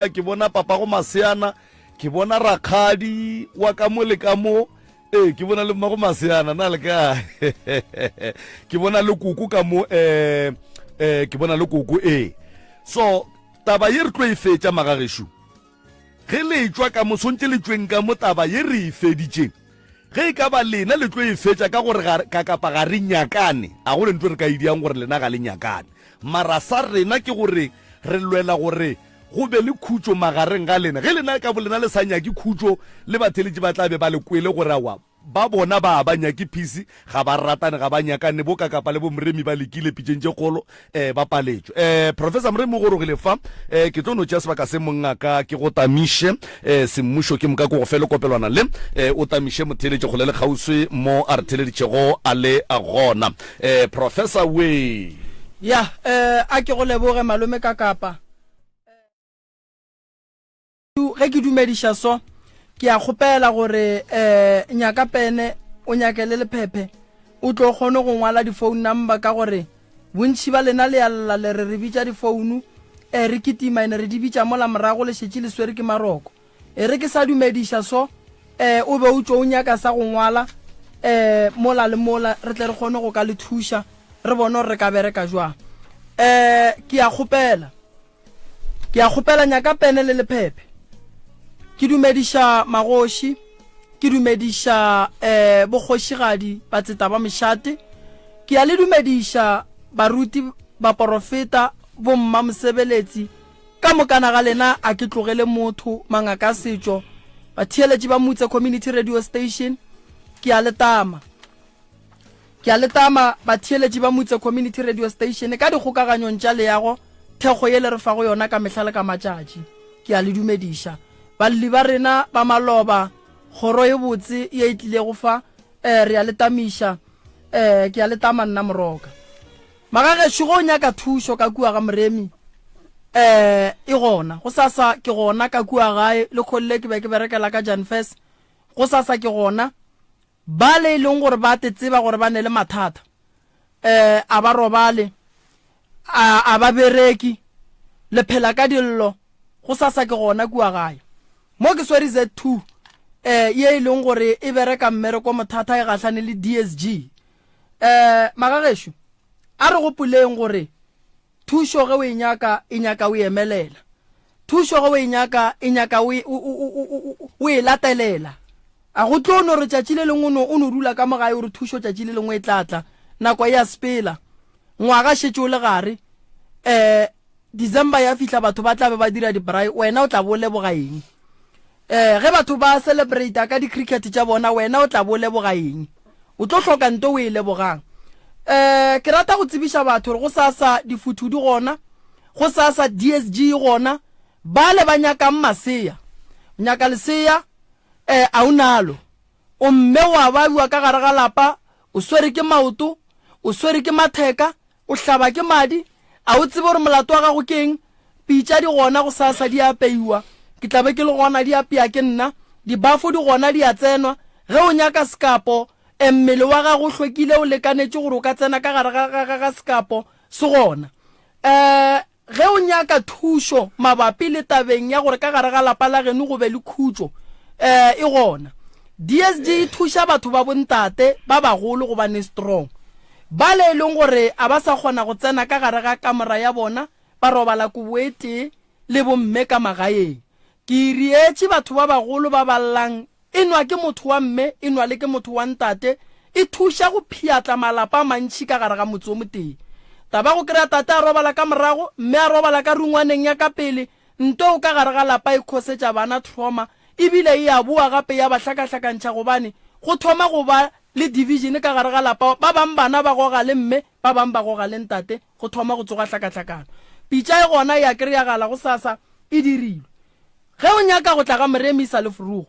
ke bona papa go Maseana, ke bona rakgadi wa ka mo le ka mo, ke bona le mma go Maseana na le ka ke bona le kuku ka mo ke bona le kuku so taba ye re tlo e fetša magageshu ge le tswa ka mo sontse le tsweng ka mo taba ye re e feditšeng ge ka ba lena le tlo e fetša ka gore ka kapa ga re nyakane a go le ntwe re ka idiang gore lena ga le nyakane mara sa rena ke gore re lwela gore go be le khutšo magareng ga lena ge lena ka bolena le sa nyaki khutšo le batheletši ba tla be ba le kwele gore awa ba bona ba nyaki phisi ga ba ratane ga ba nyakane bo ka kapa le bo Mremi ba lekile pitšeng tše kgolo ba paletšwe professor Mremi go rogile fa ke tlo no tšea sebaka se mongaka ke go tamiše semmušo ke moka ko go fele kopelwana le o tamiše motheletše go le kgauswi mo a re theleditšego a le a gona professor we ya a ke go leboge malome ka kapa ge ke dumediša so ke a kgopela gore nyaka pene o nyakele lephephe o tlo kgone go ngwala di phone number ka gore bontši ba lena le alla le re bitša di phone re kitima ene re di bitša mola morago le šetše le swere ke maroko re ke sa dumediša so o be o tšo o nyaka sa go ngwala mola le mola re tle re kgone go ka le thuša re bone gore re ka bereka jwang ke a kgopela nyaka pene le lephephe ke dumediša magoši ke dumediša bokgošigadi ba tseta ba mešate ke a le dumediša baruti ba porofeta bomma mosebeletsi ka mokana ga lena a ke tlogele motho mangaka setšo batheeletši ba Motse Community Radio Station ke a letama batheeletši ba Motse Community Radio Station ka dikgokaganyong tša leago thekgo ye le re fago yona ka mehla le ka matšatši ke a le dumediša balli ba rena ba maloba kgoro e botse ye itlile go fa re a letamiša ke a letama nna moroka magagesho go nyaka thušo ka kua ga Mremi e gona go sasa ke gona ka kua gae le kholle ke be ke berekela ka Janfes go sasa ke gona ba le leng gore ba tseba gore ba ne le mathata a ba robale a ba bereki le phela ka dillo go sasa ke gona kua gae mo ke swere Z2 ye leng gore e bereka mmereko mothata e gahlane le DSG magagesho a re go puleng gore thušo ge o e nyaka o emelela thušo ge o e nyaka o e latelela a go tlo no re tšatši le lengwe o no dula ka mogae gore thušo tšatši le lengwe e tlatla nako ya spela ngwaga šetše o le gare December ya fihla batho ba tla be ba dira di-braai wena o tla bo leboga eng ge batho ba celebrate ka di-cricket tša bona wena o tla bo leboga eng o tlo hloka nto o e lebogang ke rata go tsebiša batho gore go sasa difutu di gona go sasa DSG gona ba le ba nyakang masea nyaka lesea a unalo o mme wa babiwa ka gare ga lapa o swere ke maoto o swere ke matheka o hlaba ke madi a o tsebe gore molato wa gago ke eng pitša di gona go sasa di apeiwa ke tlabe ke le gona di apea ke nna dibafo di gona di a tsenwa ge o nyaka skapo mmele wa gago hlwekile o lekanetše gore o ka tsena ka gare ga skapo se gona ge o nyaka thušo mabapi le tabeng ya gore ka gare ga lapa la geno go be le khutšo e gona DSG e thuša batho ba bontate ba bagolo go bane strong ba le leng gore a ba sa kgona go tsena ka gare ga kamera ya bona ba robala kuboete le bomme ka magaeng ke rietše batho ba bagolo ba ballang enwa ke motho wa mme enwa le ke motho wa ntate e thuša go phiatla malapa mantši ka gare ga motse o moteng taba go kry-a tate a robala ka morago mme a robala ka rungwaneng ya ka pele nto o ka gare ga lapa e kgosetša bana trauma ebile e a boa gape ya ba hlakahlakantšha gobane go thoma go ba le division ka gare ga lapa ba bang bana ba goga le mme ba bang ba goga le ntate go thoma go tsoga hlakahlakana pitša e gona ya kry-agala go sasa e dirilwe ge o nyaka go tla ga Mremisa le Furugo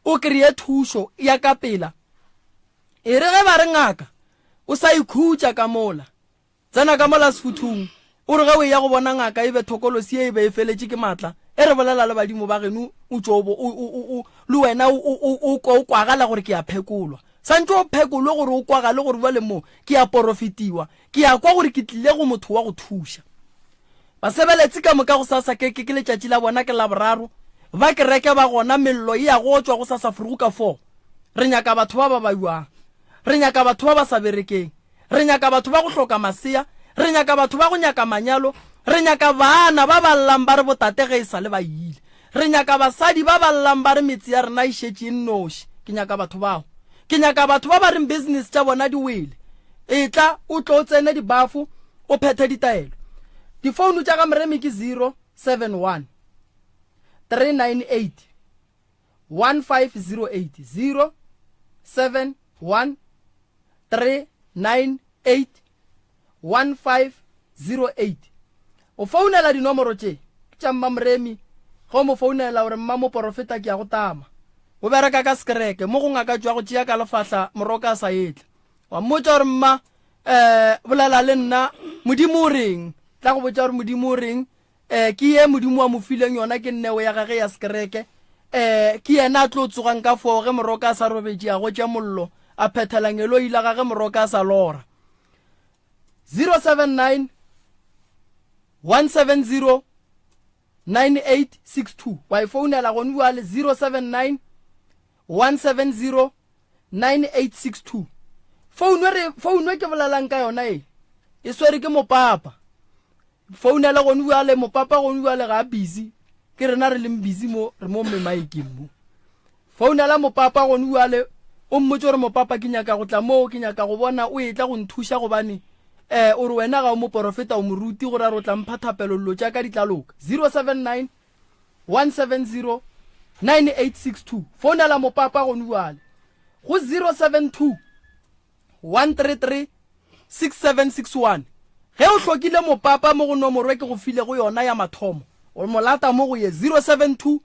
o kreye thušo ya ka pela e re ge ba re ngaka o sa ikhutša ka mola tsena ka mola sefuthung o re ge o ya go bona ngaka e be thokolosi e be e feletše ke matla e re bolela le badimo ba geno o tšobo le wena o kwagala gore ke a phekolwa santse o phekolwe gore o kwagale gore ba le mo ke a porofitiwa ke a kwa gore ke tlile go motho wa go thuša ba sebeletsi ka moka go sasa ke letšatši la bona ke la boraro ba ke reke ba gona mello ya go tswa go sasa furuka 4 re nyaka batho ba baiwang re nyaka batho ba sa berekeng re nyaka batho ba go hloka masea re nyaka batho ba go nyaka manyalo re nyaka bana ba ballang ba re botate ge isa le ba ile re nyaka basadi ba ballang ba re metsi ya rena ishetše nnoši ke nyaka batho bao ke nyaka batho ba ba reng business tša bona di wele etla o tlo tsene dibafu o phethe ditaelo difounu tša ka moremi ke 071 398 1508 071 398 1508 o founela dinomoro tše tša mma moremi go mo founela gore mma mo profeta ke ya go tama o bereka ka skreke mo go ngaka tšwa go tšea ka lefahla moroka a sa etle wa mmotša gore mma bolela le nna modimo o reng tla go botša gore modimo o reng ke ye modimo wa mo fileng yona ke nneo ya gage ya skreke ke yena a tlo tsogang ka foo ge moroka a sa robetše a go tša mollo a phethelang elo ile gage moroka a sa lora 079 170 9862 wa ifounela gone bua le 079 170 9862 founu ke bolelang ka yona e swere ke mopapa founela gone bua le mopapa gone bua le ga busy ke rena re leng busy mo re mo memaikeng mo founela mopapa gone bua le o mmotse gore mopapa ke nyaka go tla mo ke nyaka go bona o etla go nthusha go bane o re wena ga mo profeta o moruti gore a re tla mpha thapelo lo tša ka ditlaloka 079 170 9862 founela mopapa gone bua le go 072 133 6761 ge o hlokile mopapa mo go nomoro ke go file go yona ya mathomo o molata mo go ye 072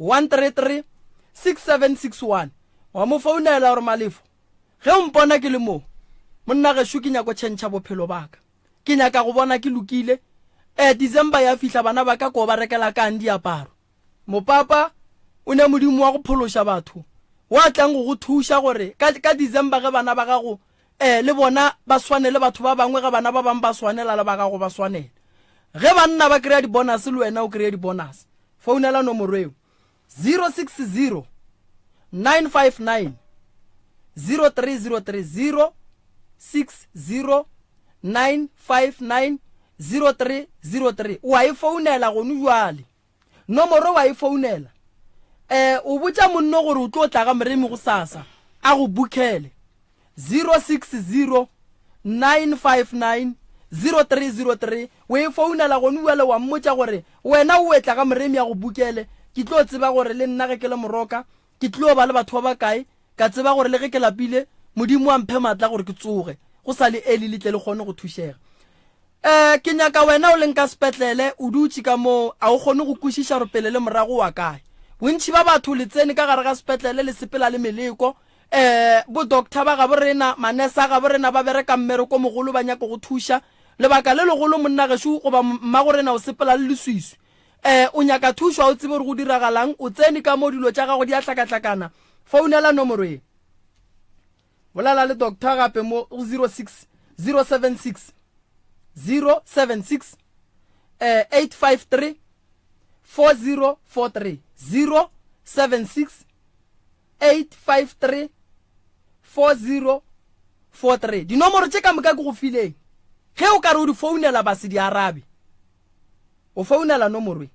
133 6761 wa mo founela gore malefo ge o mpona ke le mo monna ge ke nyako tšhentšha bophelo baka ke nyaka go bona ke lokile December ya fihla bana ba ka ko ba rekela ka diaparo mopapa o ne modimo wa go phološa batho wa tlang go thusha gore ka December ge bana ba gago le bona ba swanele batho ba bangwe ge bana ba bang ba swanela le ba gago ba swanela ge banna ba kry-a di-bonus le wena o kry-a di-bonus founela nomoro eo 060 959 0303 060 959 0303 wa e founela gone jwale nomoro wa e founela o botša monno gore o tlo tla ga moremi go sasa a go bukele 060 959 0303 we e founela gone jwale wa mmotša gore wena o etla ga moremi a go bukele ke tlo tseba gore le nna ge ke le moroka ke tlo ba le batho ba bakae ka tseba gore le ge ke lapile modimo wa mphe matla gore ke tsoge go sa le eli litle le kgone go thušega ke nyaka wena o leng ka sepetlele o dutše ka mo a o kgone go kwešiša gore pele le morago wa kae bontši ba batho le tsene ka gare ga sepetlele le sepela le meleko bo doctor ba ga borena manesa ga borena ba bereka mmereko mogolo ba nyaka go thuša lebaka le legolo monna gešo goba mma gorena o sepela le leswiswi o nyaka thušwa o tsebe gore go diragalang o tsene ka mo dilo tša gago di a tlakatlakana founela nomoro e bolela le doctor gape mo 076 853 4043 076 853 4043 dinomoro tše ka moka ke go fileng ge o ka re o di founela ba se di arabe o founela nomoro e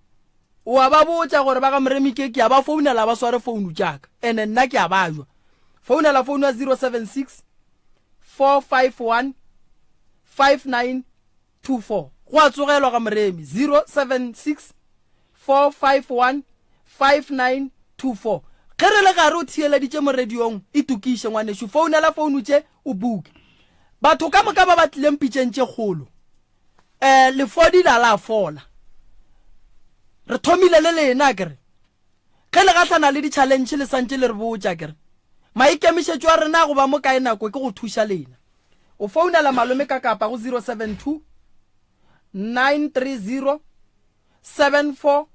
o a ba botša gore ba ga moremi ke a ba founela ba sware founu tšaka ene nna ke a bajwa founela founu ya 076 451 5924 go a tsogelwa ga moremi 076 451 5924 ge re le gare o thieleditše mo radiong e tukiše ngwanešo founela founu tše o buke batho ka moka ba batlileng pitšeng tše kgolo lefodi la fola re thomile le lena kere ge le gatlana le di-challenge le santše le re botša kere maikemišetšo a rena go ba mo kae nako ke go thuša lena o founela malome ka kapa go 072 930 7400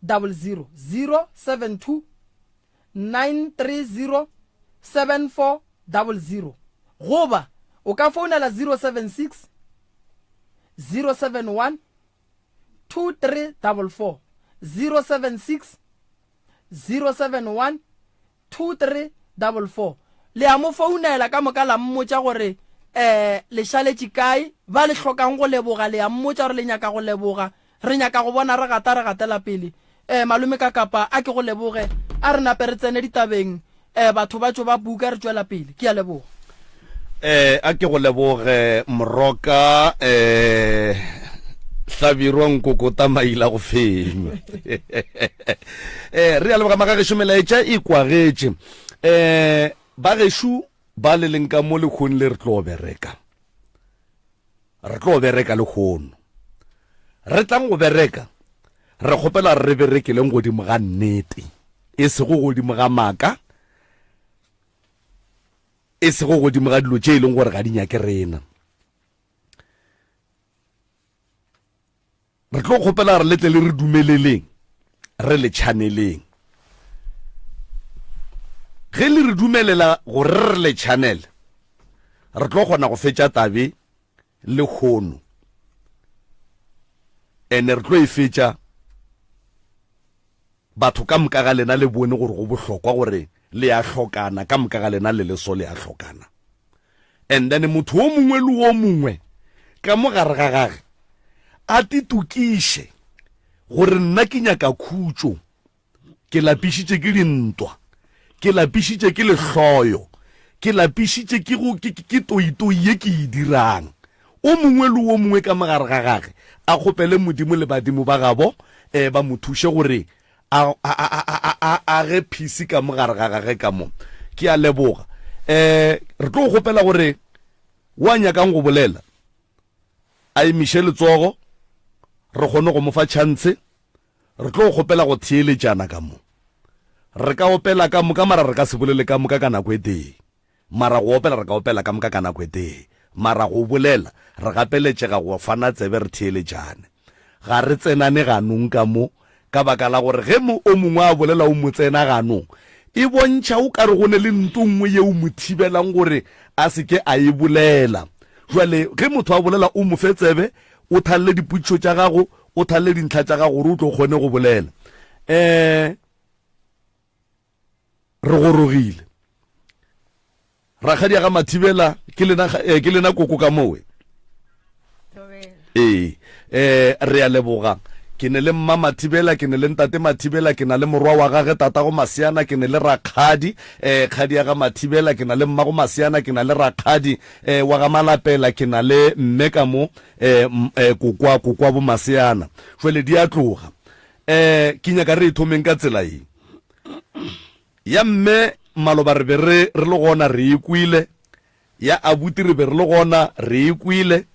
072 930 7400 goba o ka founela 076 071 2344 076 071 2344 le a mo founela ka moka la mmotsa gore le shaletše kae ba le hlokang go leboga le a mmotsa gore le nyaka go leboga re nyaka go bona re gatela pele malume ka kapa a ke go leboge a re nape re tsene ditabeng batho ba tšo ba buka re tšwela pele ke a leboga a ke go leboge Moroka Hlabirwa Nkokota maila go fenywa re a leboga magagesho melaetša e kwagetše bagesho ba le leng ka mo lekgone le re tlo bereka lekgono re tlang go bereka re kgopela re berekeleng godimo ga nnete e sego godimo ga maka e sego godimo ga dilo tše e leng gore ga di nyake rena re tlo kgopela re letle le re dumeleleng re le channeleng ge le re dumelela gore re le channel re tlo kgona go fetša tabe le kgono ene re tlo e fetša batho ka moka ga lena le bone gore go bohlokwa gore le a hlokana ka moka ga lena le leso le a hlokana and then motho o mongwe le o mongwe ka mo gare ga gage a titukiše gore nna ke nyaka khutšo ke lapišitše ke dintwa ke lapišitše ke lehloyo ke lapišitše ke toitoi ye ke e dirang o mongwe le o mongwe ka mogare ga gage a kgopele modimo le badimo ba gabo ba mo thuše gore a ge phisi ka mogare ga gage ka mo ke a leboga re tlo kgopela gore wa nyakang go bolela a emiše letsogo re kgone go mo fa chance re tlo kgopela go theeletšana ka mo re ka opela ka moka mara re ka se bolele ka moka ka nako e tee mara go opela re ka opela ka moka ka nako e tee mara go bolela re gapeletšega go fana tsebe re theeletšane ga re tsenane ganong ka mo ka baka la gore ge o mongwe a bolela o mo tsena ganong e bontšha o kare go ne le nto nngwe ye o mo thibelang gore a seke a e bolela jwale ge motho a bolela o mo fe tsebe o thalle diputšo tša gago o thalle dintlha tša gago gore o tlo kgone go bolela re gorogile rakgadi ya ga Mathibela ke lena koko ka mowe re a leboga ke ne le mma Mathibela ke ne le ntate Mathibela ke na le morwa wa gage tata go Masiana ke ne le rakgadi kgadi ya ga Mathibela ke na le mma go Masiana ke na le rakgadi wa ga Malapela ke na le mme ka mo kokwa bo Masiana jwale di a tloga ke nyaka re ithomeng ka tsela e ya mme Maloba re be re le gona re ikwile ya abuti re be re le gona re ikwile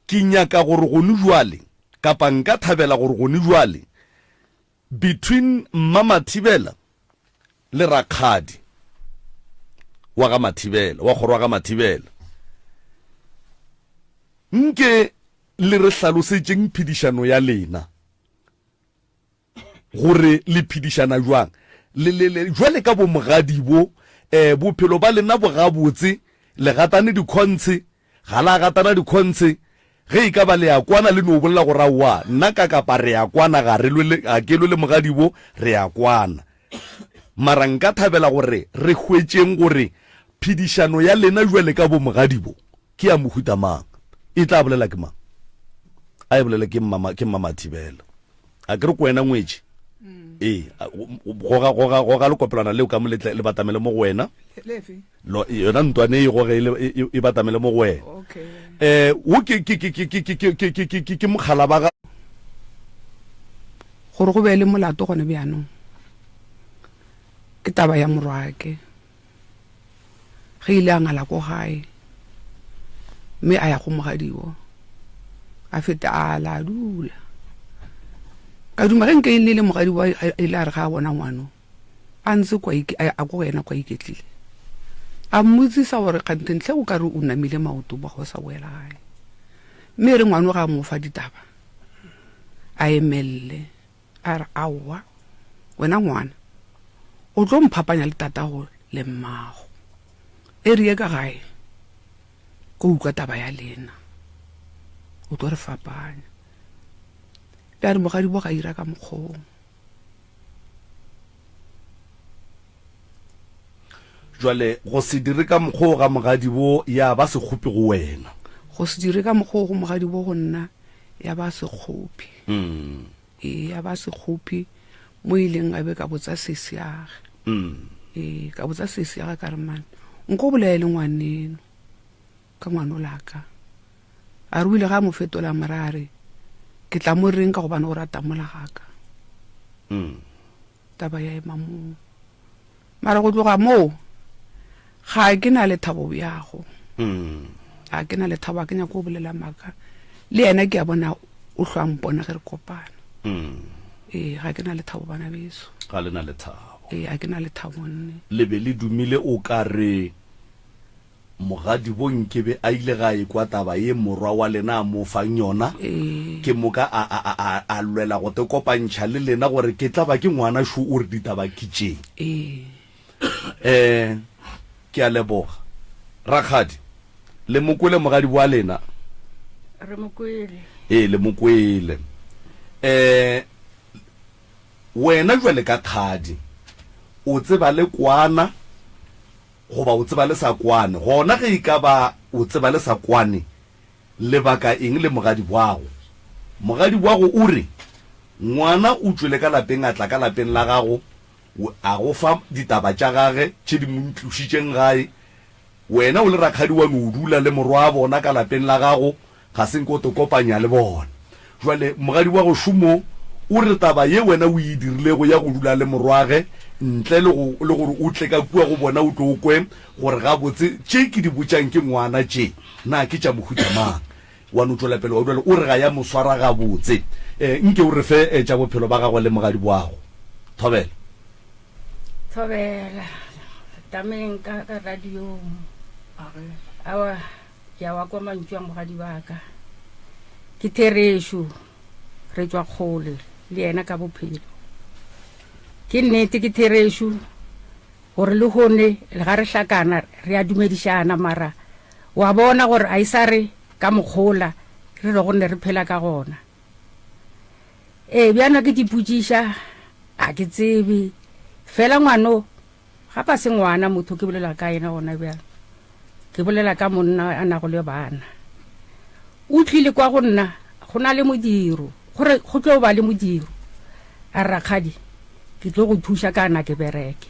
ke nyaka gore go ne jwale kapa nka thabela gore go ne jwale between mma Mathibela le rakgadi wa ga Mathibela wa kgoro wa ga Mathibela nke le re hlalosetšeng phedišano ya lena gore le phedišana jwang jwale ka bo mogadi bo bophelo ba lena bo gabotse le gatane dikhontse ga la gatana dikhontse ge e ka ba le ya kwana le no bolela go rawa nna ka kapa re ya kwana ga re a ke le mogadi bo re ya kwana mara nka thabela gore re hwetšeng gore phedišano ya lena jwale ka bo mogadi bo ke ya mohuta mang e tla bolela ke mang a e bolela ke mma Mathibela a ke re ko wena ngwetši go ga le kopelana leo ka mo le batamele mo go wena yona ntwane e goge e batamele mo go wena wo ke mogala ba gore go be le molato gone bjanong ke taba ya morwake ge ile a ngala ko gae mme a ya go mogadiwo a feta a la dula ka duma ge nke e le mogadi wa ile a re ga a bona ngwano a ntse a go yena kwa iketlile a mmotsisa gore kganthentle o ka re o namile maoto ba go sa boela gae mme re ngwano ga mo fa ditaba a emelele a re aowa wena ngwana o tlo mphapanya le tatago le mmago e rie ka gae ko utlwa taba ya lena o tlo re fapanya ya re mogadi bo ga ira ka mokgong. jwale go se dire ka mokgwa ga mogadi bo ya ba se kgopi go wena go se dire ka mokgwa go mogadi bo go nna ya ba se kgopi ya ba se kgopi mo ileng a be ka botsa sesiage ka botsa sesiage ka re man nko bolele ngwaneno ka ngwano laka a re ile ga mo fetola morare ke tla mo reng ka go bana o rata mola gaka taba ya emamu mara go tloga mo ga ke na le thabo bjago a ke na le thabo a ke nya go bolela maka le ena ke a bona o hlwang bona ge re kopana ga ke na le thabo bana beso ga le na le thabo a ke na le thabo nne le be le dumile o ka re mogadi bo nkebe a ile ga e kwa taba ye morwa wa lena mo fang yona ke moka a lwela go te kopantšha le lena gore ke tla ba ke ngwana shu o re ditaba kitšeng ke a leboga rakgadi le mokwele mogadi wa lena re mokwele le mokwele wena jwale ka kgadi o tseba le kwana goba o tseba le sa kwane gona ge e ka ba o tseba le sa kwane lebaka eng le mogadi wago o re ngwana o tswele ka lapeng a tla ka lapeng la gago a go fa ditaba tša gage tše di mo ntlošitšeng gae wena o le rakgadi wa no o dula le morwa bona ka lapeng la gago ga se nko to kopanya le bona jwale mogadi wa go šomo o re taba ye wena o e dirile go ya go dula le morwage ntle le gore o tle ka kua go bona o tlo o kwe gore ga botse tše ke di botšang ke ngwana tše na ke tša mohuta mang wa no tlola pele wa dula o re ga ya moswara ga botse nke o re fe tša bophelo ba gagwe le mogadi boago thobela tameng ka radio awa ke wa kwa mantšwa mogadi ba ka ke Thereshu re tswa kgole le yena ka bophelo ke nnete ke Thereshu gore le hone le ga re hlakana re a dumedišana mara wa bona gore a isare ka mokgola re re gone re phela ka gona bjana ke diputšiša a ke tsebe fela ngwano ga pa se ngwana motho ke bolela ka ena gona bjana ke bolela ka monna a nago le bana o tlile kwa go nna go na le modiro gore go tlo ba le modiro a rakgadi ke tlo go thuša ka na ke bereke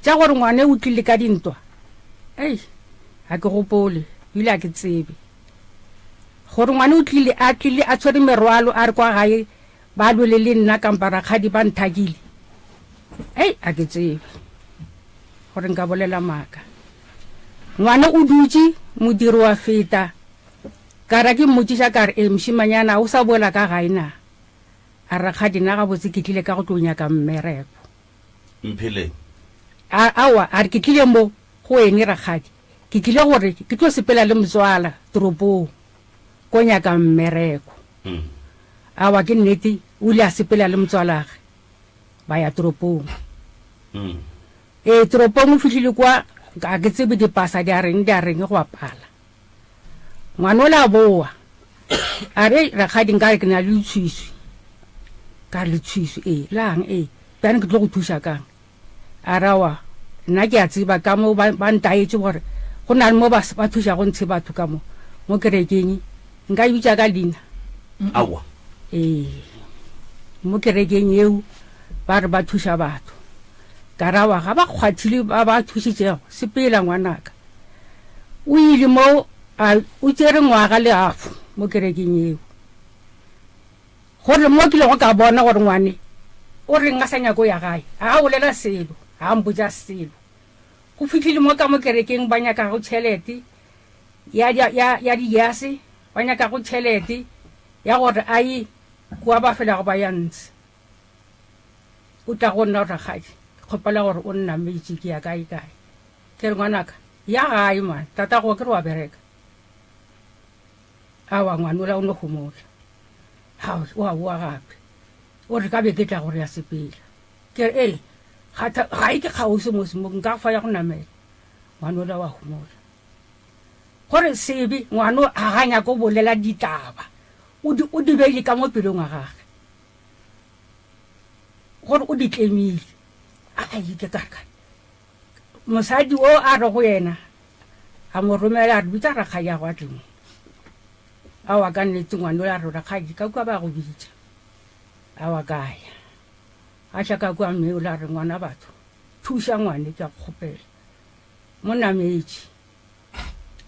tša gore ngwane o tlile ka dintwa a ke gopole ile a ke tsebe gore ngwane o tlile a tshwere merwalo a re kwa gae ba lwele le nna kampa rakgadi ba nthakile a ke tsebe gore nka bolela maaka ngwana o dutse modiro wa feta ka ra ke mmotšiša ka re mošimanyana o sa boela ka gae na a rakgadi na ga botse ke tlile ka go tlo nyaka mmereko mpheleng awa a re ke tlile mo go ene rakgadi ke tlile gore ke tlo sepela le motswala toropong ko nyaka mmereko awa ke nnete o ile a sepela le motswalage ba ya toropong toropong o fitlhile kwa a ke tsebe dipasa di a reng go apala ngwana o la boa a re rakgadi nka re ke na le letshwiswi ka letshwiswi lang bjane ke tlo go thuša kang a rawa nna ke a tseba ka mo ba ntaetse gore go na le mo ba thuša go ntshe batho ka mo kerekeng nka bitša ka leina awa mo kerekeng eo ba re ba thuša batho ka rawa ga ba kgwathile ba thušitšego sepela ngwanaka o ile mo o tsere ngwaga le afo mo kerekeng eo gore mo ke le go ka bona gore ngwane o reng a sa nyako ya gae a bolela selo a mpotša selo go fitlhile mo ka mo kerekeng ba nyaka go tšhelete ya diase ba nyaka go tšhelete ya gore a ye kua ba fela go ba ya ntse o tla go nna rakgadi kgopela gore o nna metši ke ya kae ke re ngwanaka ya gae man tata go ke re wa bereka awa ngwane ola o ne gomola wa boa gape o re ka be ke tla gore ya sepela ke re ga e ke kgause mosimo nka fa ya go namela ngwane ola wa gomola gore sebe ngwane a ganya ko bolela ditaba o di beile ka mo pelong a gage gore o di tlemile a ike karka mosadi o a re go yena a mo romela re bitsa rakgadi ya go a tleng a wa ka nnetse ngwane o la re rakgadi ka kwa ba go bitsa a wa kaya a tla ka kwa mme o la re ngwana batho thusa ngwane ke a kgopela mo nametše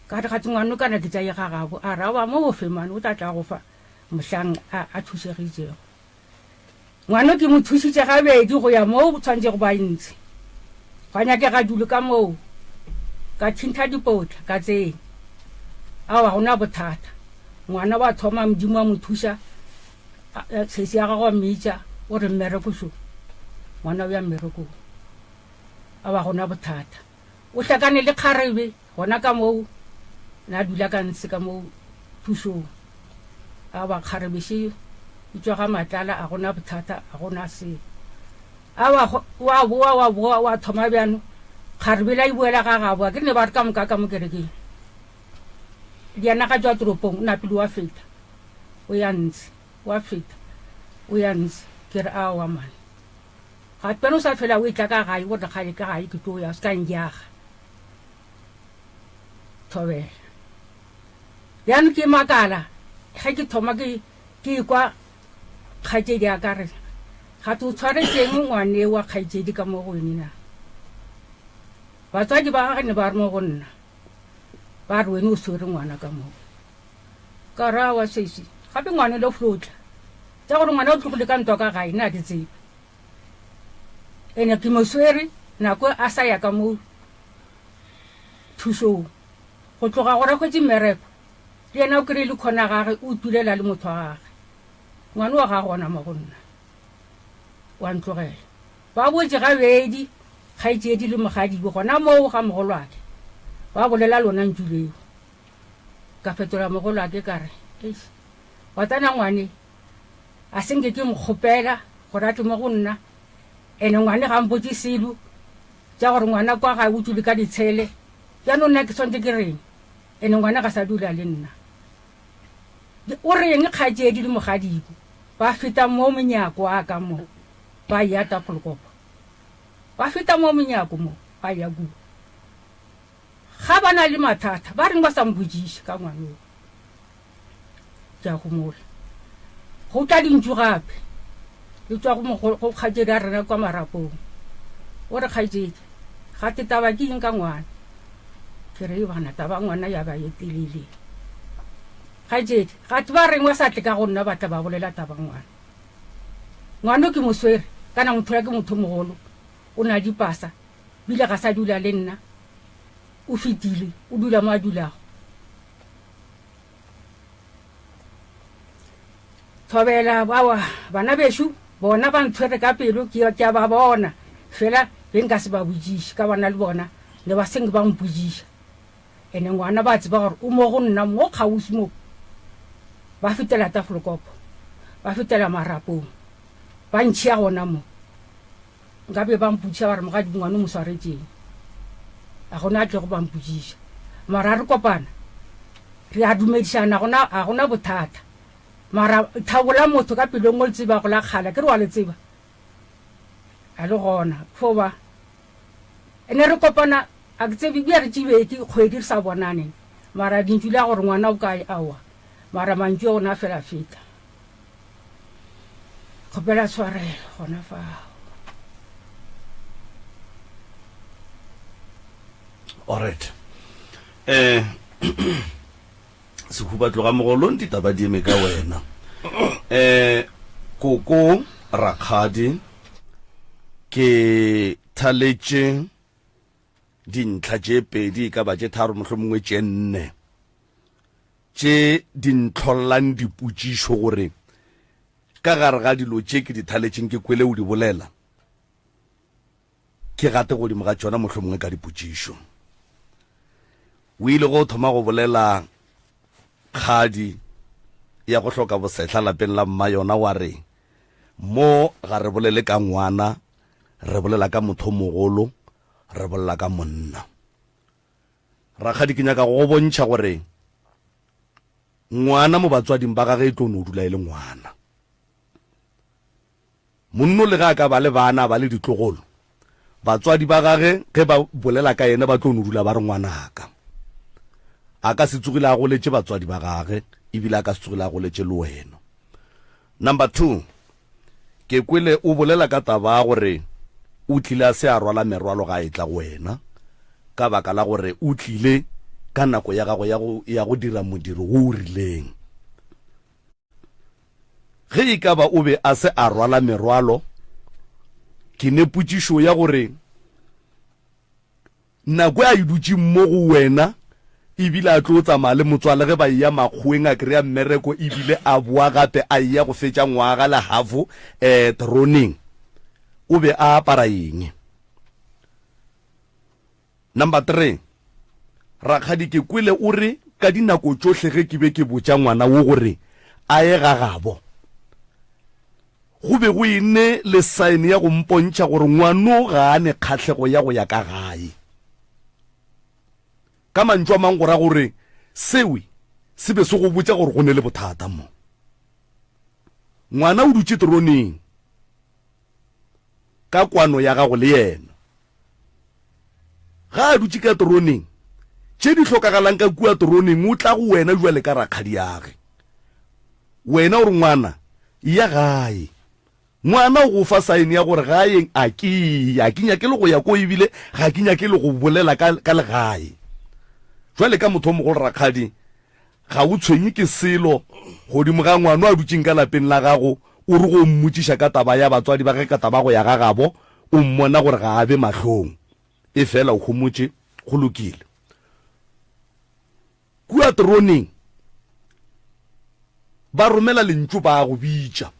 ka re gatse ngwane kana ke tsaye ga gabo a ra ba mo bo femane o tla go fa mohlang a thusegitsego ngwane ke mo thusitse gabedi go ya mo o tshwanetse go ba ntse ga nyake ga dule ka moo ka thinta dipotla ka tseng a wa gona bothata ngwana wa thoma modimo a mo thusa sese ya gagwe mmeitsa o re mmereko so ngwana o ya mmereko a wa gona bothata o hlakane le kgarebe gona ka moo na dula ka ntse ka moo thusong a wa kgarebe se itswa ga matlala a gona bothata a gona se a wa thoma bjano kgarebe la ibuela ga gabo ke ne ba re ka moka ka mo kerekeng diana ka tswa toropong o napile wa feta o ya ntse wa feta o ya ntse ke re a wa mane ga peno sa fela o itla ka gae o re gale ka gae ke tlo ya ska ngiaga thobela diana ke makala ga ke thoma ke kwa kgaitsedi a ka re ga to tshware teng ngwane wa kgaitsedi ka mo go ene na batswadi ba ga ne ba re mo go nna ba re wena o swere ngwana ka moo ka ra wa sesi gape ngwane le flotla tsa gore ngwana o tlogile ka ntwa ka gae nna ke tsebe ene ke mo swere nako a sa ya ka moo thusong go tloga gore go tse mmereko le ena o kry le kgona gage o tulela le motho wa gage ngwane wa ga gona mo go nna wa ntlogela ba botse gabedi kgaitsedi le mogadibo gona moo ga mogolwake wa bolela lona ntuleo ka fetola mogolo ake ka re wa tsana ngwane a senke ke mokgopela gore a tlomo go nna ene ngwane ga mpotse selo tsa gore ngwana kwa ga o tule ka ditshele jaanong nna ke swantse ke reng ene ngwana ga sa dula le nna o reng kgaitsedi le mogadibo ba feta mo monyako a ka mo ba ya tapolokopo ba feta mo monyako mo ba ya go ga bana le mathata ba reng ba sa mbojiša ka ngwane ja go mola go tla dintšu gape le tswa go kgaitsedi a rena kwa marapong o re kgaitsedi ga te taba ke eng ka ngwana ke re bana taba ngwana ya ba ye telele kgaitsedi ga te ba reng wa sa tle ka go nna ba tla ba bolela taba ngwana ke moswere kana motho ke motho mogolo o na dipasa bile ga sa dula le nna o fitile o dula mo a dulago thobela bawa bana beshu bona ba ntshwere ka pelo ke ya ba bona fela be nka se ba bojiša ka bana le bona le ba seng ba mpojiša ene ngwana ba tseba gore o mo go nna mo kgausi mo ba fetela tafolokopo ba fetela marapong ba ntšhia gona mo nka be ba mpotšiša ba re mogadi ngwane o mo swaretseng a gona a tle go ba mpotšiša mara re kopana re a dumedišana a gona bothata mara thabola motho ka pelong o le tseba go la kgala ke re wa le tseba a le gona foba ene re kopana a ke tsebe bia re tšibeke kgwedi re sa bonaneng mara dintšu le a gore ngwana o kae aowa mara mantšu o gona fela feta kgopela tshwarelo gona fao. Alright. Se huba tloga mogolong ditaba di eme ka wena. Koko rakgadi ke thaletše dintlha tše pedi ka ba tše tharo mohlomongwe tše nne tše dintlhollang dipotšišo gore ka gare ga dilo tše ke di thaletšeng ke kwele o di bolela ke gate godimo ga tšona mohlomongwe ka dipotšišo. O ile go thoma go bolela kgadi ya go hloka bosetla lapeng la mma yona wa re mo ga re bolele ka ngwana re bolela ka motho mogolo re bolela ka monna. Rakgadi ke nyaka go bontšha gore ngwana mo batswading ba gage e tlo no dula ile ngwana monno le ga ka ba le bana ba le ditlogolo batswadi ba gage ge ba bolela ka ena ba tlo no dula ba re ngwana a ka se tsugile a go letse batswadi ba gage ebile a ka se tsugile a go letse le wena. Number 2, ke kwele o bolela ka taba gore o tlile a se a rwala merwalo ga e tla go wena ka baka la gore o tlile ka nako ya gago ya go dira modiro o rileng. Ge e ka ba o be a se a rwala merwalo ke ne putsišo ya gore nako a idutse mo go wena ebile a tlo tsamaya le motswale ge ba ya makgweng a kry-a mmereko ebile a boa gape a ya go fetša ngwaga le hafo droning o be a apara eng. Number 3, rakgadi ke kwele o re ka dinako tsohle ge ke be ke botša ngwana wo gore a ye gagabo go be go ine le sign ya go mpontšha gore ngwano ga a ne kgatlhego ya go ya ka gae. Ka mantšu a mang go ra gore sewe se be se go botša gore go ne le bothata mo. Ngwana o dutše troneng ka kwano ya gago le yena ga a dutše ka troneng tše di hlokagalang ka kua troneng o tla go wena jwale ka rakgadi yage wena o re ngwana ya gae ngwana o go fa saene ya gore gae a ke nyake le go ya ko ebile ga ke nyake le go bolela ka legae. Jwale ka motho mo go rakgadi ga o tshwenye ke selo godimo ga ngwana a dutseng ka lapeng la gago o re go mmotšiša ka taba ya batswadi ba ge ka taba go ya gagabo o mmona gore ga a be mahlong e fela o humotše go lokile. Kua troneng ba romela lentšu ba go bitša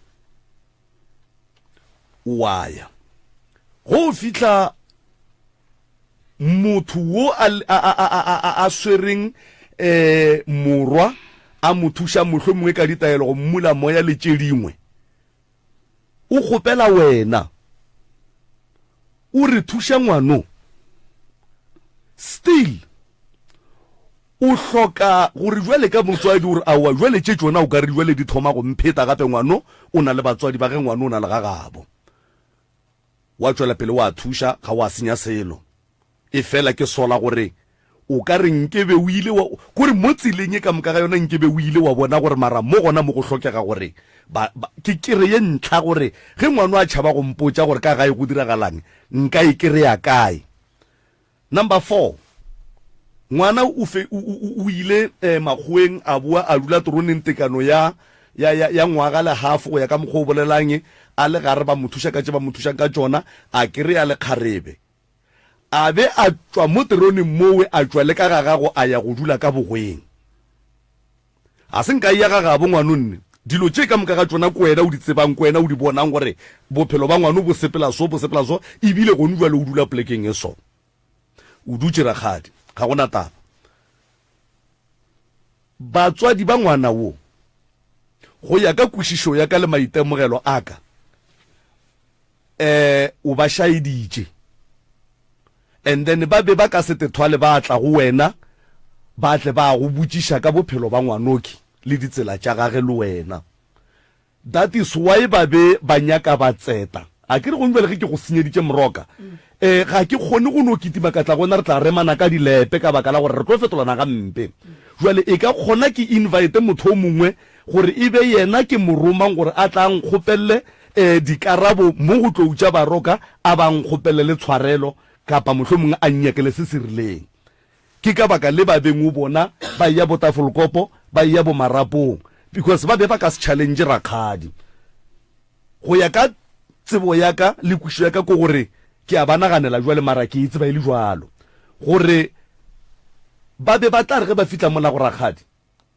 waya go fitla motho wo a swereng morwa a mothuša mohlomongwe ka ditaelo go mmula moya le tše dingwe o kgopela wena o re thuša ngwano still o hloka gore jwale ka motswadi gore awa jwale tše tsona o ka re jwale di thoma go mpheta gape ngwano o na le batswadi ba ge ngwano o na le gagabo wa tšwela pele wa thuša ga wa senya selo e fela ke sola gore o ka re nkebe o ile gore mo tseleng e ka moka ga yona nkebe o ile wa bona gore mara mo gona mo go hlokega gore ke kry-e ntlha gore ge ngwano a tšhaba go mpotša gore ka gae go diragalang nka e kry-a kae. Number 4, ngwana o ile makgweng a boa a dula troneng tekano ya ngwaga le hafo go ya ka mokgwa o bolelang a le gare ba mothuša ka tše ba mothušang ka tšona a kry-a le kgarebe a be a tšwa mo troneng mowe a tšwa le ka gagago a ya go dula ka bogweng a se nka ya gagabo ngwanonne dilo tše ka moka ga tšona kwena o di tsebang kwena o di bonang gore bophelo ba ngwano bo sepela so ebile gone jwale o dula polekeng e so o dutše rakgadi ga gona taba. Batswadi ba ngwana wo go ya ka kwešišo ya ka le maitemogelo a ka o ba šaeditše and then ba be ba ka se tethwale ba tla go wena ba tle ba go botšiša ka bophelo ba ngwanoki le ditsela tša gage le wena. That is why ba be ba nyaka ba tseta a ke re go nbele ge ke go senyeditše moroka ga ke kgone go no kitima ka tla gona re tla remana ka dilepe ka baka la gore re tlo fetolana ga mpe jwale e ka kgona ke invite motho o mongwe gore e be yena ke moromang gore a tla nkgopelele dikarabo mo go tlo utša baroka a ba nkgopelele le tshwarelo kapa mohlomongwe a nnyakele se se rileng ke ka baka le ba beng o bona ba ya botafolkopo ba ya bo marapong because ba be ba ka se challenge rakgadi go ya ka tsebo ya ka le kwišo ya ka ko gore ke a banaganela jwale mara ke itse ba ile jwalo gore ba be ba tla re ge ba fitla mola go rakgadi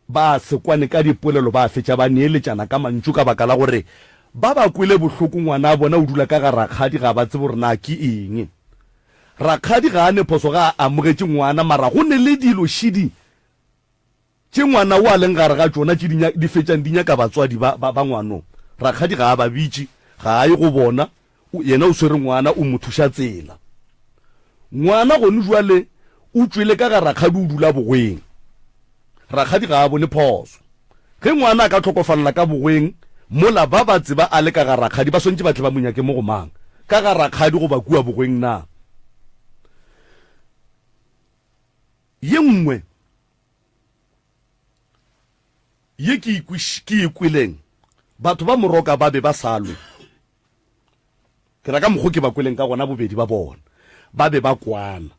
ba sekwane ka dipolelo ba fetša ba neeletšana ka mantšu ka baka la gore ba ba kwele bohloko ngwana a bona o dula ka ga rakgadi ga ba tsebe gore na ke eng rakgadi ga a ne phoso ga a amogetše ngwana mara go ne le dilo šidi tše ngwana o a leng gare ga tšona tše di fetšang di nyaka batswadi ba ngwanong rakgadi ga a ba bitše ga a ye go bona yena o swere ngwana o mothuša tsela ngwana gone jwale o tswile ka ga rakgadi o dula bogweng rakgadi ga a bone phoso ge ngwana ka tlhokofalla ka bogweng mola ba ba tseba a le ka ga rakgadi ba swantse ba tle ba monyake mo go mang ka ga rakgadi go ba kua bogweng na ye nngwe ye ke ikwileng batho ba moroka ba be ba salwe ke raka mokgo ke ba kweleng ka gona bobedi ba bona ba be ba kwana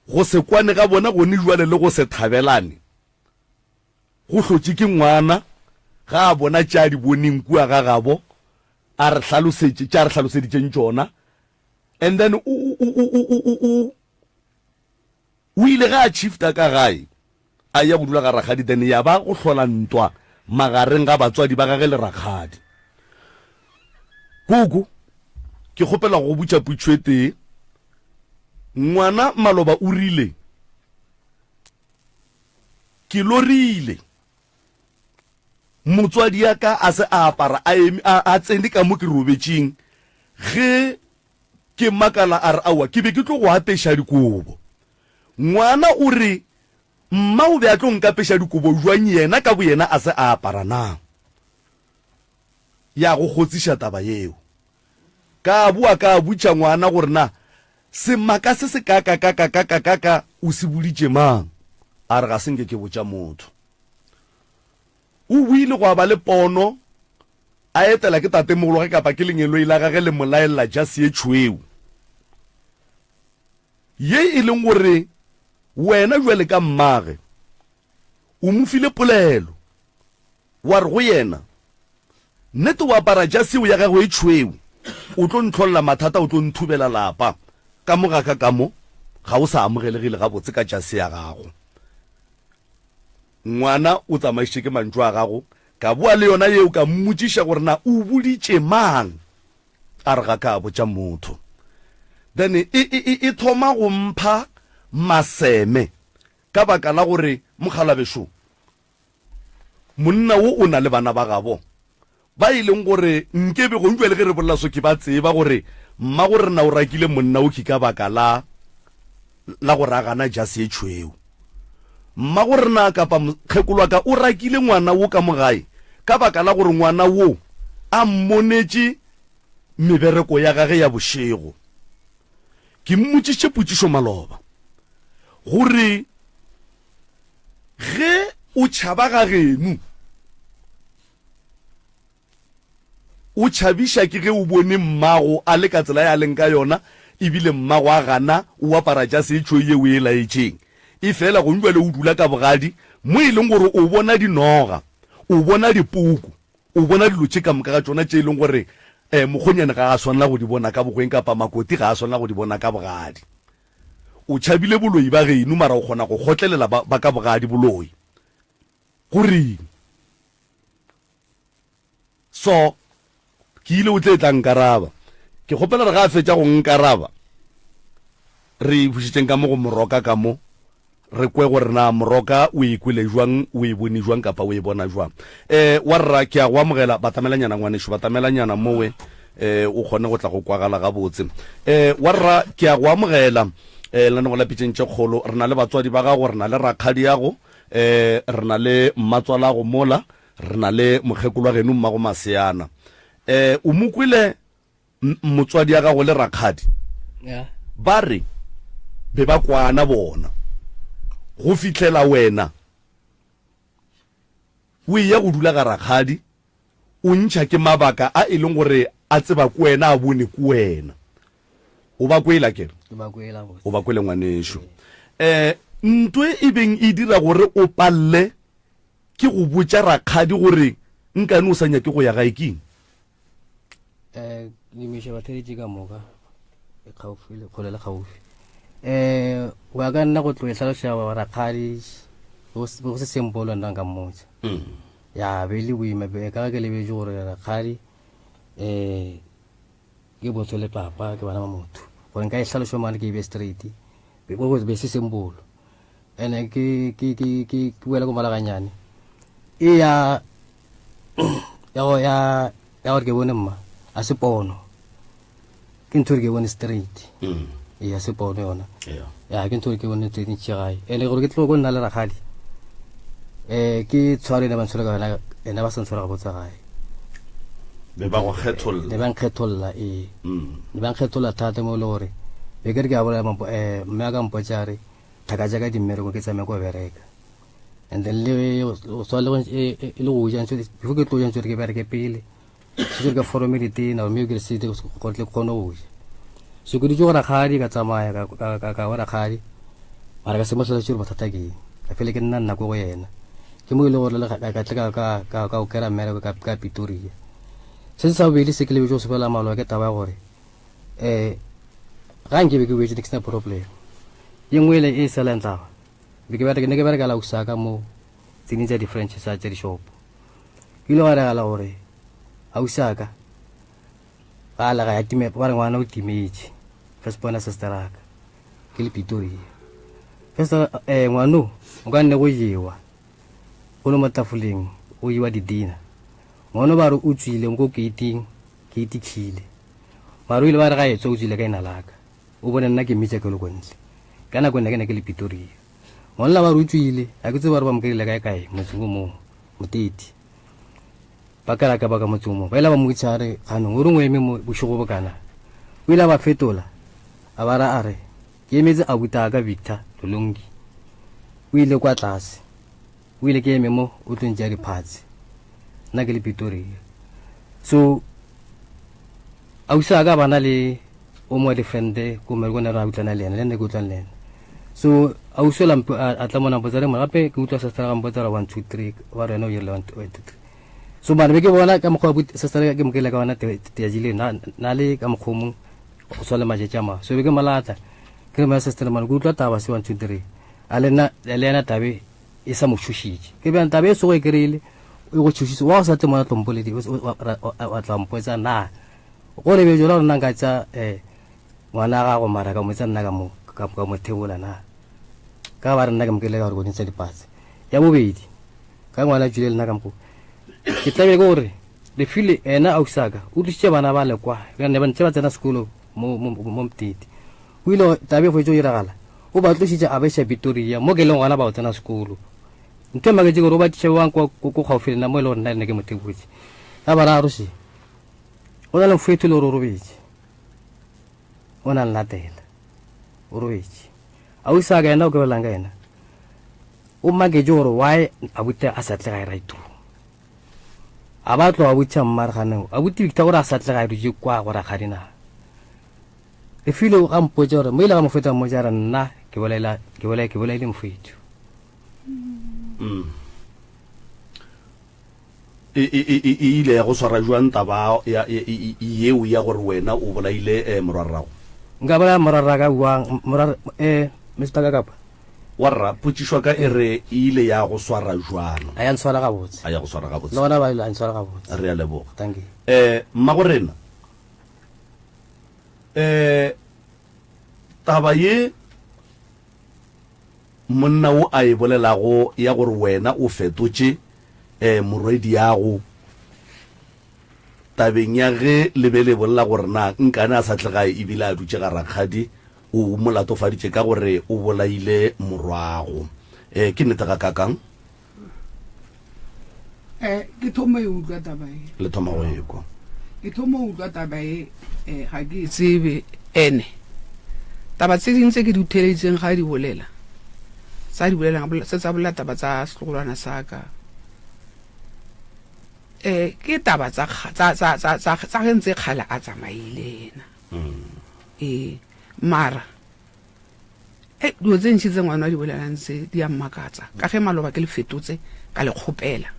go se kwane ga bona go ne jwale le go se thabelane go hlotse ke ngwana ga a bona tša di boneng kua ga gabo a re hlalosetše tša re hlaloseditšeng tšona and then o ile ga a chifta ka gae a ya go dula ga rakgadi then ya ba go hlola ntwa magareng ga batswadi ba gage le rakgadi koko ke kgopela go butša putšwete ngwana Maloba o rile ke lorile motswadi ya ka a se a apara a tsene ka mo ke robetšeng ge ke makala a re awa ke be ke tlo go apeša dikobo ngwana o re mma o be a tlo nkapeša dikobo jwang yena ka bo yena a se a apara na ya go kgotsiša taba yeo ka bua ka butša ngwana gore na semaka se se kaka o se boditše mang a re ga senke ke botša motho o buile go ba le pono a etela ke tatemogologe kapa ke lenyelo ile gage le molaela jase ye tšhweu ye e leng gore wena jwale ka mmage o mo file polelo wa re go yena nnete o apara jaseo ya gagwe e tšhweu o tlo ntlholla mathata o tlo nthubela lapa ka mogaka ka mo ga o sa amogelegile gabotse ka jase ya gago ngwana o tsamaišitše ke mantšu a gago ka bua le yona yeo ka mmotšiša gore na o boditše mang a re ga ka botša motho then e thoma go mpha maseme ka baka la gore Mokgalabešo monna wo o na le bana ba gabo ba ileng gore nkebe go ntšwe le ge re bolela so ke ba tseba gore mma gore na o rakile monna o ke ka baka la gore a gana jase e tšhweu mma gore na kapa kgekolwa ka o rakile ngwana wo ka mogae ka baka la gore ngwana wo a mmonetše mebereko ya gage ya bošego ke mmotšiše potšišo Maloba gore ge o tšhaba ga geno o tšhabiša ke ge o bone mmago a le ka tsela ya leng ka yona ebile mmago a gana o apara jase e tšhweu ye o e laetšeng e fela go ntšwele o dula ka bogadi mo e leng gore o bona dinoga o bona dipoko o bona dilo tše ka moka ga tšona tše e leng gore mokgonyane ga a swanela go di bona ka bogweng kapa makoti ga a swanela go di bona ka bogadi o tšhabile boloi ba geno mara o kgona go kgotlelela ba ka bogadi boloi goreng so ke ile o tle tla nkaraba ke kgopela re ga a fetša go nkaraba re bušitšeng ka mo go moroka ka mo re kwe gore na moroka o ikwile jwang o e bone jwang kapa o e bona jwang wa rra ke a go amogela batamelanyana ngwanešo batamelanyana mowe o kgone go tla go kwagala gabotse wa rra ke a go amogela la no la pitšeng tše kgolo re na le batswadi ba gago re na le rakgadi yago re na le mmatswala go mola re na le mokgekolo wa geno mmago Maseana o mokwile motswadi ya gago le rakgadi ba re be ba kwana bona go fitlela wena o ya go dula ga rakgadi o ntšha ke mabaka a e leng gore a tseba ko wena a bone ko wena o ba kwela kere o ba kwele ngwanešo ntwe e beng e dira gore o palle ke go botša rakgadi gore nkane o sa nyake go ya gae keng dimiša batheletše ka moka e kgaufi le kgole le kgaufi o ya ka nna go tlo e hlaloša rakgadi go se sempolo nna ka mmotsa ya be le boima ka ke lebetse gore rakgadi ke botho le papa ke bana ba motho gore nka e hlaloša mane ke e be straight be se sempolo ene ke buela ko malaganyane e ya gore ke bone mma a se pono ke ntho ke bone straight ya se pono yona ya ke ntho ke bone tse ntši gae ene gore ke tlo go nna le rakgadi ke tshware ne ba ntshwara ka wena ena ba sa ntshwara ga botsa gae be ba go kgetholla ne ba nkgetholla ne ba nkgetholla thata mo le gore be ke re ke a bolela mme a ka mpotsa re thaka jaaka dimmereko ke tsamaya ko bereka and then le so le go ja ntse before ke tlo ja ntse ke bereke pele se ke forome ditena o mme ke se te go tle kgone go ja so ke di jora khadi ka tsamaya ka wara khadi mara ka se mo tla tsiro bothata ke ka fele ke nna nna go yena ke mo ile gore le ka tla ka o kera mere ka Pretoria se sa bile se ke le jo se bela malo ke taba gore ga nke be ke wetse ke problem yengwele e selenta be ke ba ke la usaka mo tsini tsa di French sa tsa di shop ile wa la gore a usaka ba la ga time ba re ngwana o timeji first bona sisteraka ke le Pretoria first ngwano o ka nne go jewa go lo matafuleng o iwa di dina ngwana ba re o tswile ngo ke khile mara ile ba re ga etso o tswile ka ina laka o bona nna ke mmitsa ke lo kontle kana go nna ke le Pretoria ngwana ba re o tswile a ke tse ba re ba mokele kae motsungo mo moteti ba ka motsumo ba ila ba mo itshare gano o re ngweme mo boshogo bokana o ila ba fetola a bara are ke emetse a buta ka Victor Lolongi o ile kwa tlase o ile ke eme mo o tlontja di parts nna ke le Pretoria so a usa ka bana le o mo defende ko me go na ra utlana le ene le go utlana le ene so a usola a tla mona botsare mo gape ke utla sa tsara ga mbotsara 1 2 3 wa rena o ile 1 2 3 so ba re ke bona ka mokgwa sa tsara ke mokela ka bana te ya jile na le ka mokgomo o sola maje chama so be ke malata ke ma sa tsara man go utla taba se 1 2 3 alena elena tabe e sa mo shushije ke ba tabe so go kerile o go shushise wa sa te mona tompole di wa tlampotsa na go le be jora nna ka tsa ngwana ga go mara ka mo tsa nna ka mo thebola na ka ba re nna ke mokele ka go ntse di pass ya bobedi ka ngwana jule nna ka mo ke tlabe gore le file ena a usaka o tshitse bana ba le kwa ka ne ba ntse ba tsena sekolo mo mtiti o ile tabe fo jo iragala o ba tlositse a ba sha Pretoria mo ke le ngwana ba o tsena sekolo ntwe magetse gore o ba tshitse wa ko kgaufile na mo le nna ke mothebotse a ba ra rusi o na le fetho le robetse o na latela o robetse a usaka ena o ke belanga ena o mage joro why a buta a sa tla ga right a ba tlo a butsa mmarganeng a buti Victor gore a sa tla ga re kwa go ra khadina e file o ga mpotsa gore mo ile ga mo feta mo jara nna ke bolela le mfetho ile ya go swara jwang taba yeo ya gore wena o bolaile morarrago nka bola morarraga wa Mr. Kakapa warra putsishwa ka ere ile ya go swara jwang a ya ntshwara ga botse a ya go swara ga botse lona ba ile a ntshwara ga botse re a leboga thank you mmagorena taba ye monna o a e bolelago ya gore wena o fetotse morwedi yago tabeng ya ge lebele bolela gore na nkane a sa tlega e bile a dutse ga rakgadi o molatofaditše ka gore o bolaile morwago ke nnete ga kakang ke thoma e utlwa taba e le thoma go ekwa ke thoma o utlwa taba e ga ke tsebe ene taba tse dingwe tse ke di utheleditseng ga di bolela sa di bolelang se tsa bolela taba tsa setlogolwana sa ka ke taba tsa ge ntse kgale a tsamaile ena mara dilo tse ntšhi tse ngwana wa di bolelang tse di a mmakatsa ka ge maloba ke le fetotse ka le kgopela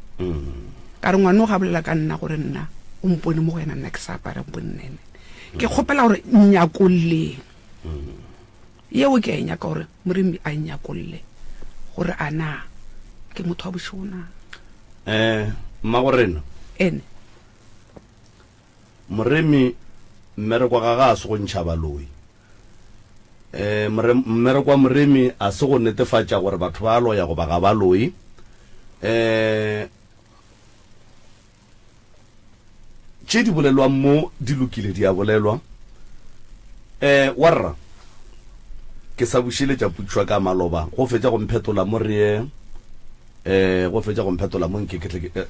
ka re ngwana o ga bolela ka nna gore nna o mpone mo go ena nna ke sa apara bonnene ke kgopela gore nnyakolleng yeo ke a nyaka gore moremi a nnyakolle gore ana ke motho wa bošona mmagorena ene moremi mmereko ga ga a se go ntšha baloi mmereko wa moremi a se go netefatša gore batho ba loya go ba ga baloi tše di bolelwang mo di lokile di a bolelwa warra ke sa bušeletša putšwa ka maloba go fetša go mphetola mo re go fetsa go mphetola mo nke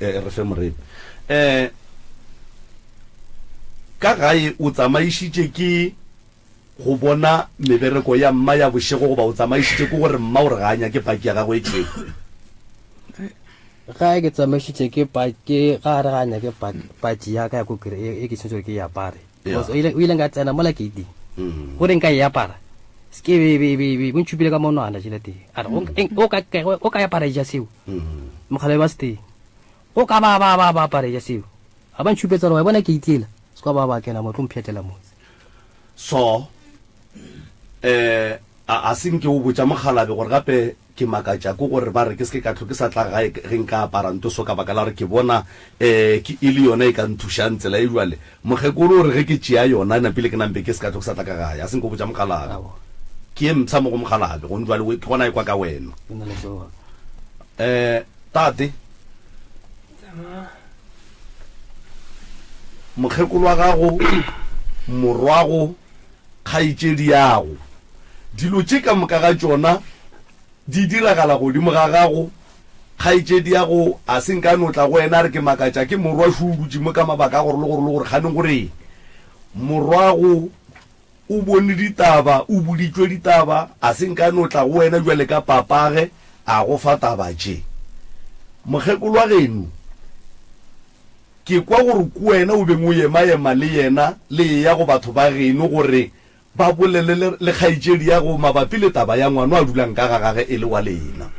re fe morepe ka gae o tsamaisitse ke go bona mebereko ya mma ya bošego goba o tsamaisitse ke gore mma o re ganya ke paki ya gago e tlheko ga ke tsamaisitse ke ga re ganya ke paki ya ka ya kokere e ke tshwantse ke ya apare o ile nga tsena mola ke di gore nka ya apara ske be bontshupile ka monwana tšhelete a re o ka apara ja seo mogale ba ste o ka ba apara ja seo a ba ntshupetsa re wa bona ke itila ska ba kena mo tlomphetela motse so a seng ke o botsa mogalabe gore gape ke makatša ko gore ba re ke se ka tlho ke sa tla gae ge nka apara nto so ka baka la gore ke bona ke e le yona e ka nthušang tsela e jwale mogekolo gore ge ke tšea yona napile ke nampe ke se ka tlho ke sa tla ka gae a seng ke o botsa mogalabe ke e mtsha mo go mogalabe go jwale ke gona e kwa ka wena tate mogekolo wa gago morwago kgaitsedi yago dilo tše ka moka ga tšona di diragala godimo ga gago kgaitsedi yago a seng ka notla go wena re ke makatša ke morwa šudutše mo ka mabaka a gore le gore kganeng gore morwago o bone ditaba o boditšwe ditaba a seng ka notla go wena jwale ka papage a go fa taba tše mogekolo wa geno ke kwa gore ko wena o beng o ema le yena le ya go batho ba geno gore ba bolele le kgaitsedi ya go mabapi le taba ya ngwana a dulang ka gagage e le wa lena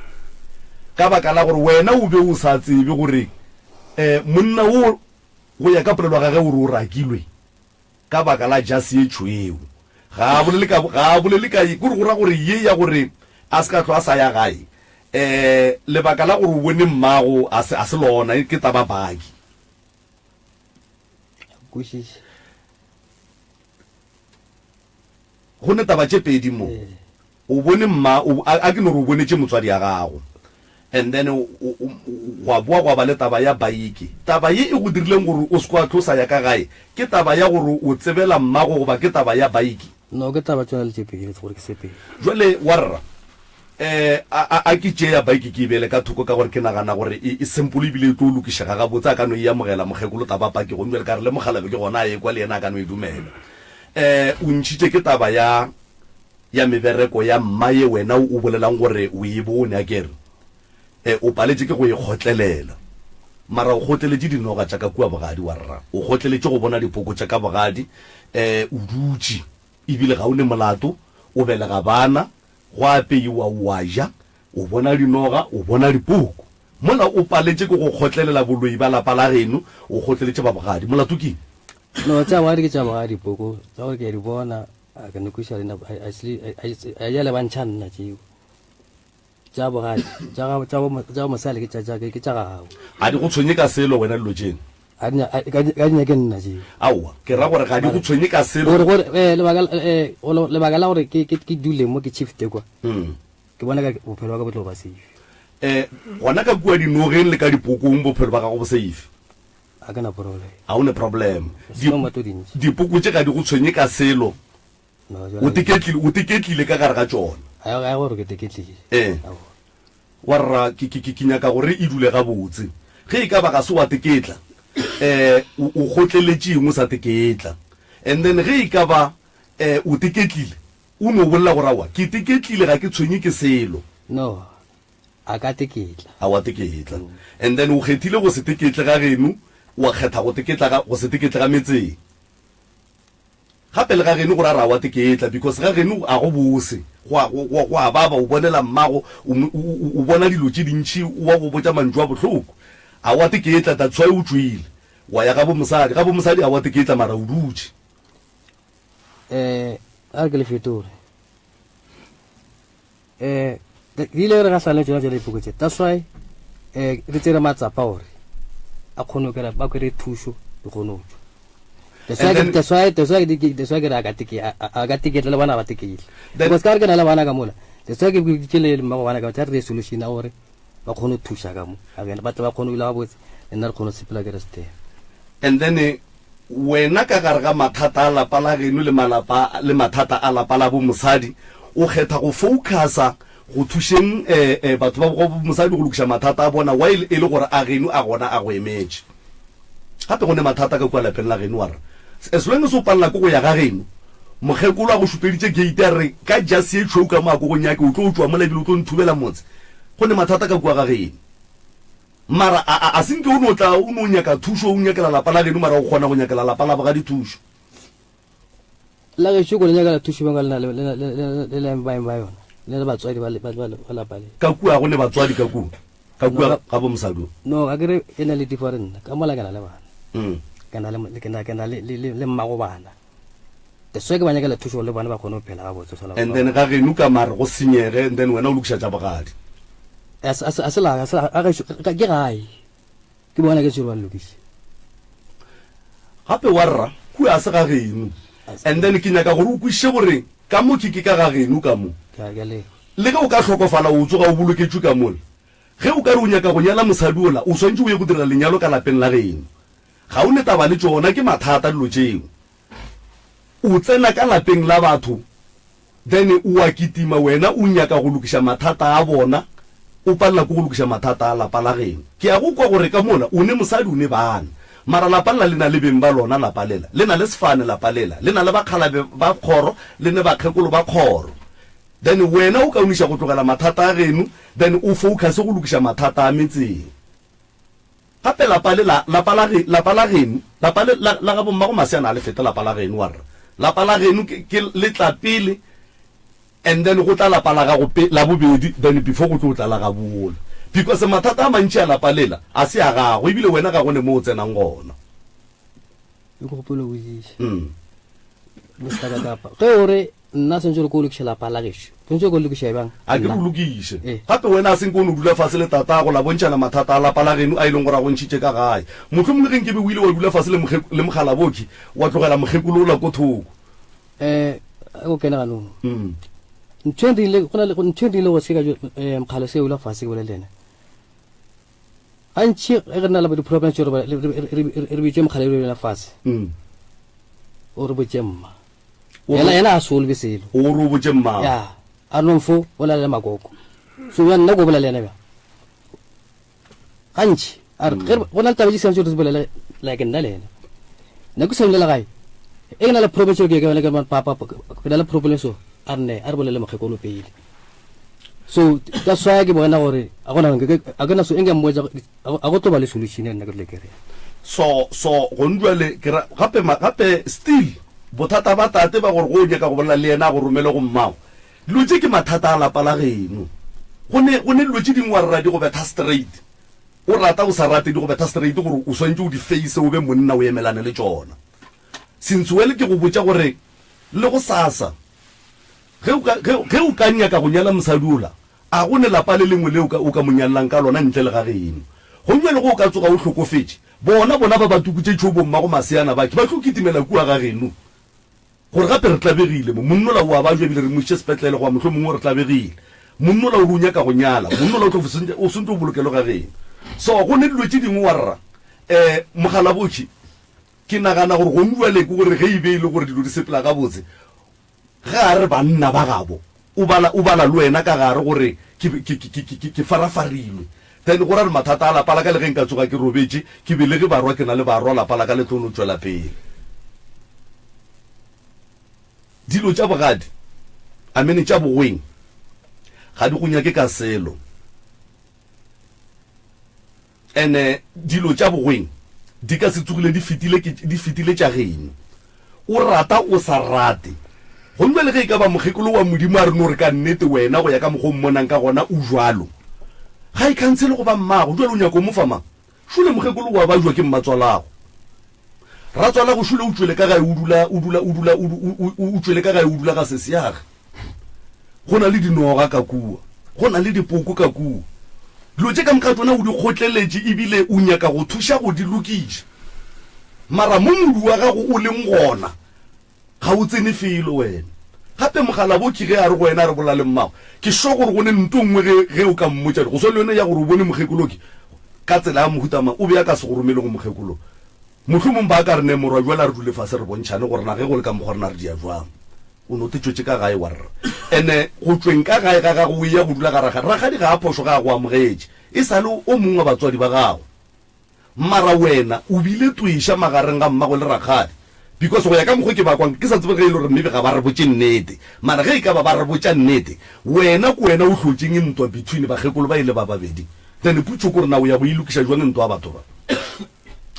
ka baka la gore wena o be o sa tsebe gore monna o go ya ka polelo wa gage gore o rakilwe ka baka la jase e tšhweo ga a bolele ka kore go ra gore ye ya gore a se ka tlho a sa ya gae lebaka la gore o bone mmago a se lona ke taba baki go ne taba tše pedi mo o bone mma a ke no re o bonetse motswadi ya gago and then wa boa go ba le taba ya baiki taba ye e go dirileng gore o se kwa tlosa ya ka gae ke taba ya gore o tsebela mmago goba ke taba ya baiki no ke taba tsona le tšepedi gore ke sepe jwale warra a ke tšea ya baiki ke bele ka thoko ka gore ke nagana gore e simple ebile e tlo lokišega ga botsa ka no e amogela mogekolo taba paki go mmele ka re le mogalabe ke gona a ye kwa le yena a ka no e dumela o ntšhitše ke taba ya mebereko ya mma ye wena o bolelang gore o e bone a kere o paletše ke go e kgotlelela mara o kgotleletše dinoga tša ka kua bogadi wa rra o kgotleletše go bona dipoko tša ka bogadi o dutše ebile ga o ne molato o belega bana go apeiwa wa ja o bona dinoga o bona dipoko mola o paletše ke go kgotlelela boloi ba lapa la geno o kgotleletše ba bogadi molato ke no tša bogadi ke tša bogadi dipoko tša gore ke ya di bona a ka nokuša lena a jale ba ntšha nna tšeo tša bogadi tša mosale ke tša gago a di go tshwenye ka selo wena dilo tšene ka dinyake nna tšeo aowa ke ra gore ga di go tshwenye ka selo lebaka la gore ke dule mo ke chifte kwa ke bona ka bophelo ba ka botlo ba safe gona ka kua dinogeng le ka dipokong bophelo ba gago bo safe a kana problem ga o ne problem dipoko tše ga di go tshwenye ka selo o teketlile ka gare ga tšona a gore ke teketlile wa rra ke nyaka gore e dule ga botse ge e ka ba ga se wa teketla o kgotleletšeng o sa teketla and then ge e ka ba o teketlile o ne o bolela gore awa ke teketlile ga ke tshwenye ke selo no a ka teketla a wa teketla and then o kgethile go se teketle ga geno wa kgetha go se teketle ga metseng gape le ga geno go rara wa teketla because ga geno a go bose go a baba o bonela mmago o bona dilo tše dintšhi wa go botša mantšu a bohloko a wa teketla ta tshwae o tswile wa ya ga bomosadi a wa teketla mara o dutše a ke le fetore di ile re ga sane tsona tse le ipokotse that's why re tsere matsapa gore a kgone ba kwere thušo e kgone go that's why ke re a ka teketla le bana ba tekile because ka gore ke na le bana ka mola that's why ke botšele le mmago bana ka tša re resolution a gore ba kgone go thuša ka mo ba tle ba kgone go ile ga botse le nna re kgone go sepela ke re setema and then wena ka gare ga mathata a lapa la geno le mathata a lapa la bomosadi o kgetha go focusa go thušeng batho ba go mosadi go lokisa mathata a bona while e le gore a geno a gona a go emetse gape go ne mathata ka kwa lapeng la geno wa re as long as o palela ko go ya ga geno mogekolo a go šupeditše gate a re ka jase e tšhou ka mo a ko go nyake o tlo o tswa mola ebile o tlo nthubela motse go ne mathata ka kwa ga geno mara a senke o ne o tla o ne o nyaka thušo o nyakela lapa la geno mara o kgona go nyakela lapa la boga dithušo la ge tšhoko le nyakela thušo banga le baeng ba yona le batswadi ba lapa le ka kua go ne batswadi ka kua ga bo mosadi no a kere e na le different ka mola ke na le bana ke na le mmago bana the sweke ba nyakela thušo le bana ba kgone go phela ga botse and then ga geno ka mare go senyege and then wena o lokiša tša bogadi ke gae ke bona ke tšhiro ba lokiša gape wa rra kua a se ga geno and then ke nyaka gore o kwiše gore ka mo ke ka ga geno ka mo le ge o ka tlhokofala o tsoga o boloketswe ka mole ge o ka re o nyaka go nyala mosadi ola o swantse o ye go dira lenyalo ka lapeng la geno ga o ne taba le tsona ke mathata dilo tseo o tsena ka lapeng la batho then o a kitima wena o nyaka go lokiša mathata a bona o palela ko go lokiša mathata a lapa la geno ke a go kwa gore ka mola o ne mosadi o ne bana mara lapa lela le na le beng ba lona lapa lela le na le sefane lapa lela le na le bakgalabe ba kgoro le ne bakgekolo ba kgoro then wena o ka uniša go tlogela mathata a geno then o focus go lokiša mathata a metseng gape lapa la geno lapa la ga bomma go maseana a le fete lapa la geno wa rra lapa la geno ke le tla pele and then go tla lapa la gago la bobedi then before go tlo tla la ga bola because mathata a mantši a lapa lela a se a gago ebile wena ga go ne mo o tsenang gona e go gopolo o diša le sta ka pa ge ore nna sentse re go lokiša lapa la gešo sentse go lokiša bang a ke go lokiše gape wena a seng ko no dula fase le tata go la bontšana mathata a lapa la geno a ileng gore a go ntšhitše ka gae mohlomongwe geng ke be o ile wa dula fase le mogalaboki wa tlogela mogekolo ola ko thoko go kena ganong ntho e rile go seka mogala se o la fase ke bolelena gantši ge re na le di-problem tse re bitse mogala e lela fase o re botse mma yena a solve selo o re o botse mma ya a nomfo o la le makoko so ya nna go bolela yena ba gantši a re go na le tabe tse santse re se bolela like nna le yena nna ke senyela gae e ke na le problem tse ke bona ke papa ke na le problem so a re bolele mogekolo pele so that's why ke bona gore a gona so enga mmoja a go toba le solution ya nna ke le kere so go ndwele gape still bothata ba tate ba gore go nyaka go bolela le yena go romele go mmago lotse ke mathata a lapa la geno go ne lotse dingwe wa rra di go betha straight o rata o sa rate di go betha straight gore o swantse o di face o be monna o emelane le tsona since wele ke go botsa gore le go sasa ge o ka nyaka go nyala mosadi ola a go ne lapa le lengwe le o ka monyalelang ka lona ntle le ga geno go nne le go ka tsoga o tlhokofetse bona ba ba tukutse tšhobo mma go maseana bake ba tlo kitimela kua ga geno gore gape re tlabegile mo monnola o a ba jwa ebile re moše sepetlele go a motlho mongwe re tlabegile monnola o re o nyaka go nyala monnola o sentse o bolokelo ga geno so go ne dilo tse dingwe wa rra mogala botšhi ke nagana gore go ndualeke gore ge e beile gore dilo di sepela ga botse ga re banna ba gabo o bala le wena ka gare gore ke farafarilwe then gore re mathata a lapa la ka le ge nka tsoga ke robetse ke belege barwa ke na le barwa lapa la ka le tlono tswela pele dilo tša bogadi amene tša bogweng ga di go nyake ka selo ene dilo tša bogweng di ka se tsogile di fetile tša geno o rata o sa rate go nne le ge e ka ba mogekolo wa modimo a reno gore ka nnete wena go ya ka mokgwa mmonang ka gona o jalo ga e kgantshele go ba mmago jalo o nyako mo famang šole mogekolo wa ba jwa ke mmatswalago ratswalago šole o tswele ka gae o tswele ka gae o dula ga seseage go na le dinoga ka kua go na le dipoko ka kua dilo tse ka moka tsona o di kgotleletše ebile o nyaka go thuša go di lokiša mara mo modu wa gago o leng gona ga o tsene felo wena gape mogala bo ke ge a re go wena a re bola le mmago ke sho gore go ne nto nngwe ge o ka mmotsa go swa le yone ya gore o bone mogekoloki ka tsela ya mohutama o be ya ka se go romele go mogekolo mohlomong ba ka re ne morwa jwala re dule fase re bontšhane gore na ge go le ka mogorena re dia jwang o no te tšotše ka gae wa rra ene go tsweng ka gae ka gago o ya go dula ga ragadi ga a phoso ga go amogetše e sale o mongwe wa batswadi ba gago mara wena o bile twiša magareng ga mmago le ragadi because go ya ka mokgwa ke bakwang ke sa tsebe ge e le gore maybe ga ba re botse nnete mara ge e ka ba re botsa nnete wena ko wena o tlhotseng ntwa between bagekolo ba ile ba babedi then putso ko re na o ya go ilokiša jwang ntwa a batho ba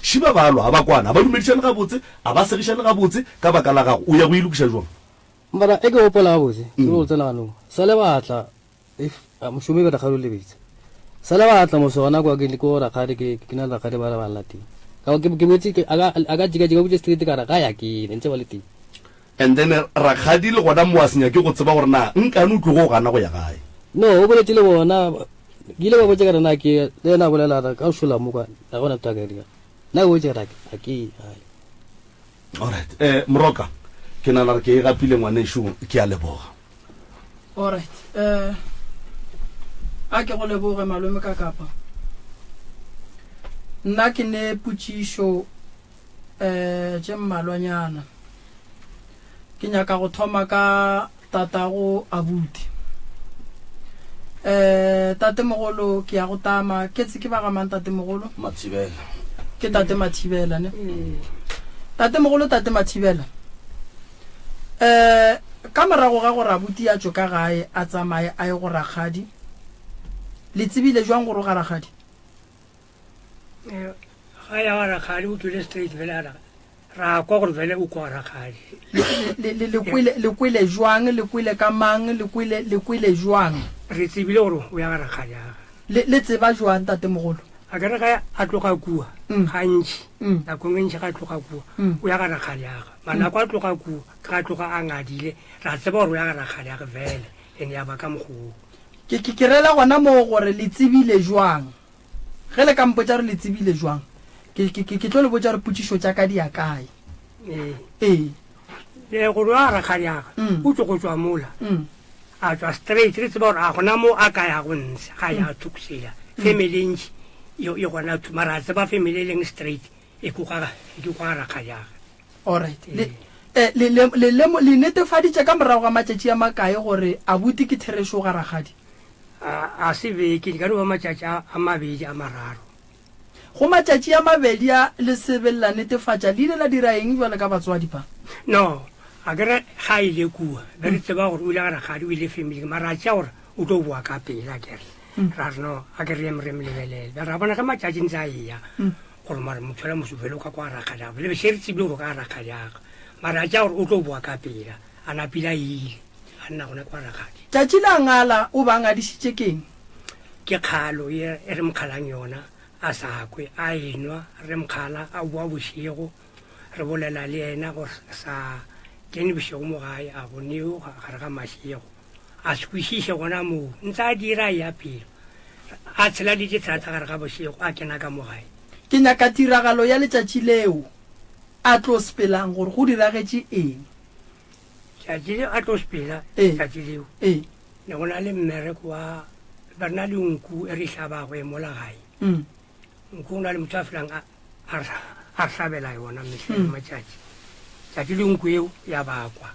shiba ba lwa ba kwana ba dumedišane ga botse a ba segišane ga botse ka baka la gago o ya go ilokiša jwang mara e ke opola ga botse ke go tsena ganong sale batla if mošomi be ragadi o lebetse sale batla moso gona kwa ko ragadi ke na ragadi ba ba lla teng ka ke botse a ka jika botse street ka ra ga ya ke ntse ba le teng and then ragadi le gona mo a senya ke go tseba gore na nkane o tlo go gana go ya gae no o boletse le bona ke ile ba botse ka rena ke le na bolela ka o shola mo kwa ga gona twakeria na o tse rake a ke alright moroka ke na re ke e gapile ngwane shu ke a leboga alright a ke go leboge malome ka kapa nna ke ne putshišo tše mmalwanyana ke nyaka go thoma ka tatago abuti tate mogolo ke ya go tama ke tse ke ba gamang tate mogolo mathibela ke tate Mathibela ne tate mogolo tate Mathibela ka morago ga gore abuti ya tšo ka gae a tsamaye a ye go ragadi le tsebile jwang gore ga ragadi ga ya ga ragadi o tswile straight fela ra kwa gore fela o kwa ragadi le kwele jwang le kwele ka mang le kwele jwang re tsebile gore o ya ga ragadi le tseba jwang tate mogolo a ka re ga a tloga kua gantši nakong e ntšhi ga a tloga kua o ya ga ragadi aga manako a tloga kua ka tloga a ngadile ra tseba gore o ya ga ragadi age fele ene ya ba ka mogolo ke rela gona mo gore le tsebile jwang ge le ka mpotsa re le tsebile jwang ke tlo le botsa re putsišo tša ka di a kae gore o ya ga ragadi aga o tlo go tswa mola a tswa straight re tseba gore a gona mo a ka ya go ntsha ga ya thukusela family ntšhi e gona mara a tseba family e leng straight e kwa ragadi aga alright le netefaditše ka morago ga matšatši a makae gore abuti ke therešo ga ragadi a se beke di ka no ba matšatši a mabedi a mararo go matšatši a mabedi a le sebelela netefatša le ile la dira eng jwale ka batswadi pa no a kere ga ile kua be re tseba gore o ile ga ragadi o ile family mara a tšea gore o tlo boa ka pela kere ra re no a ke re re melebelele ra bona ka matšatši ntse a eya gore mare motshola mosofele o ka kwa ragadi ago lebe se re tsebile gore ka ragadi aga mara a tšea gore o tlo boa ka pela a napile a ile a nna gona kwa ragadi tšatši la ngala o ba ngadišitše keng ke kgalo e re mokgalang yona a sakwe a enwa re mokgala a boa bošego re bolela le ena gore sa kene bošego mo gae a boneo gare ga mašego a se kwešiše gona moo ntse a dira a ya pelo a tshela le dithata gare ga bošego a kena ka mo gae ke nyaka tiragalo ya letšatši leo a tlo sepelang gore go diragetše eng tšatši leo a tlo sepela tšatši leo ne go na le mmereko wa ba re na le nku e re hlabago e mola gae nku o na le motho a felang a hlabela yona mehleng matšatši tšatši le nku eo ya bakwa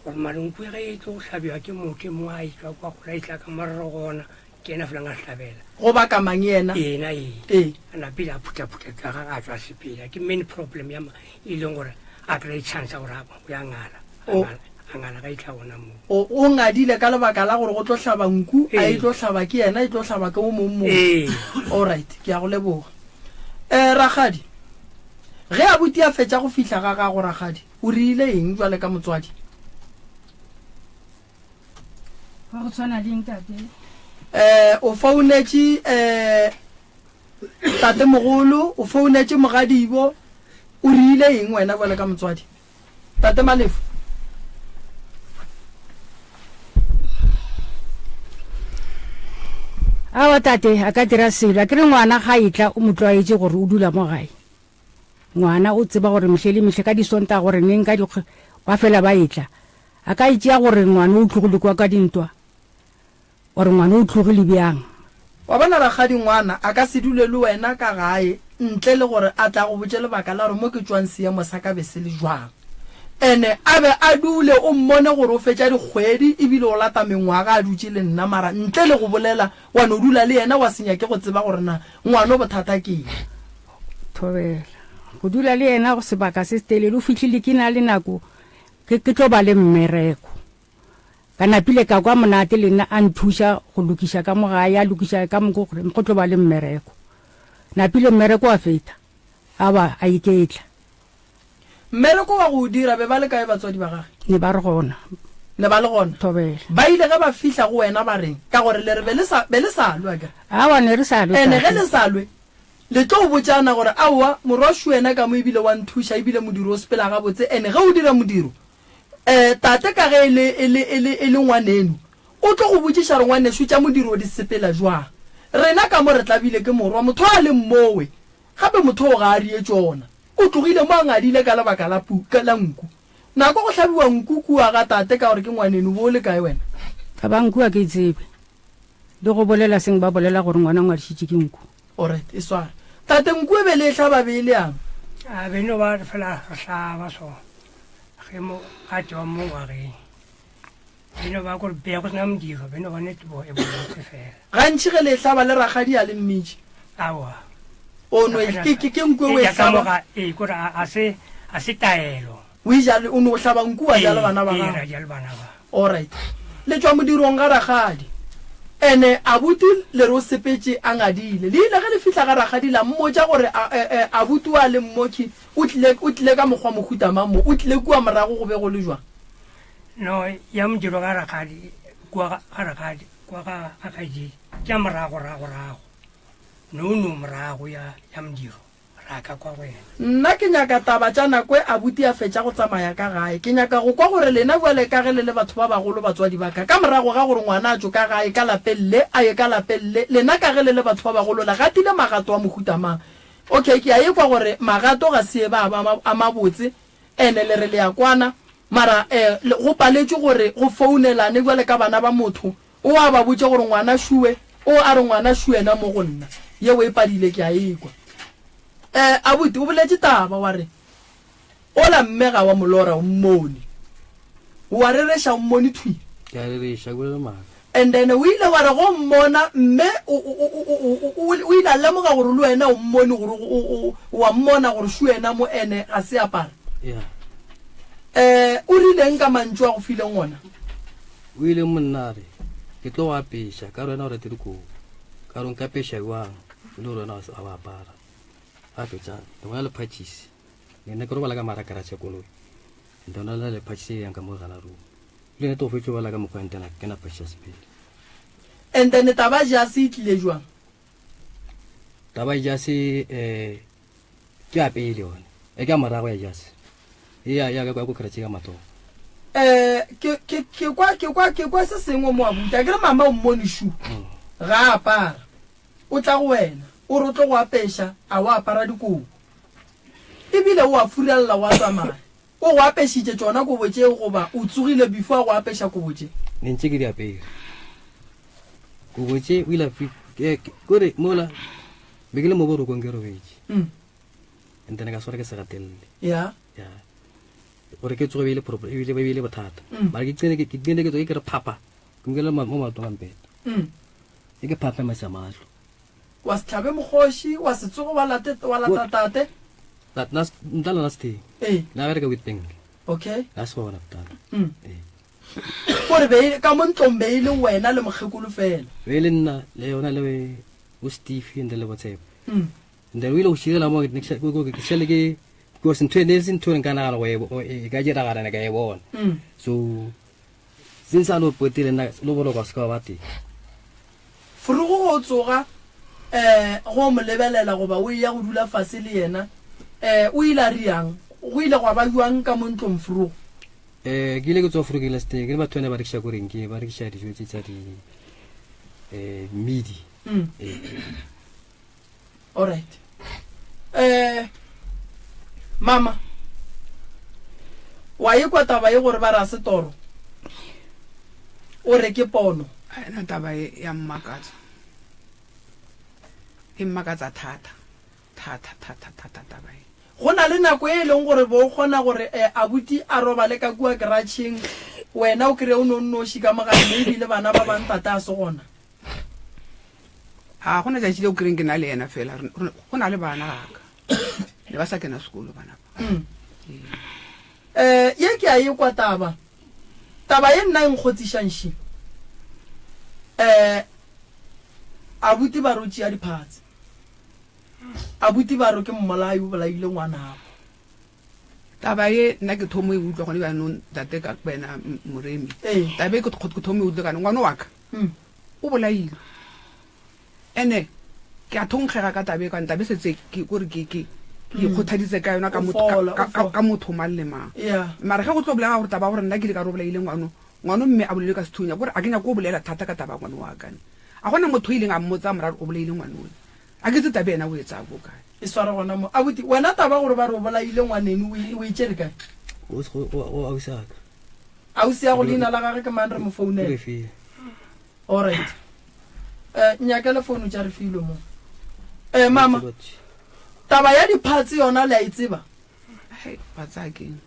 gore mare nku e ge e tlo go hlabiwa ke motho mo a etswa kwa gola e tla ka morero gona ke ena felang a hlabela go baka mang yena ena a napile a phuthaphutha tsaga a tswa sepela ke main problem ya e leng gore a kry chance gore o ya ngala a ngala ka itla gona mo o ngadile ka lebaka la gore go tlo hlaba nku a e tlo hlaba ke yena e tlo hlaba ke o mongwe alright ke ya go leboga ragadi ge abuti a fetša go fihla ga gago ragadi o rile eng jwale ka motswadi go tshwana le eng tate o founetše tate mogolo o founetše mogadibo o rile eng wena jwale ka motswadi tate Malefu awa tate a ka dira selo a ke re ngwana ga itla o motlwaetse gore o dula mo gae ngwana o tseba gore metlhe le metlhe ka disonta gore neng ka ba fela ba itla a ka itšea gore ngwana o tlhogile kwa ka dintwa gore ngwana o tlhogile bjang wa bona ragadi ngwana a ka se dule le wena ka gae ntle le gore a tla go botse lebaka la gore mo ke tswang seemo sa ka be se le jwang ene a be a dule o mmone gore o fetša dikgwedi ebile o lata mengwaga a dutse le nna mara ntle le go bolela wa no dula le yena wa senya ke go tseba gore na ngwana o bothata ke Thobela go dula le yena go sebaka se telele o fitlhile ke na le nako ke tlo ba le mmereko ka napile ka kwa monate le nna a nthuša go lokisha ka mogae a lokisha ka moko gore go tlo ba le mmereko napile mmereko wa feta a ba a iketla mmereko wa go dira be ba le kae batswadi ba gage ne ba re gona ne ba le gona Thobela ba ile ge ba fihla go wena ba reng ka gore le re be le salwe ka awa ne re sa le ene ge le salwe le tlo botsana gore aowa morwashu wena ka mo ebile wa nthuša ebile modiro o sepela ga botse ene ge o dira modiro tate ka ge e le ngwaneno o tlo go botsiša re ngwaneso tša modiro o di sepela jwang rena ka mo re tlabile ke morwa motho a le mmowe gape motho o ga a rie tsona o tlogile mo a ngadile ka lebaka la nku nako go tlhabiwa nku kua ga tate ka gore ke ngwaneno bo o le kae wena ka ba nku a ke tsebe le go bolela seng ba bolela gore ngwana ngwadišitše ke nku alright e swara tate nku e be le tlhaba be le yang a beno ba fela re hlaba so ge mo a tšwa mo ngwageng beno ba gore bea go sena modiro beno ba netebo e bolotse fela gantši ge le tlhaba le ragadi a le mmitši aowa o no ke nku e o e tlhaba ee kore a se taelo o ijale o ne o tlhaba nku wa jale bana ba gago jale bana ba alright le tswa modirong ga ragadi ene abuti le re o sepetse a ngadile le ile ge le fihla ga ragadi la mmotša gore abuti wa le mmoki o tlile ka mokgwa mohutamamo o tlile kua morago go be go le jwang no ya modiro ga ragadi kua ga ragadi kua ga akaji ke a morago no morago ya modiro raka kwa wena nna ke nyaka taba tša nako e abuti a fetša go tsamaya ka gae ke nyaka go kwa gore lena bjale ka ge le le batho ba bagolo batswadi ba ka morago ga gore ngwana a tšo ka gae ka lapelle a ye ka lapelle lena ka ge le le batho ba bagolo la gatile magato a mohutamang okay ke a ye kwa gore magato ga se ba a mabotse ene le re le ya kwana mara go paletše gore go founelane bjale ka bana ba motho o a ba botse gore ngwana šue o a re ngwana šuena mo go nna yeo e padile ke a ekwa abuti o boletše taba wa re ola mmega wa molora o mmone wa rereša o mmone thwi and then o ile wa re go mmona mme o ile a lemoga gore le wena o mmone gore wa mmona gore šuena mo ene ga se apara o rileng ka mantšu a go fileng ona o ile monnare ke tlo wa apeša ka rena gore tedikoo ka ron ka peša wang le gore wena a ba apara a fetša le bona le phatšhise nne ke robala ka marakara tša koloi nte ona le phatšhise e yang ka mo gala rong le nete go fetše bala ka mokgwa ntena ke na phatšhisa sepele and then taba jase e tlile jwang taba jase ke apeile yone e ka morago ya jase ya ka go kretše ka mathogo ke kwa se sengwe mo abuta ke re mama o mmonishu ga apara o tla go wena o re o tlo go apeša a o apara dikobo ebile o a furelela wa tsamaya o go apešitše tsona kobo tšeo goba o tsogile before a go apeša kobo tše ne ntse ke di apere kobo tše o ile kore mola be ke le mo borokong ke robetše entene ka swara ke segatelele ya gore ke tsoge ebile bothata mara ke tsene ke tswa ke re phapa ke nkele mo matong a mpeta e ke phapa mašamatlho wa se tlhabe mogoši wa se tsogo wa latatate ntala na setheng na bereka with bank okay la se bona botala gore ka mo ntlong beile wena le mokgekolo fela be le nna le yona le o Steve and le botshepo then o ile go širela mo ke šele ke because ntho ne se ntho nka nagana go e ka dira garana ka e bona so since a lo potile nna lo bolo ka ska ba teng furugo go tsoga go mo lebelela goba o ya go dula fase le yena o ile a riang go ile go ba juang ka mo ntlong furugo ke ile ke tswa furugo ke last ke batho ne ba rekisha go reng ke ba rekisha dijo tsa di midi all right mama wa ye kwa taba ye gore ba ra se toro o re ke pono ena taba ya mmakatsa e mmakatsa thata taba e go na le nako e leng gore bo kgona gore abuti a robale ka kua garageng wena o kry o nonnoši ka mogane ebile bana ba bantata a se gona a gona tšatši le o kry-eng ke na le ena fela go na le bana gaka le ba sa kena sekolo bana ye ke a ye kwa taba ye nna e nkgotsišanši abuti ba rotši ya diphatsi abuti ba ro ke mmolai o bolaile ngwanago taba ye nna ke thomo e utlwa gone banong tate ka bena moremi taba e ke thomo e utlwe kane ngwana wa ka o bolaile ene ke a thonkgega ka tabe kane tabe setse kore ke ikgothaditse ka yona ka motho mang le mang mara ge go tlo bolega gore taba gore nna ke le ka re o bolaile ngwano mme a bolele ka sethunya kore a ke nyako o bolela thata ka taba ngwane wa kane a gona motho ileng a mmotsa morare o bolaile ngwanone a ke tse tabe ena o etsa bo kae e swara gona mo abuti wena taba gore ba re o bolaile ngwanene o itsere kae ausi ya go leina la gage ke man re mo founele alright nyakele founu tša re filo mo mama taba ya diphatsi yona le a e tseba batsakeng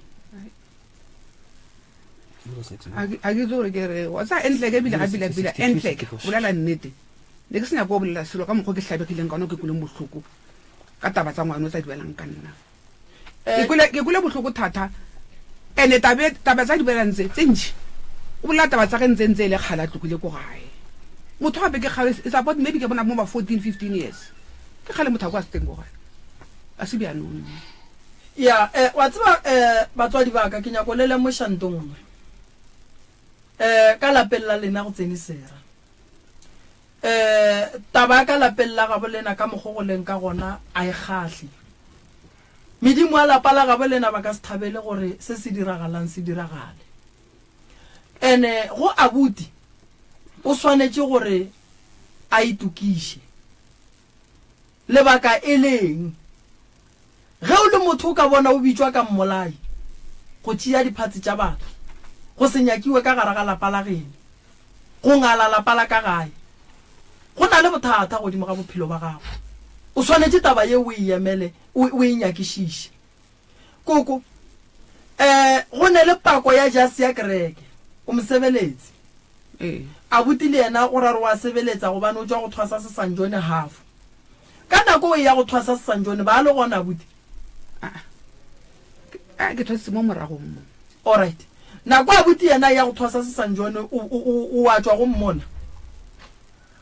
a ke tse gore ke re wa tsa entleke ebile gabilapila entleke bolela nnete ne ke senya ko bolela selo ka mokgwa ke tlhabegileng ka one ke kule botlhoko ka taba tsa ngwane o tsa dibelang ka nna ke kule botlhoko thata ene taba tsa dibelang tse ntšhi o bolela taba tsa ge ntse le kgala tlogile ko gae motho gape ke kgale it's about maybe ke bona mo ba 14-15 years ke kgale motho a kwa seteng ko gae a se bjanong ya wa tseba batswadi ba ka ke nyako le mošantongwe ka lapeng la lena go tsene sera taba ka lapeng la gabo lena ka mogogoleng ka gona a e kgahle medimo a lapa la gabo lena ba ka se thabele gore se se diragalang se diragale ene go abuti o swanetse gore a itukiše lebaka e leng ge o le motho o ka bona o bitswa ka mmolai go tšea diphatsi tša batho go se nyakiwe ka gare ga lapa la gene go ngala lapa la ka gae go na le bothata godimo ga bophelo ba gago o swanetse taba ye o e emele o e nyakišiše koko go ne le pako ya jase ya kereke o mosebeletsi abuti le yena o ra re wa sebeletsa gobane o tswa go thwasa sesanjone half ka nako e ya go thwasa sesanjone ba le gona abuti ke thwasitse mo moragong mo alright nako abuti yena ya go thwasa sesanjone o wa tswa go mmona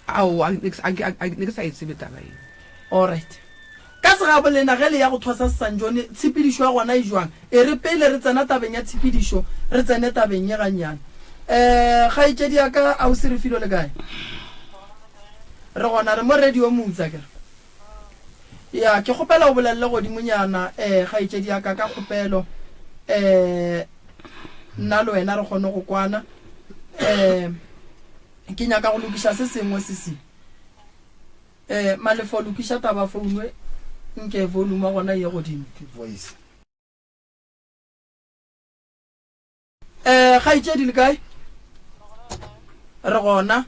ao ne ke sa itsebe taba eng alright ka se gabo lena ge le ya go thwasa sesanjone tshepidišo ya gona e jwang e re pele re tsena tabeng ya tshepidišo re tsene tabeng ye gannyane ga itsedi ya ka a o se re filo le kae re gona re mo radio moutsa kere ya ke kgopela o bolelele godimonyana ga itsedi ya ka kgopelo nna le wena re kgone go kwana ke nyaka go lokiša se sengwe se se malefo lokiša taba founwe nke volume wa gona ye godimo ga itsedi le kae re gona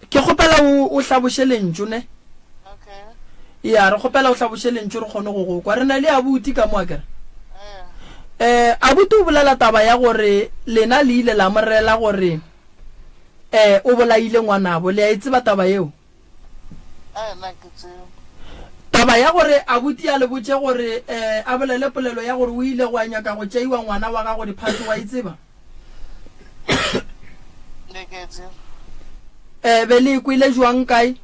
ke kgopela o hlaboše lentšu ne ya re kgopela o hlaboše lentšu re kgone go go kwa re na le abuti ka mo akere abuti o bolela taba ya gore lena le ile la morela gore o bolaile ngwanabo le a itseba taba yeo taba ya gore abuti a le botse gore a bolele polelo ya gore o ile go a nyaka go tšeiwa ngwana wa gago diphatsi wa itseba be le ikwile jwang kae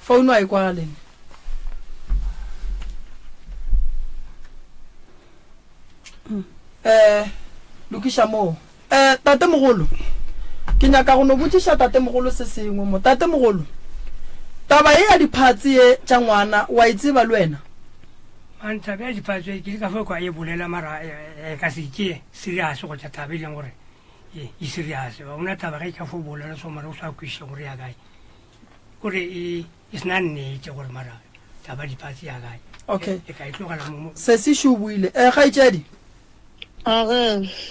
phone wa e kwale lokisha mo tate mogolo ke nyaka go no botsisha tate mogolo se sengwe mo tate mogolo taba e ya diphatsi e tša ngwana wa itseba le wena man taba ya diphatsi ke ka fa kwa e bolela mara ka se ke serious go tša taba ile gore e serious ba una taba ga ka fo bolela so mara o sa kwisha gore ya gae gore is not need gore mara taba diphatsi ya gae okay e ka itlogala mo se se shubuile ga itsedi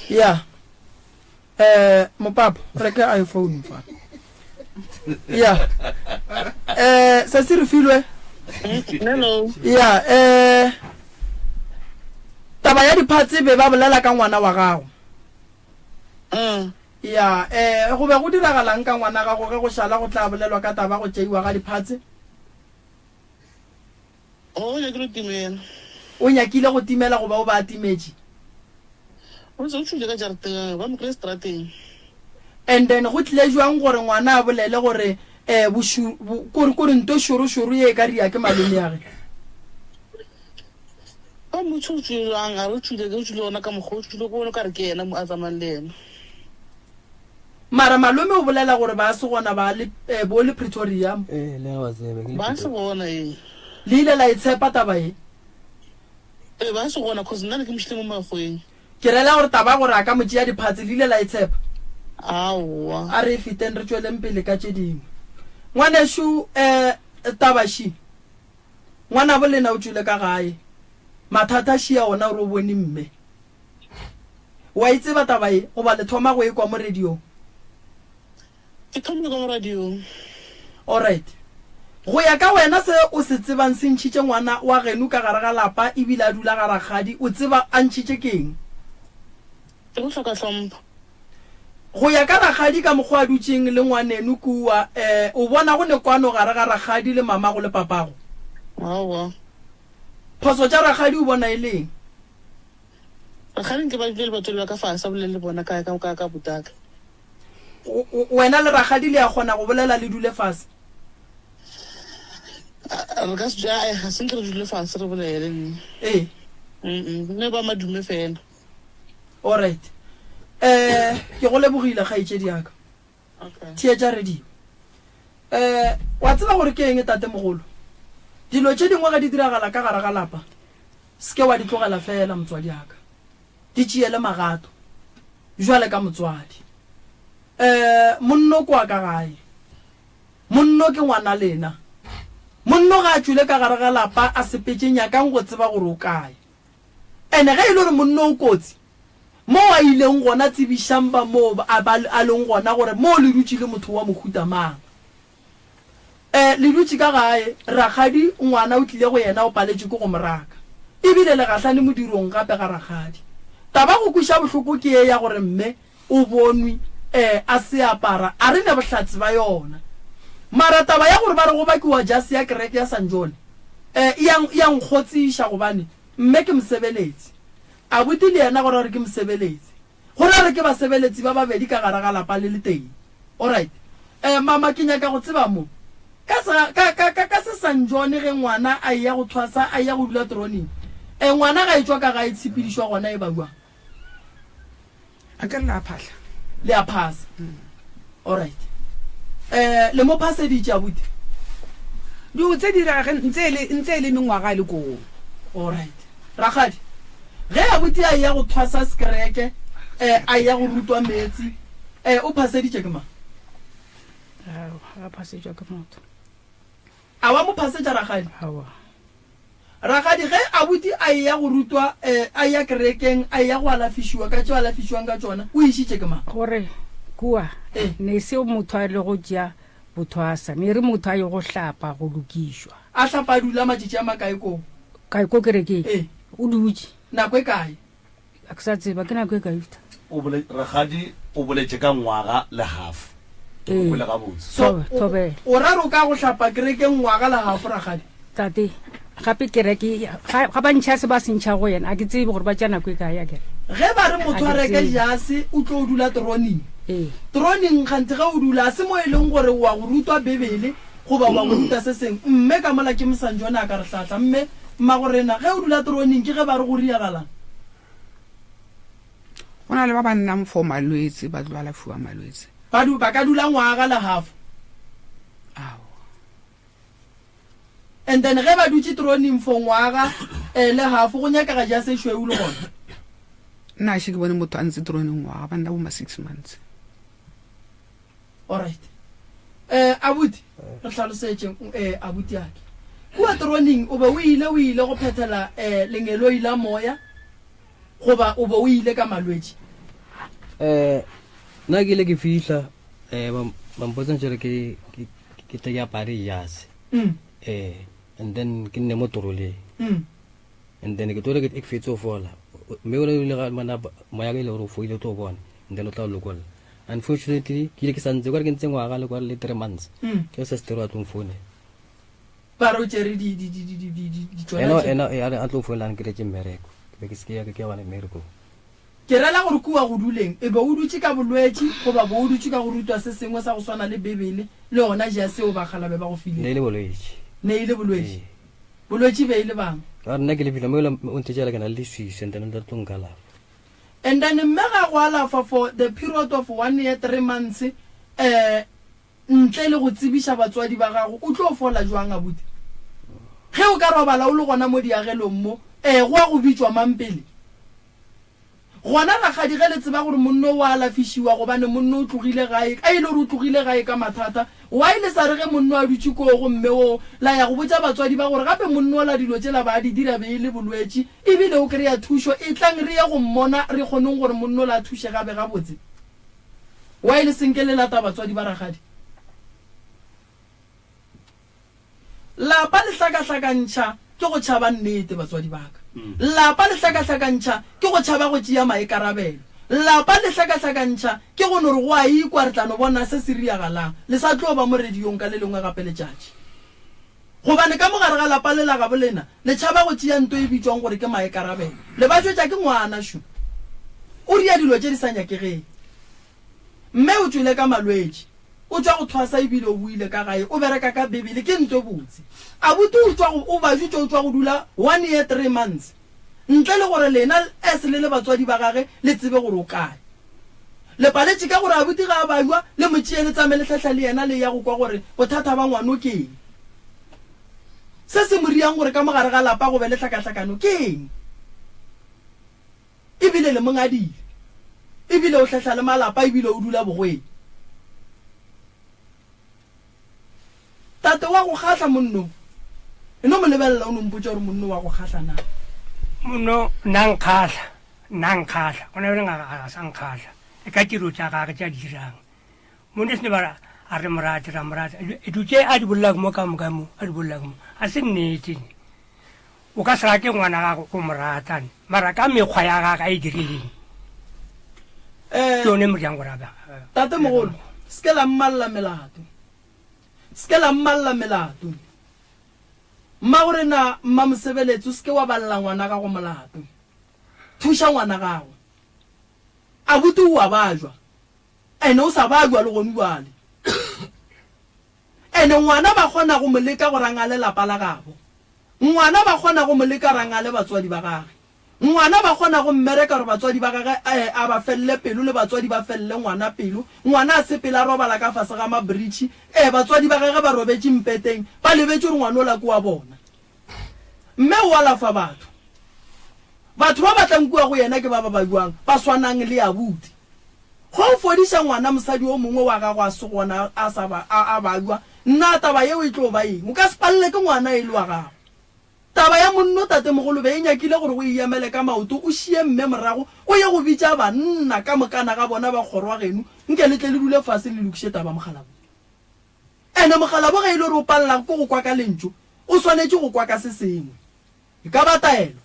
ya mo papa re ka iPhone fa ya sa se re filwe Hello. ya taba ya diphatse be ba bolela ka ngwana wa gago ya go be go diragalang ka ngwana gago ge go šala go tla bolelwa ka taba go tšeiwa ga diphatse Oh, ya ke timela. o nyakile go timela go ba o ba timetše O se o tshule ka jarateng, ba mo kry strateng. and then go tlile jwang gore ngwana a bolele gore kore nto šorošoro ye ka ria ke malome ya ge Ba mo tshutsulang a re tshule ke tshule ona ka moggo tshule go bona ka re ke ena mo a tsamayng le ena. mara malome o bolela gore ba se gona ba le bo le Pretoria le wa tsebe Ba se bona le ile la itshepa taba e ba se gona cause nna ke mšhile mo magweng. ke rela gore taba gore a ka motse ya diphatse le ile la itshepa Aowa. a re fiteng re tsweleng pele ka tše dingwe ngwanešu tabaši ngwana bolena o tswile ka gae mathata šia ona gore o bone mme wa itseba taba e goba le thoma go e kwa mo radiong Ke thomile ka mo radio. alright go ya ka wena se o se tsebang se ntšhitše ngwana wa geno ka gare ga lapa ebile a dula ga ragadi o tseba a ntšhitše keng Ke go hloka hlompho. go ya ka ragadi ka mokgwa a dutšeng le ngwaneno kua o bona go ne kwano gare ga ragadi le mamago le papago Aowa. phoso tša ragadi o bona e leng Rakgadi ke ba dile le batho le ba ka fasa bolele bona ka botaka. wena le ragadi le a kgona go bolela le dule fase Re ka se ja ga se nke re dule fase re bolele nne. ee Ne ba madume fela. alright ke go lebogile kgaetšedi yaka Okay. theetša radio wa tseba gore ke eng tate mogolo dilo tše dingwe ga di diragala ka gare ga lapa se ke wa di tlogela fela motswadi yaka di tšeele magato jwale ka motswadi monno kwa ka gae monno ke ngwana lena monno ga a tšwile ka gare ga lapa a sepetše nyakang go tseba gore o kae ene ge e le gore monno o kotsi mo a ileng gona tsebišang ba mo a leng gona gore mo le dutše le motho wa mohuta mang le dutše ka gae ragadi ngwana o tlile go yena o paletše ke go moraka ebile le gatlhane modirong gape ga ragadi taba go kweša bohloko ke e ya gore mme o bonwe a se apara a re ne bohlatsi ba yona mara taba ya gore ba re go bakiwa jase ya kereke ya St John ya nkgotsiša gobane mme ke mosebeletsi a botse le yena gore ke mosebeletsi gore re ke basebeletsi ba babedi ka gare ga lapa le le teng alright mama ke nyaka go tseba mo ka se St John ge ngwana a ya go thwasa a ya go dula troning ngwana ga e tswa ka ga e tshepedišwa gona e bagwa a ke la phahla le a phasa alright le mo phaseditše a botse di tse di ra ntse le mengwaga le ko alright ragadi ge a botse a ya go thwasa skereke a ya go rutwa metsi o phaseditše ke mang a phasetšwa ke motho a wa mo phasetša ragadi awa ragadi ge a botse a ya go rutwa a ya kerekeng a ya go alafišiwa ka tšeo alafišiwang ka tšona o išitše ke mang gore kua ne se motho a le go tšea bothwasa ne re motho a ye go hlapa go lokišwa a hlapa a dula matšatši a makae koo kae ko kerekeng o dutše nako e kae a ke sa tseba ke nako e kaita ragadi o boletše ka ngwaga le half le gabotse thobela o ra ro ka go hlapa kerekeng ngwaga le half ragadi tate gape kereke ga ba ntšha se ba sentšha go yena a ke tsebe gore ba tša nako e kae ya kere ge ba re motho a reke jase o tlo o dula troning troning gantsi ga o dula se mo e leng gore wa go rutwa bebele goba wa go ruta se seng mme ka mola ke mosanjone a ka re hlatla mme mmagorena ge o dula troning ke ge ba re go riagalang go na le ba ba nnang for malwetse ba tlo alafiwa malwetse ba ka dula ngwaga le half ao and then ge ba dutse troning for ngwaga le half go nyakaga jase šweu le gona nna še ke bone motho a ntse troneng ngwaga ba nna boma 6 months alright abuti re tlhalosetše abuti ake kua troning o be o ile go phethela lengeloi la moya goba o ile ka malwetši nna ke ile ke fihla Mampotsa jalo ke te ya pare yas. And then ke nne mo toroleng. And then ke tole ke ek fetso fola. Me o le ga mana moya ke le go foile to bona. And then o tla lokola. Unfortunately ke ile ke santse kwa ke ntse ngwaga le kwa le 3 months. Ke sa stero atong phone. Ba ro tsere di ena a tlo folang ke re ke mmereko. Ke se ke ya bana mmereko. Ke rela gore kuwa go duleng e be o dutse ka bolwetsi go ba bo dutse ka go rutwa se sengwe sa go swana le bebele le gona ja se o ba gala be ba go file ne ile bolwetsi bolwetsi be ile bang ka nna ke le bila mo o ntse jala kana le swi sentana nda tongala and then mmega go alafa for the period of 1 year 3 months ntle le go tsibisha batswadi ba gago o tlo fola jwang a buti ge o ka robala o le gona mo diagelong mo go a go bitswa mampele gona ga ga digeletse ba gore monno wa alafishiwa go bane monno o tlogile gae ka ile o tlogile gae ka mathata wa ile sa re ge monno a dutse ko go mme o la ya go botsa batswadi ba gore gape monno la dilo tsela ba di dira be ile bolwetsi e bile o kreya thusho e tlang re ya go mmona re kgoneng gore monno la thushe gabe ga botse wa ile senkele la ta batswadi ba ragadi la pa le hlaka ke go tshaba nnete batswadi ba ka la pa le hlaka ke go tshaba go tšea maikarabelo la pa le hlaka ke go nore go a ikwa re tlano bona se se riagalang le sa tlo ba mo rediong ka le lengwe gape le tšatši gobane ka mogare ga lapa le la ga bolena le tšhaba go tšea nto e bitswang gore ke maikarabelo le ba tšwetša ke ngwana shu o ria dilo tše di sa nyakegeng mme o tswile ka malwetši o tswa go thwasa e bile o buile ka gae o bereka ka bebele ke nto botse a buti o ba jutse o tswa go dula 1 year 3 months ntle le gore lena es le batswadi ba gage le tsebe gore o kae le paletše ka gore a buti ga a bajwa le motšhiele tsame le tlhatlha le yena le ya go kwa gore bothata ba ngwano ke eng se se moriang gore ka mogare ga lapa go be le tlhakatlhakano ke eng e bile le mongadile e bile o tlhatlha le malapa e bile o dula bogweng tate wa go khatla monno eno mo lebella o nompotsa gore monno wa go khatla na monno nang khatla ona re nga sang khatla e ka tiro tsa ga tsa dirang monno se bara a re mrata e dutse a di bolla mo ka mo a di bolla mo a se nnete o ka sala ke ngwana ga go mrata mara ka mekgwa ya ga e dirileng yone mo jang gora ba tate mogolo skela mmalla melato mma gore na mma mosebeletso se ke wa balla ngwana ka go molato thusha ngwana gago a buti wa bajwa ene o sa bajwa le gone bjale ene ngwana ba kgona go moleka go rangale lapa la gabo ngwana ba kgona go moleka rangale batswadi ba gage ngwana ba kgona go mmereka gore batswadi ba gage a ba felle pelo le batswadi ba felle ngwana pelo ngwana a se pela robala ka fase ga mabridge batswadi ba gage ba robetse mpeteng ba lebetse gore ngwana o la kwa bona mme o alafa batho ba batlang kwa go yena ke ba buang ba swanang le abuti go fodisa ngwana mosadi o mongwe wa gago a se gona a sa ba a bua nna taba ye o itlo ba eng o ka se palle ke ngwana e le wa gago taba ya monno tate mogolo be nyakile gore go iemele ka maoto o shie mme morago o ye go bitsa banna ka mokana ga bona ba kgorwa geno nke le tle le dule fase le lokise taba mogalabo ene mogalabo ga ile re o palla go go kwa ka lentso o swanetse go kwa ka se sengwe e ka ba taelo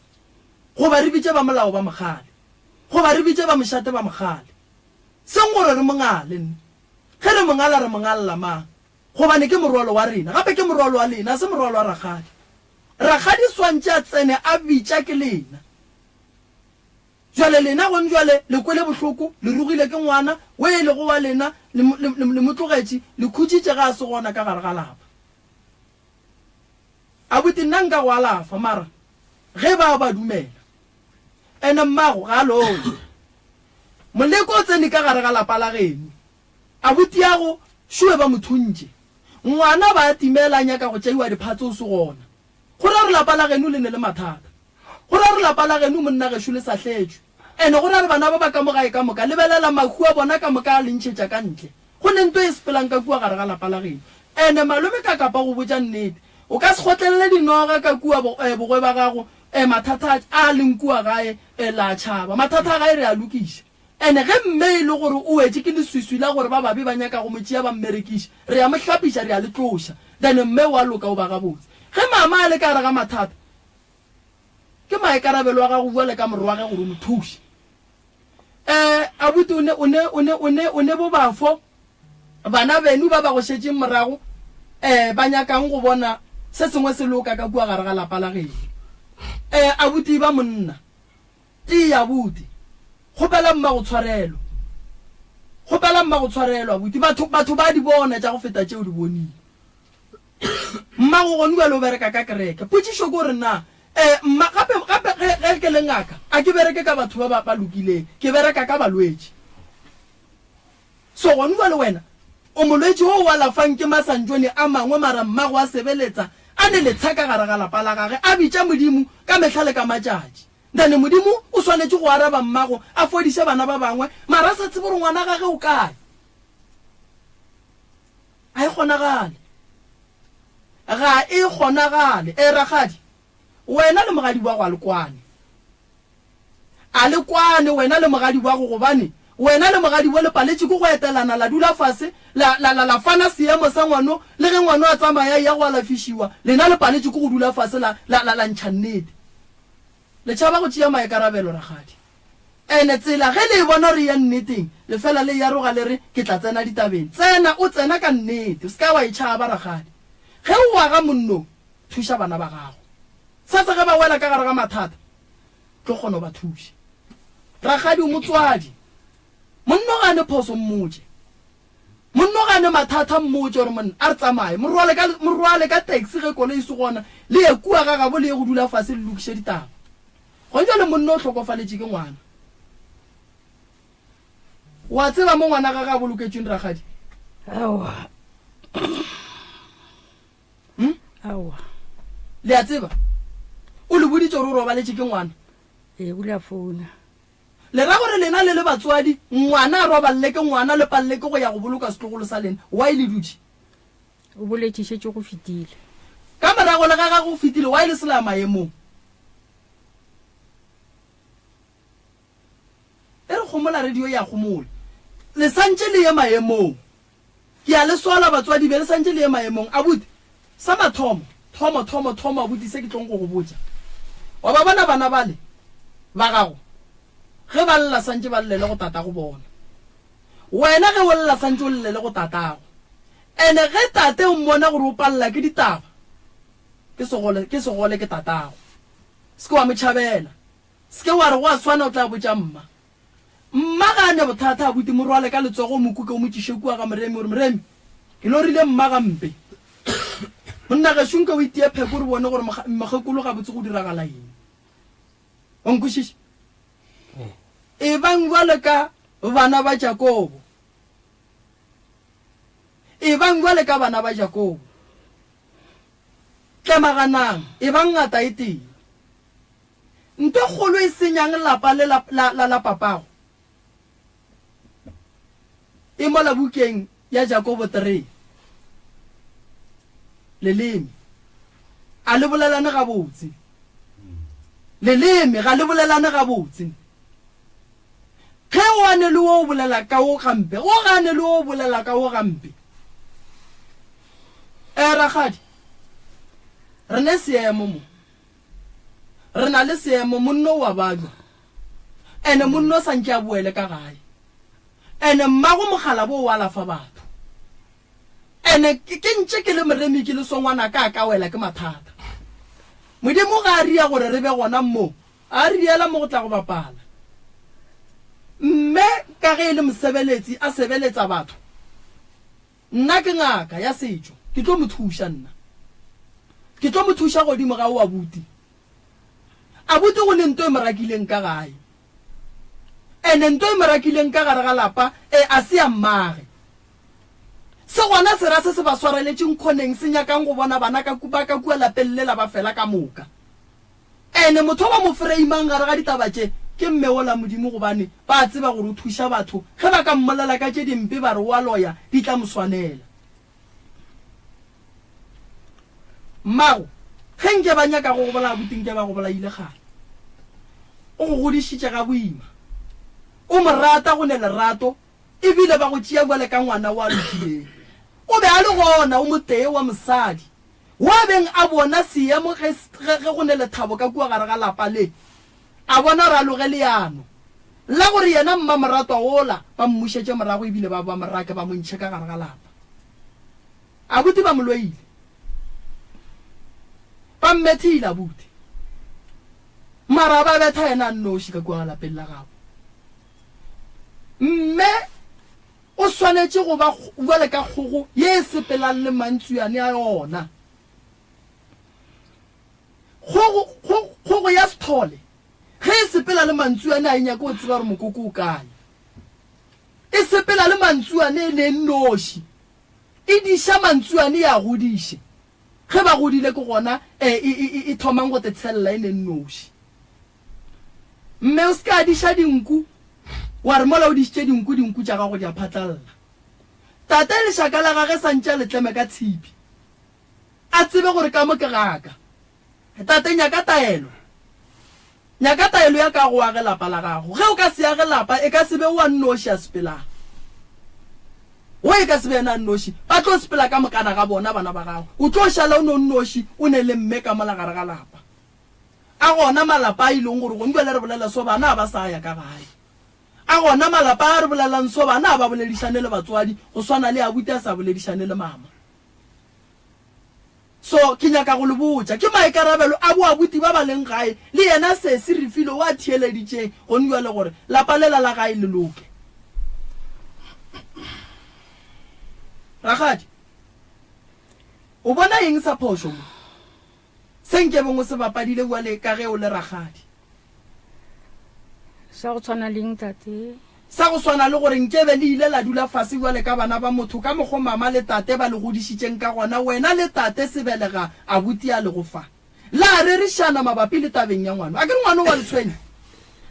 go ba re bitse ba molao ba mogale go ba re bitse ba moshate ba mogale seng gore re mongale ge re mongala re mongalla ma go bane ke morwalo wa rena gape ke morwalo wa lena se morwalo wa ragadi swantse a tsene a bitsa ke lena jwale lena go njwale le kwele bohloko le rugile ke ngwana we le go wa lena le motlogetši le khutšitše ga se gona ka gare ga lapa abuti nna nka go alafa mara ge ba dumela ene mmago ga lone moleko o tsene ka gare ga lapa la geno abuti yago šue ba mothuntše ngwana ba timelanya ka go tšeiwa diphatse o se gona go ra re lapa la geno le ne le mathata go ra re lapa la geno monna ge šule sa tletšwe ene go ra re bana ba ba ka mogae ka moka lebelela mahu a bona ka moka a lentšhetša ka ntle go ne nto e sepelang ka kua gare ga lapa la geno ene malome ka kapa go botša nnete o ka se gotlelele dinoga ka kua bogwe ba gago mathata a leng kua gae la tšhaba mathata a gae re a lokiša ene ge mme ile gore o wetse ke leswiswi la gore ba babe ba nyaka go motšea ba mmerekiša re ya mohlapiša re ya le tloša then mme wa loka o ba gabotse ge mama a le ka re ga mathata ke maikarabelo wa gago bua le ka morwa wa ge gore o mo thuše abuti o ne bo bafo bana benu ba ba go šetšeng morago ba nyakang go bona se sengwe se loka ka kua gare ga lapa la geno abuti ba monna ti abuti gopela mma go tshwarelo abuti batho ba di bona tša go feta tšeo di bonile mma go gone bjale o bereka ka kereke potšišo ko re na mma gape ge ke le ngaka a ke bereke ka batho ba lokileng ke bereka ka balwetši so gone bjale wena o molwetši o wa lafang ke masantšone a mangwe mara mmago a sebeletsa a ne le tshaka gare ga lapa la gage a bitša modimo ka mehla le ka matšatši then modimo o swanetše go araba mmago a fodiše bana ba bangwe mara sa tsebe gore ngwana gage o kae a e kgonagale ga e kgonagale ragadi wena le mogadi wa go a le kwane wena le mogadi wa go gobane wena le mogadi bo le paletše ko go etelana la dula fase la fana seemo sa ngwano le ge ngwano a tsamaya ya go alafišiwa lena le paletše ko go dula fase la ntšha nnete le tšhaba go tšea maikarabelo ragadi ene tsela ge le e bona re ya nneteng le fela le ya roga le re ke tla tsena ditabeng o tsena ka nnete o se ka wa e tšhaba ragadi ge o wa ga monno thuša bana ba gago sa se ge ba wela ka gare ga mathata tlo kgona ba thuše ragadi o motswadi monno gane phoso mmotse monno gane mathata mmotse gore monna a re tsamaye morwale ka taxi ge kole se gona le ye kua ga gabo le ye go dula fase le lokiše ditaba go jale monno o tlhokofaletše ke ngwana wa tseba mo ngwana ga ga boloketsweng ragadi aowa le a tseba o le boditse gore o robaletše ke ngwana o le a founa le ra gore lena le batswadi ngwana a roballe ke ngwana le palle ke go ya go boloka setlogolo sa lena wa ile dutse o boletšišetše go fetile ka morago le ga go fetile wa ile sela maemong e re gomola radio ya gomola le santše le ye maemong ke a le swala batswadi be le santše le ye maemong abuti sa mathomo abuti se ke tlong go botša wa ba bona bana bale ba gago ge ba lla santše ba llele go tata go bona wena ge o lla santše o llele go tatago ene ge tate o mmona gore o palela ke ditaba ke segole ke tatago se ke wa motšhabela se ke wa re go a swana o tla botša mma ga ne bothata abuti morwale ka letsogo mokuka o motšiše kua ga moremi gore moremi ke lo rile mma gampe monna ga šunka o itia pheko re bone gore mogekolo ga botse go diragala eng o nkwešiše e bang jwale ka bana ba Jakobo tlemaganang e bang ngata e teng nto kgolo e senyang lapa la papago e mola bukeng ya Jakobo 3 leleme a le bolelane gabotse leleme ga le bolelane gabotse ge o ane le o bolela ka o gampe o gane le o bolela ka o gampe ragadi re ne seemo mo re na le seemo monno wa bana ene monno santše a boele ka gae ene mmago mogala bo wa lafa batho ene ke ntše ke le moremi ke le songwana ka wela ke mathata modimo ga a ria gore re be gona mo a riela mo go tla go bapala mme ka ge e le mosebeletsi a sebeletsa batho nna ke ngaka ya setšo ke tlo mo thuša godimo ga o abuti go ne nto e morakileng ka gae ene nto e morakileng ka gare ga lapa a se ya mmage se gona sera se ba swareletšeng kgoneng se nyakang go bona bana ka kua lapeng le la ba fela ka moka ene motho ba mo freimang gare ga ditaba tše ke mme ola modimo gobane ba tseba gore o thuša batho ge ba ka mmolela ka tše dimpe ba re wa loya di tla moswanela mmago ge nke ba nyaka go gobola abuti nke ba gobola ile gale o go godišitše ga boima o mo rata go ne lerato ebile ba go tšea bjale ka ngwana wa lokileng o be a le gona o motee wa mosadi wa beng a bona seemo ge go ne lethabo ka kua gare ga lapa le a bona ra loge leano la gore yena mma morato ola ba mmušetse morago ebile ba morake ba montšhe ka gare ga lapa abuti ba moloile ba mmethile abuti mara ba betha yena nnoši ka kua lapeng la gago mme o swanetse go ba bjale ka kgogo ye e sepelang le mantsuyane a yona kgogo ya sethole ge e sepela le mantsuyane a e nyaka o tseba gore mokoko o kae e sepela le mantsuyane e le nnoši e diša mantsuyane ya godiše ge ba godile ke gona e thomang go te tshelela e le nnoši mme o se ka diša dinku wa re mola o dišitše dinku tša gago di a phatlalela tata e lešaka la gage santša letleme ka tshipi a tsebe gore ka mo ke gaka tate nyaka taelo ya ka go age lapa la gago ge o ka se age lapa e ka sebe wa nnoši a sepelang o e ka sebe ena nnoši ba tlo sepela ka mokana ga bona bana ba gago o tlo šala o no nnoši o ne le mme ka mola gare ga lapa a gona malapa a ileng gore gongwe le re bolela so bana ba sa ya ka gae a gona malapa a re bolelang so bana ba boledišane le batswadi go swana le abuti a sa boledišane le mama so ke nyaka go le botša ke maikarabelo a boabuti ba ba leng gae le yena se se refile wa thieleditšeng go nwa le gore lapa lela la gae le loke ragadi o bona eng sa phošo mo senke bongwe se bapadile bjale ka ge o le ragadi sa go tshwana leng tate sa go swana le gore nkebe le ile la dula fase bjale ka bana ba motho ka mogo mama le tate ba le godišitšeng ka gona wena le tate sebelega abuti a le go fa la rerišana mabapi le tabeng ya ngwana a ke re ngwana wa letshwenya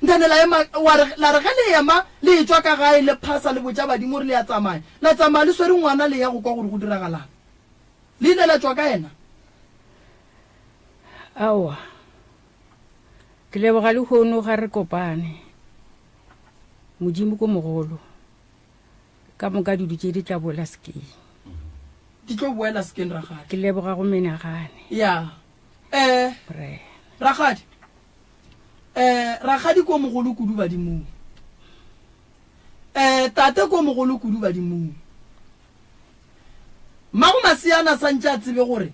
ntane la re ge le ema le etswa ka gae le phasa le botša badimo re le ya tsamaya la tsamaya le swere ngwana le ya go kwa gore go diragalang le ile la tswa ka ena aowa ke leboga le kgono ga re kopane modimo ko mogolo ka moka dudu tše di tla boela sekeng di tlo boela sekeng ragadi ke leboga go menagane ya bre ragadi ragadi ko mogolo kudu badimong tate ko mogolo kudu badimong mago masiana santše a tsebe gore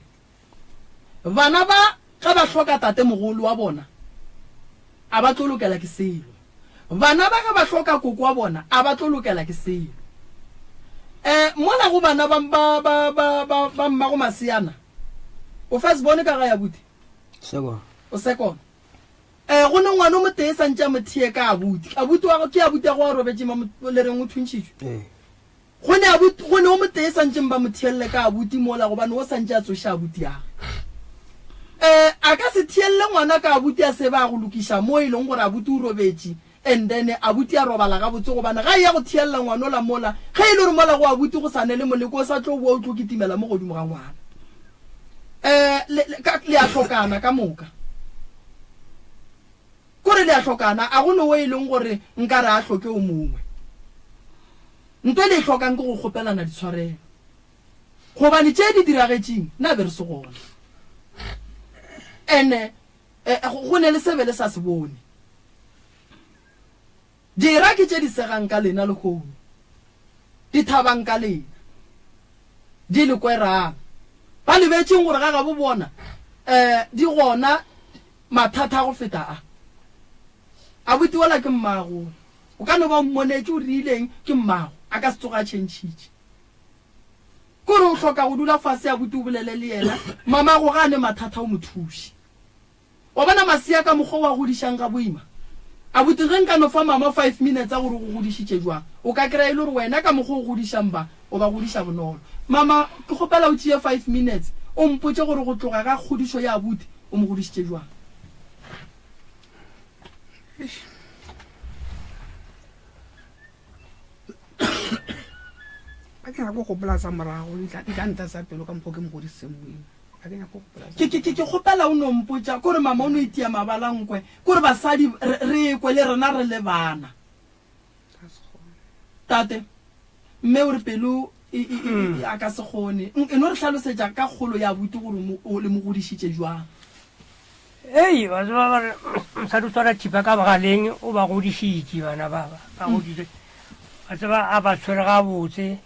bana ba ga ba hloka tate mogolo wa bona a ba tlo lokela ke selo bana ba ga ba hloka koko wa bona a ba tlo lokela ke selo mola go bana ba mmago masiana o first bone ka ga ya buti o second go ne ngwana o motee santša mothie ka abuti ke abuti ya go a robetse le reng o thuntšitšwe go ne o motee santšeng ba mothielele ka abuti mola gobane o santše a tsoša abuti yage a ka se thielele ngwana ka abuti a se ba go lokiša mo e leng gore abuti o robetse and then abuti a robala ga botse gobane ga e ya go thielela ngwana ola mola ge e le gore mola go abuti go sane le moleko o sa tlo boa o tlo kitimela mo godimo ga ngwana le a tlhokana ka moka kore le a tlhokana a gone o e leng gore nka re a tlhoke o mongwe ntwe le e tlhokang ke go kgopelana ditshwarelo gobane tše di diragetseng nna be re se gona ene go ne le sebe le sa se bone dira ke tše di segang ka lena le kgono di thabang ka lena di le kwerang ba lebetseng gore ga ga bo bona di gona mathata go feta abuti wala ke mmago o ka no ba mmonetse o rileng ke mmago a ka se tsoga tšhentšhitše kore o hloka go dula fase abuti o bolele le yena mama go gane mathata o mothuši wa bona masia ka mokgwa wa godišang ga boima abuti ge nka no fa mama 5 minutes a gore go godišitše jwang o ka kry-a e le gore wena ka mokgwa o godišang ba o ba godiša bonolo mama ke kgopela o tšee 5 minutes o mpotse gore go tloga ka kgodišo ya abuti o mo godišitše jwang a ke nyako gopola tsa morago di tla nta tsa pelo ka mokgwa ke mogodisitse moimo a ke nyako gopola ke kgopela o no mpotsa kore mama o no itia mabalankwe kore basadi re kwe le rena re le bana tate mme o re pelo a ka se gone eno re tlhalosetsa ka kgolo ya abuti gore o le mo godisitse jwang ei ba tsaba sa tsara tipa ka bagaleng o ba godisitse bana ba godile ba tsaba a ba tshwere ga botse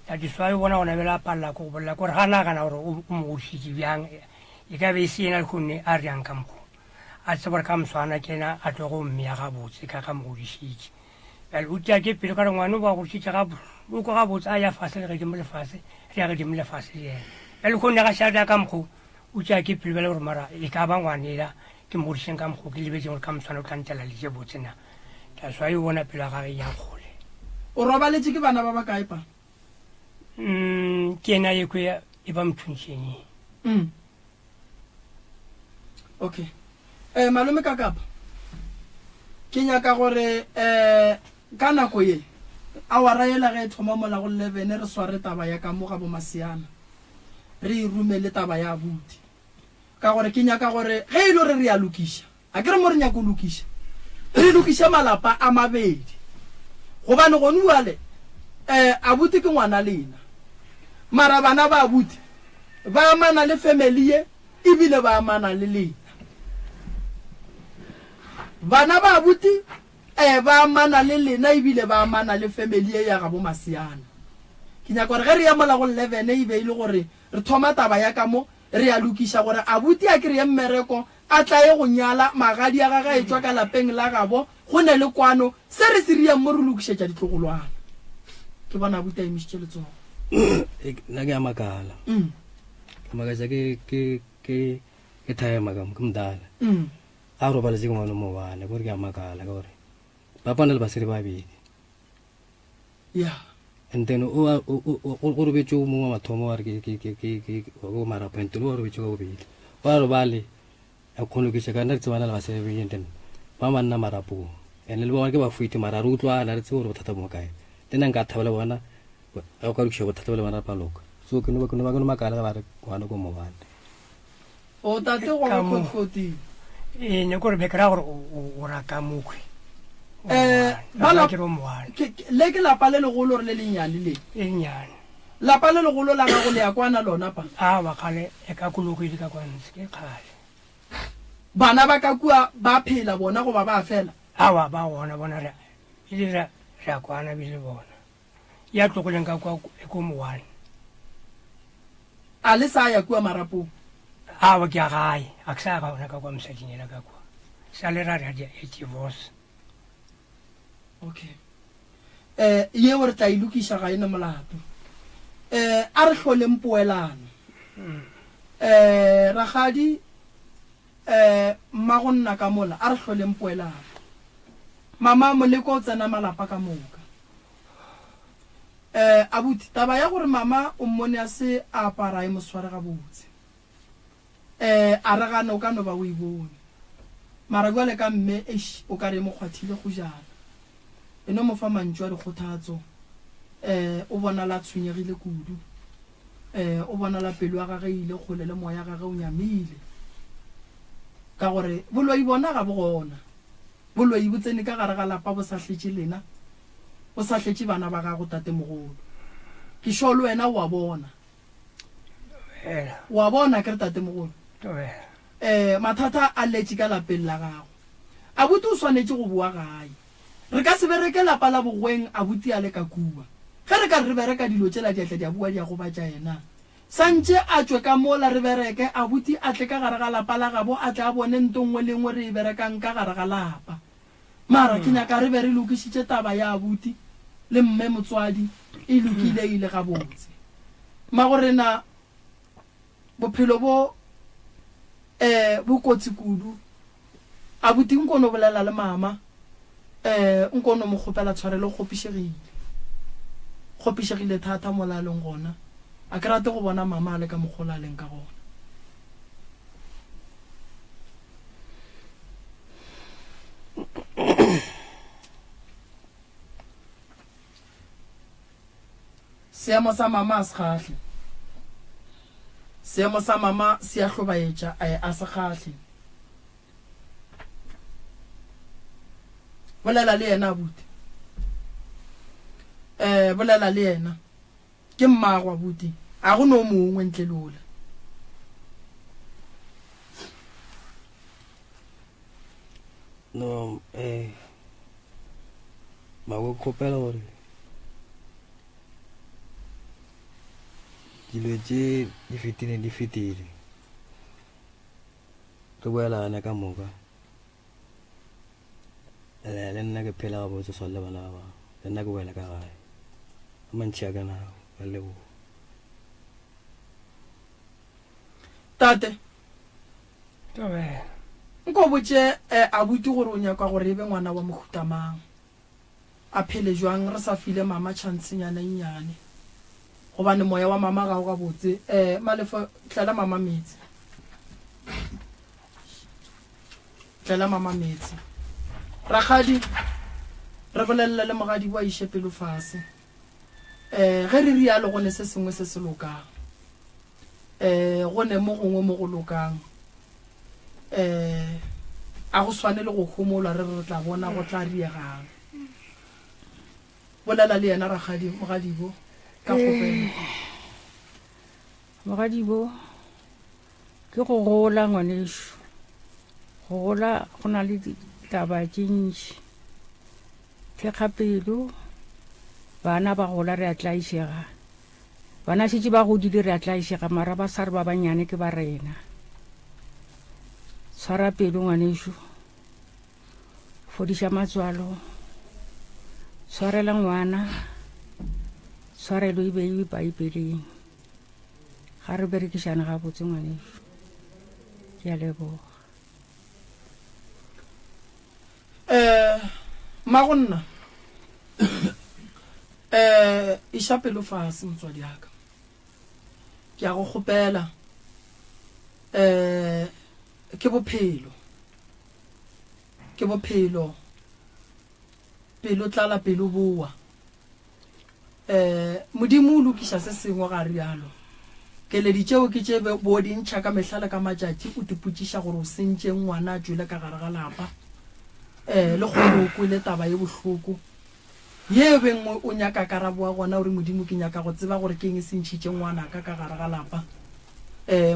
ya diswa bona ona bela palla go bolla gore ga na kana gore o mo godisitse bjang e ka be se ena khone a riang ka mgo a tsaba ka mswana kena a tlo go mmea ga botse ka mo godisitse el utia ke pele ka ngwana ba go tshitse ga o go ga botsa ya fase re ke mo le fase re ga ke mo le fase le el khone ga shada ka mgo utia ke pele bele gore mara e ka ba ngwanela ke mo ditsheng ka mgo ke lebetse gore ka mswana o tlantela le je botsena ta swa yo bona pele ga ya gole o robaletse ke bana ba ba kae pa ke na ye kwe e ba mthuntshenye okay malome ka kapa ke nyaka gore ka nako ye a wa raela ge thoma mola go 11 re sware taba ya ka mo ga bo masiana re rumele taba ya abuti ka gore ke nyaka gore ge ile re ya lokisha a ke re mo re nyaka go lokisha re lokisha malapa a mabedi gobane go nuale abuti ke ngwana lena mara bana ba abuti ba amana le family ye ibile ba amana le lena bana ba abuti ba amana le lena ibile ba amana le family ye ya ga bo masiana ke nya gore ge re ya mola go 11 e be ile gore re thoma taba ya ka mo re ya lokisha gore abuti a kry mmereko a tla ye go nyala magadi a gaga e tswa ka lapeng la gabo go ne le kwano se re se riang mo re lokishetsa ditlogolwana ke bona abuti a emisitse letsogo na ke amakala ke magaja ke thaya magam ke mdala a ro bala jeng ngwana mo bana gore ke amakala gore papa nna le basiri ba bedi yeah and then o re betso mo mathomo wa re ke go mara point lo re betso go bedi ba re bale a khono ke shaka nna tswana le basiri be then ba manna marapo ene le bona ke ba fuite mara re utlwana re tsebo re bothata mo kae tena nka thabela bona a ka rukshe bothata le bana paloka so ke no ba no makala ba re kwana go mo bana o tate go go khoti ne gore be kra gore o ra ka mokwe bala ke le ke la pale le go lo re le lenyane le enyane la pale le go lo la ga go le ya kwana lona pa ba khale e ka kulo go di ka kwanse ke khale bana ba ka kua ba phela bona go ba fela ba bona re ile ra kwana bile bona ya tlokoleng ka kwa e ko mowane a le sa ya kua marapo ba ke gae a ka sa ga ona ka kwa msadinyela ka kwa sa le ra ra e divorce okay ye o re tla ilukisha ga ena molato a re hlole mpoelano ragadi mma go nna ka mola a re hlole mpoelano mama moleko o tsena malapa ka moka abuti taba ya gore mama o mmone a se a apara e mosware ga botse a re gana o ka no ba o ibone mara jwale ka mme o ka re mo kgwathile go jana eno mo fa mantšwa di khothatso o bona la tshwenyegile kudu o bona la pelo ya gagwe ile kgole le moya gagwe o nyamile ka gore boloi bona ga bogona boloi botsene ka gare ga lapa bo sa hletse lena o sa hletse bana ba gago tate mogolo ke sho le wena wa bona ke tate mogolo mathata a letse ka lapeng la gago abuti o swanetse go bua gae re ka se bereke lapa la bogweng abuti a le ka kua ge re ka re bereka dilo tsela di atla di a bua di a go batša yena santse a tswe ka mola re bereke abuti a tle ka gare ga lapa la gabo a tla a bone ntongwe le ngwe re e berekang ka gare ga lapa mara ke nyaka re be re lokisitse taba ya abuti le mme motswadi e lokile ile ga botse magorena bophelo bo kotsi kudu abuti nkono bolela le mama nkono mo gopela tshwarelo gopišegile thata molaleng gona a ke rate go bona mama a le ka mogola leng ka gona seemo sa mama a se gahle seemo sa mama se a hlobaetša a se gahle bolela le yena abuti bolela le yena ke mmagwa buti a go no mongwe ntle lola no ba go kopela gore dilo tse di fetile re boelana ka moka le nna ke phela ga botse swa le bana ba le nna ke boela ka gae a mantšhi a ka nao ka lebo tate tobe nko botse a buti gore o nyaka gore e be ngwana wa mohutamang a phele jwang re sa file mama chance nyana inyane gobane moya wa mama ga o ga botse malefa tlela mama metsi rakgadi re bolella le mogadi wa ishe pelo fase ge re rialo go ne se sengwe se se lokang go ne mo gongwe mo go lokang a go swane le go homola re tla bona go tla riegang bolela le yena rakgadi mogadibo ka gopela mogadibo ke go gola ngwaneso go gola go na le ditaba tše ntši thekgapelo bana ba gola re a tlaišega bana šetše ba godile re a tlaišega mara ba sa re ba banyane ke ba rena tshwara pelo ngwaneso fodiša matswalo tshwarela ngwana tshwarelo e beiwe baipeleng ga re berekišane ga botse ngwaneso ke a leboga magonna iša pelo fase motswadi yaka ke a go kgopela ke bophelo pelo tlala pelo boa modimo o lokiša se sengwe ga rialo keledi tšeo ke tše bo dintšha ka mehlala ka matšatši o tepotšiša gore o sentše ngwana a tšwele ka gare ga lapa le kgoloko le taba ye bohloko ye bengwe o nyaka karaboa gona gore modimo ke nyaka go tseba gore ke eng se ntšhitše ngwana ka gare ga lapa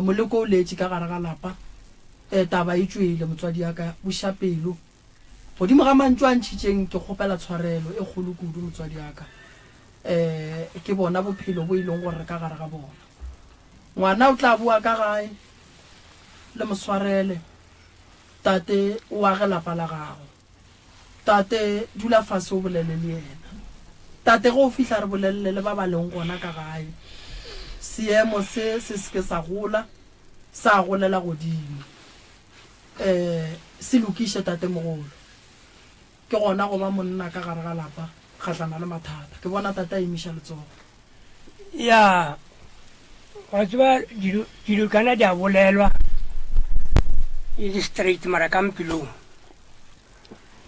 moleko o letše ka gare ga lapa taba e tšwele motswadi yaka buša pelo godimo ga mantšu a ntšhitšeng ke kgopela tshwarelo e kgolo kudu motswadi yaka ke bona bophelo bo e leng gore re ka gare ga bona ngwana o tla boa ka gae le moswarele tate o age lapa la gago tate dula fase o bolele le yena tate go o fihla re bolelele le ba ba leng gona ka gae seemo se ke sa gola sa golela godimo se lokiše tate mogolo ke gona go ba monna ka gare ga lapa kgatlana le mathata ke bona tata emiša letsogo ya wa tseba dilo kana di a bolelwa e le straight mara ka mpilong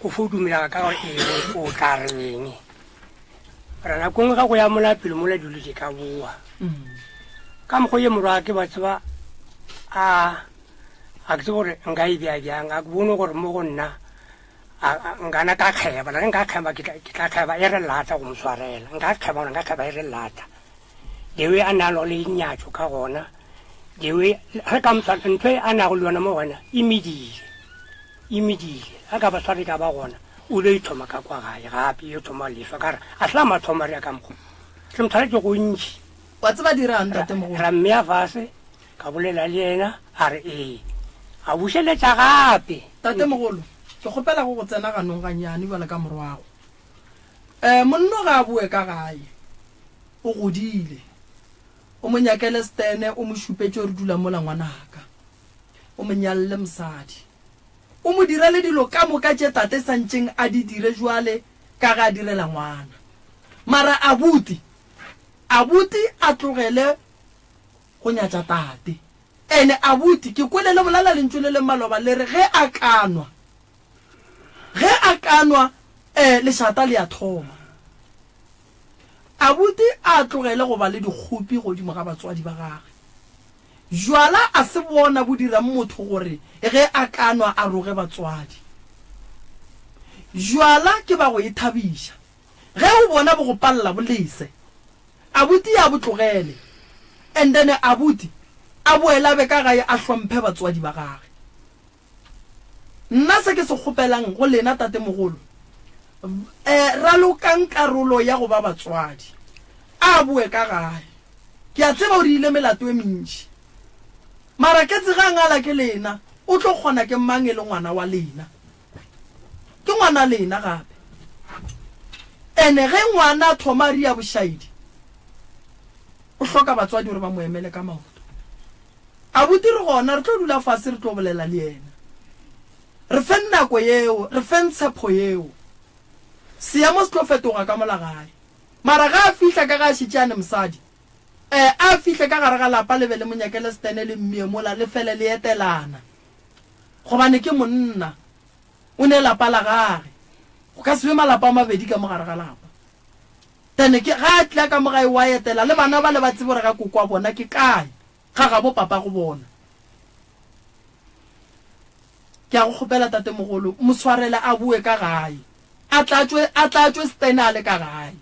go fodumela ka gore o tla reng ra na kongwe ga go ya mola pelo mola dilo di ka boa ka mo go ye morwa ke ba tseba a ke gore nka e bia bjang a ke bone gore mo go nna ngana ka kheba la nka kheba ke tla kheba e re lata go mswarela nka kheba e re lata dewe analo le nyatso ka gona dewe ha ka msa ntwe ana go lwana mo gona immediately ha ka ba swari ka ba gona o le thoma ka kwa gae gape yo thoma le fa kare a tla ma thoma re ka mgo tlem thale go ntši wa tseba dirang tate mo ra mmea fase ka bolela le yena a re a bušeletša gape tate mogolo ke kgopela go tsena ganong ganyane bala ka morwago monno ga a bue ka gae o godile o mo nyakele stene o mo šupetše re dula mola ngwanaka o mo nyalle mosadi o mo direle dilo ka moka tše tate santšeng a di dire jwale ka ga a direla ngwana mara abuti a tlogele go nyatša tate ene abuti ke kwelele bolala lentšu le le maloba le re ge a kanwa lešata le a thoma abuti a tlogele go ba le dikgopi godimo ga batswadi ba gage jwala a se bona bo dira motho gore ge a kanwa a roge batswadi jwala ke ba go e thabiša ge o bona bo go palla bolese abuti ya botlogele and then abuti a boela be ka gae a hlomphe batswadi ba gage. Nna se ke se kgopelang go lena tate mogolo ralokang karolo ya go ba batswadi a bue ka gae. Ke a tseba o di ile melato e mentši mara ke tsega ngala ke lena o tlo kgona ke mang e le ngwana wa lena ke ngwana lena gape ene ge ngwana thoma ria bošaidi o hloka batswadi gore ba mo emele ka maoto. Abuti re gona re tlo dula fase re tlo bolela le yena re fe nako yeo re fe ntshepo yeo seemo se tlo fetoga ka mola gae mara ga a fihla ka ga šitšane mosadi a fihle ka gare ga lapa le be le monyakele stene le mmie mola le fele le etelana gobane ke monna o ne lapa la gage go ka se be malapa a mabedi ka mo gare ga lapa tene ke ga a tla ka mo gae wa etela le bana ba le ba tsebo re ga koko wa bona ke kae ga ga bo papa go bona. Ke a go kgopela tate mogolo mo tshwarela a bue ka gae a tlatswe stene a le ka gae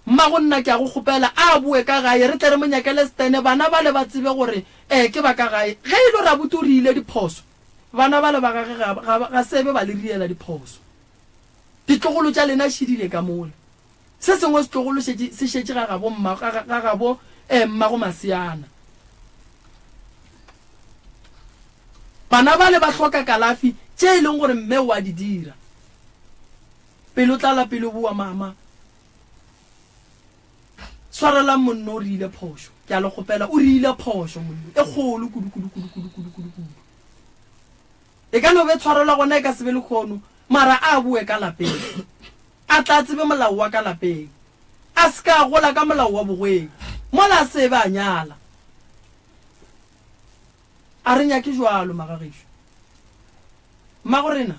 mma go nna ke a go kgopela a bue ka gae re tle re monyakele stene bana ba le ba tsebe gore ke ba ka gae ge e le ra buti o re ile diphoso bana ba le ba gage ga sebe ba le riela diphoso ditlogolo tša lena šedile ka mola se sengwe setlogolo se šetše ga gabo mma go Masiana bana ba le ba hloka kalafi tše e leng gore mme wa di dira pelo tlala pelo bua mama swarela monno o rile phosho ke a le kgopela o rile phosho monno e kgolo kudu e ka no be tshwarela gona e ka se be le khono mara a bue ka lapeng a tla tsebe molao wa ka lapeng a ska gola ka molao wa bogweng mola se ba nyala a re nya ke jwalo magagisho magorena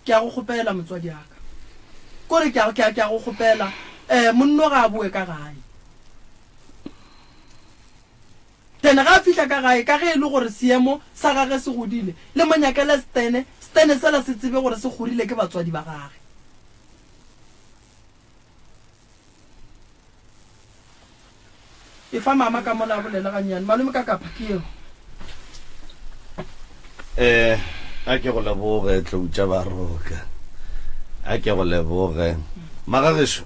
ke a go kgopela motswadi aka kore ke a go kgopela monno ga bue ka gae tena ga fihla ka gae ka ge e le gore seemo sa gage se godile le monyakele stene sela se tsebe gore se gorile ke batswadi ba gage. E fa mama ka mola bolela ga nyane malome ka kapa ke eo a ke go leboge tloutša baroka a ke go leboge magagesho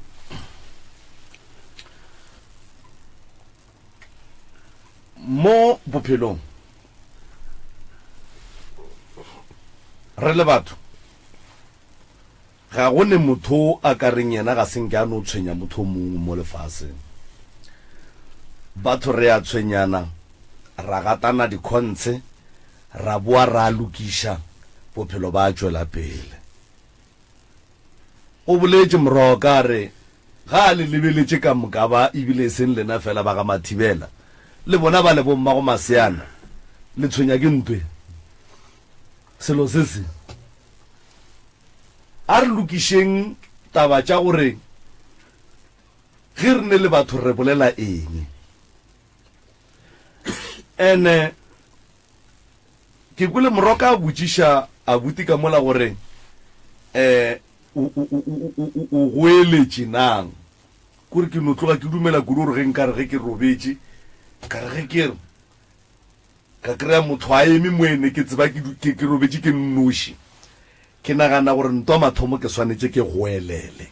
mo bophelong re le batho ga go ne motho a ka reng yena ga senke a no tshwenya motho mongwe mo lefaseng batho re a tshwenyana ra gatana dikhontse ra boa ra lokiša bophelo ba tšwela pele o boletše moroka re ga a le lebeletše ka moka ba ebile seng lena fela ba ga Mathibela le bona ba le bomma go Masiana le tshwenya ke ntwe selo se se a re lokišeng taba tša gore ge re ne le batho re bolela eng ene ke kwele moroka a botšiša a buti ka mola gore o goeletše nang kore ke no tloga ke dumela kudu gore ge nkare ge ke robetše kare ge ke re ka kry-a motho a eme moene ke tseba ke robetše ke nnoši ke nagana gore ntwa mathomo ke swanetše ke goelele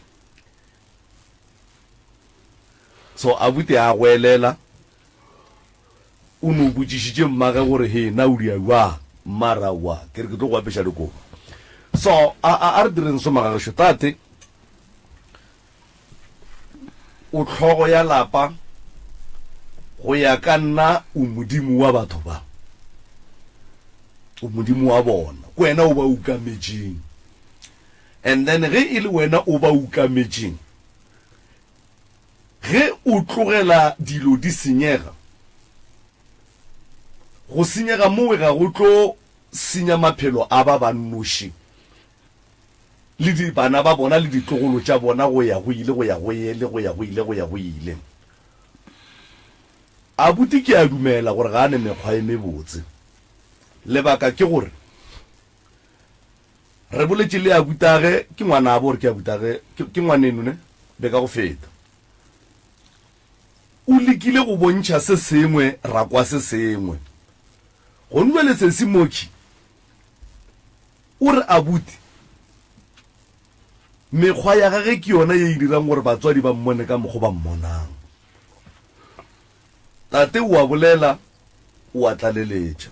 so abuti a goelela o no botšišitše mmage gore he na o dia wa mara wa ke re ke tlo go apeša dikobo so a re direng so magagesho tate o tlhogo ya lapa go ya ka nna o modimo wa batho ba o modimo wa bona ko wena o ba ukametseng and then ge e le wena o ba ukametseng ge o tlogela dilo di senyega go senyega mowe ga go tlo senya maphelo a ba bannoši le di bana ba bona le ditlogolo tša bona go ya go ile go ya go ile go ya go ile go ya go ile abuti ke a dumela gore ga ne mekgwa e mebotse lebaka ke gore re boletse le a butage ke ngwana a bo re ke a butage ke ngwaneno ne be ka go feta o lekile go bontšha se sengwe ra kwa se sengwe go nwe le se simoki o re abuti mekgwa ya gage ke yona ye e dirang gore batswadi ba mmone ka mogo ba mmonang tate o a bolela o a tlaleletša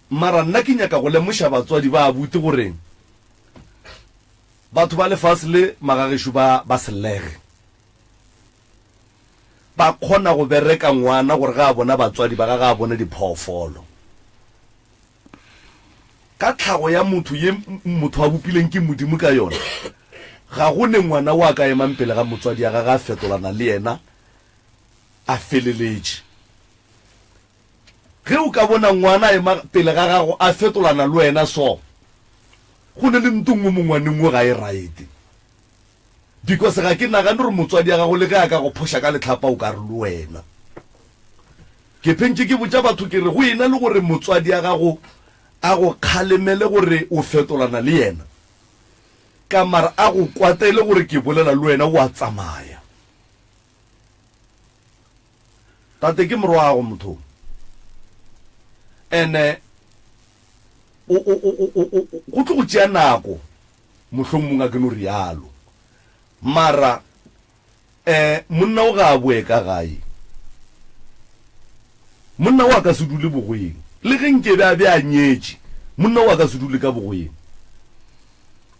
mara nna ke nyaka go lemoša batswadi ba abuti goreng batho ba lefase le magagesho ba selege ba kgona go bereka ngwana gore ga a bona batswadi ba ga a bona diphoofolo ka tlhago ya motho ye motho a bopileng ke modimo ka yona ga go ne ngwana wa ka emang pele ga motswadi ya ga a fetolana le yena a feleletše ge o ka bona ngwana ema pele ga gago a fetolana le wena so go ne le ntongwe mo ngwaneng o ga e right because ga ke nagane gore motswadi ya gago le ge a ka go phoša ka letlhapa o ka re le wena ke phentse ke botsa batho ke re go ena le gore motswadi ya gago a go kgalemele gore o fetolana le yena ka mara a go kwatele gore ke bolela le wena o a tsamaya tate ke morwago motho ene go tlo go tšea nako mohlomongwe a ke no rialo mara monna o ga a boe ka gae monna o a ka se dule bogoeng le ge nke be a be a nyetše monna o a ka se dule ka bogoeng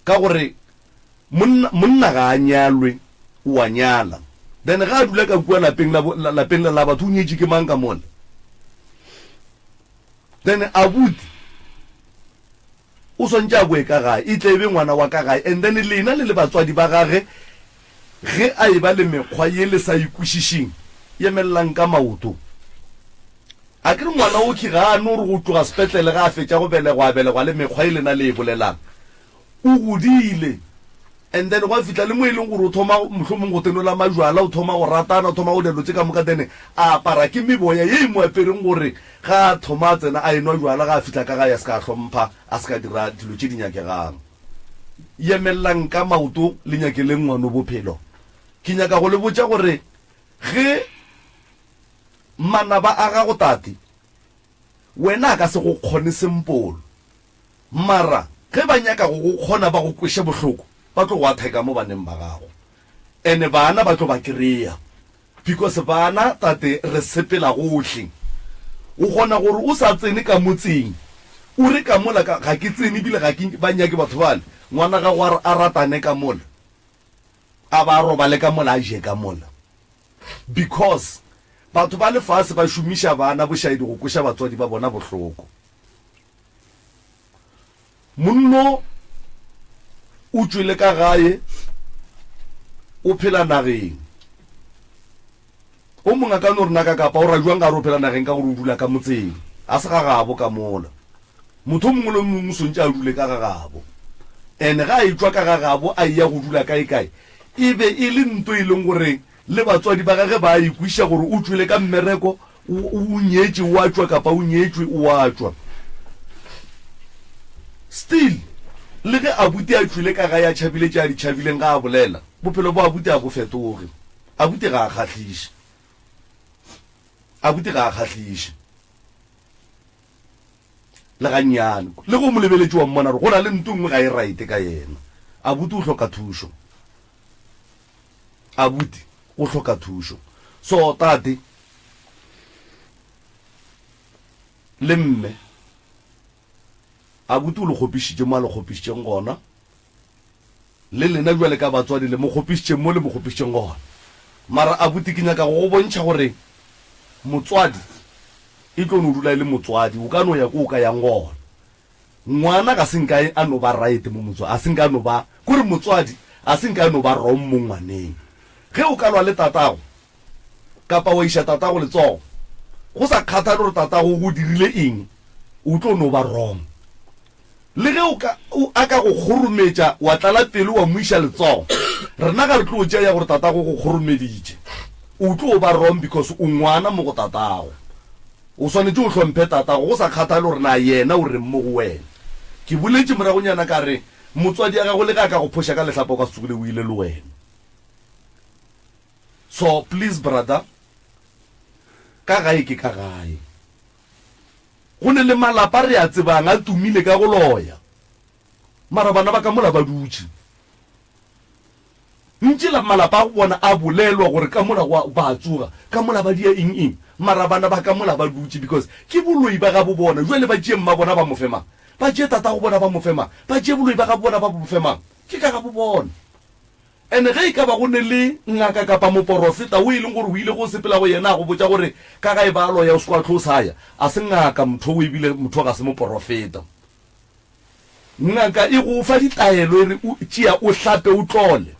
ka gore monna ga a nyalwe o a nyala then ga a dula ka kua lapeng la batho o nyetše ke mang ka mona then abuti o swantse a boe ka gae e tle be ngwana wa ka gae and then lena le batswadi ba gage ge a e ba le mekgwa ye le sa ikwešišing ye melelang ka maoto a ke re ngwana o ke ga a no re go tloga sepetlele ga a fetša go belegwa le mekgwa e lena le e bolelang o godile and then go fitla le mo e leng gore o thoma mohlomong go tenola majwala o thoma go ratana o thoma go delo tse ka moka tene a apara ke meboya ye e mo apereng gore ga a thoma a tsena a enwa jwala ga a fitla ka ga ya se ka hlompha a se ka dira dilo tse di nyakegang yemelelang ka maoto le nyakeleng ngwano bophelo ke nyaka go le botša gore ge manaba a ga go tate wena a ka se go kgone sempolo mara ge ba nyaka go go kgona ba go kweše bohloko ba tlo go atheka mo baneng ba gago ene bana ba tlo ba kry-a because bana tate re sepela gotlhe o kgona gore o sa tsene ka motseng o re ka mola ga ke tsene bile ga ke ba nyake batho bale ngwana ga go a ratane ka mola a ba robale ka mola a je ka mola because batho ba lefase ba šomiša bana bošaedi go kweša batswadi ba bona bohloko monno o tswile ka gae o phela nageng o mongwe ka no rena ka kapa o rajuang ka re o phela nageng ka gore o dula ka motseng a se ga gabo ka mola motho mongwe le mongwe sontse a dule ka ga gabo ene ga a etswa ka ga gabo a ia go dula kae e be e le nto e leng gore le batswadi ba gage ba ikwiša gore o tswile ka mmereko o nyetše o a tswa kapa o nyetšwe o a tswa still le ge abuti a tswile ka ga ya tšhabile tša di tšhabileng ga a bolela bophelo bo abuti a bo fetoge abuti ga a kgatlhiše le ga nnyane le go mo lebeletše wa mmona re go na le nto nngwe ga e right ka yena abuti o hloka thušo abuti o hloka thušo so tate le mme abuti o le kgopišitše mo a le kgopišitšeng gona le lena jwale ka batswadi le mo kgopišitšeng mo le mo kgopišitšeng gona mara abuti ke nyaka go bontšha gore motswadi e tlo no dula le motswadi o ka no ya ko o ka yang gona ngwana ka senka a no ba right mo motswadi a senka no ba gore motswadi a senka no ba wrong mo ngwaneng ge o ka lwa le tatago kapa wa iša tatago letsogo go sa kgatha gore tatago go dirile eng o tlo no ba wrong le ge a ka go kgorometša wa tlala pele wa moiša letsogo rena ka re tlo tšea ya gore tatago go kgoromeditše o tlo ba wrong because o ngwana mo go tatago o swanetse o tlhomphe tata go sa kgathale gore na yena o re mo go wena ke boletse moragonyana ka re motswadi ya gago le ka go phosha ka letlapa o ka se tsogile o ile le wena. So please brother, ka gae ke ka gae go ne le malapa re a tsebang a tumile ka go loya mara bana ba ka mola ba dutse ntse la malapa go bona a bolelwa gore ka mola ba tsoga ka mola ba dia eng mara bana ba ka mola ba dutse because ke boloi ba ga bo bona jwale ba tšee mma bona ba mo fema ba tšee tata go bona ba mo fema ba tšee boloi ba ga bona ba mo fema ke ka ga bo bona. Ene ge ka ba go ne le ngaka kapa moporofeta o ileng gore o ile go sepela go yena go botsa gore ka ga e ba lo ya o skwa tlosaya a se ngaka motho o ebile motho ga se moporofeta. Ngaka e go fa ditaelo re o tšea o hlape o tlole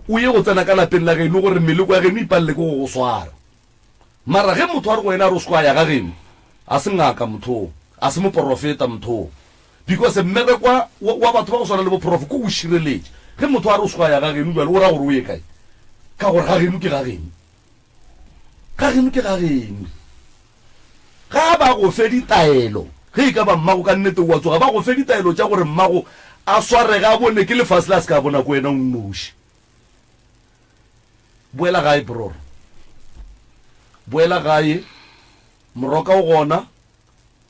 o ye go tsena ka lapeng la geno gore meleko ya geno ipalle go go swara mara ge motho a re go wena re skwa ya ga geno a se ngaka motho a se moporofeta motho because mmerekwa wa batho ba go swana le boprof ko go shireletse ge motho a re o skwa ya ga geno jwale o ra gore o ye kae ka gore ga geno ke ga geno ke ga geno ga ba go fe ditaelo ge e ka ba mmago ka nnete wa tsoga ba go fe ditaelo tša gore mmago a swarega a bone ke lefase la se ka bona ko wena o nnoši. Boela gae bror, boela gae moroka o gona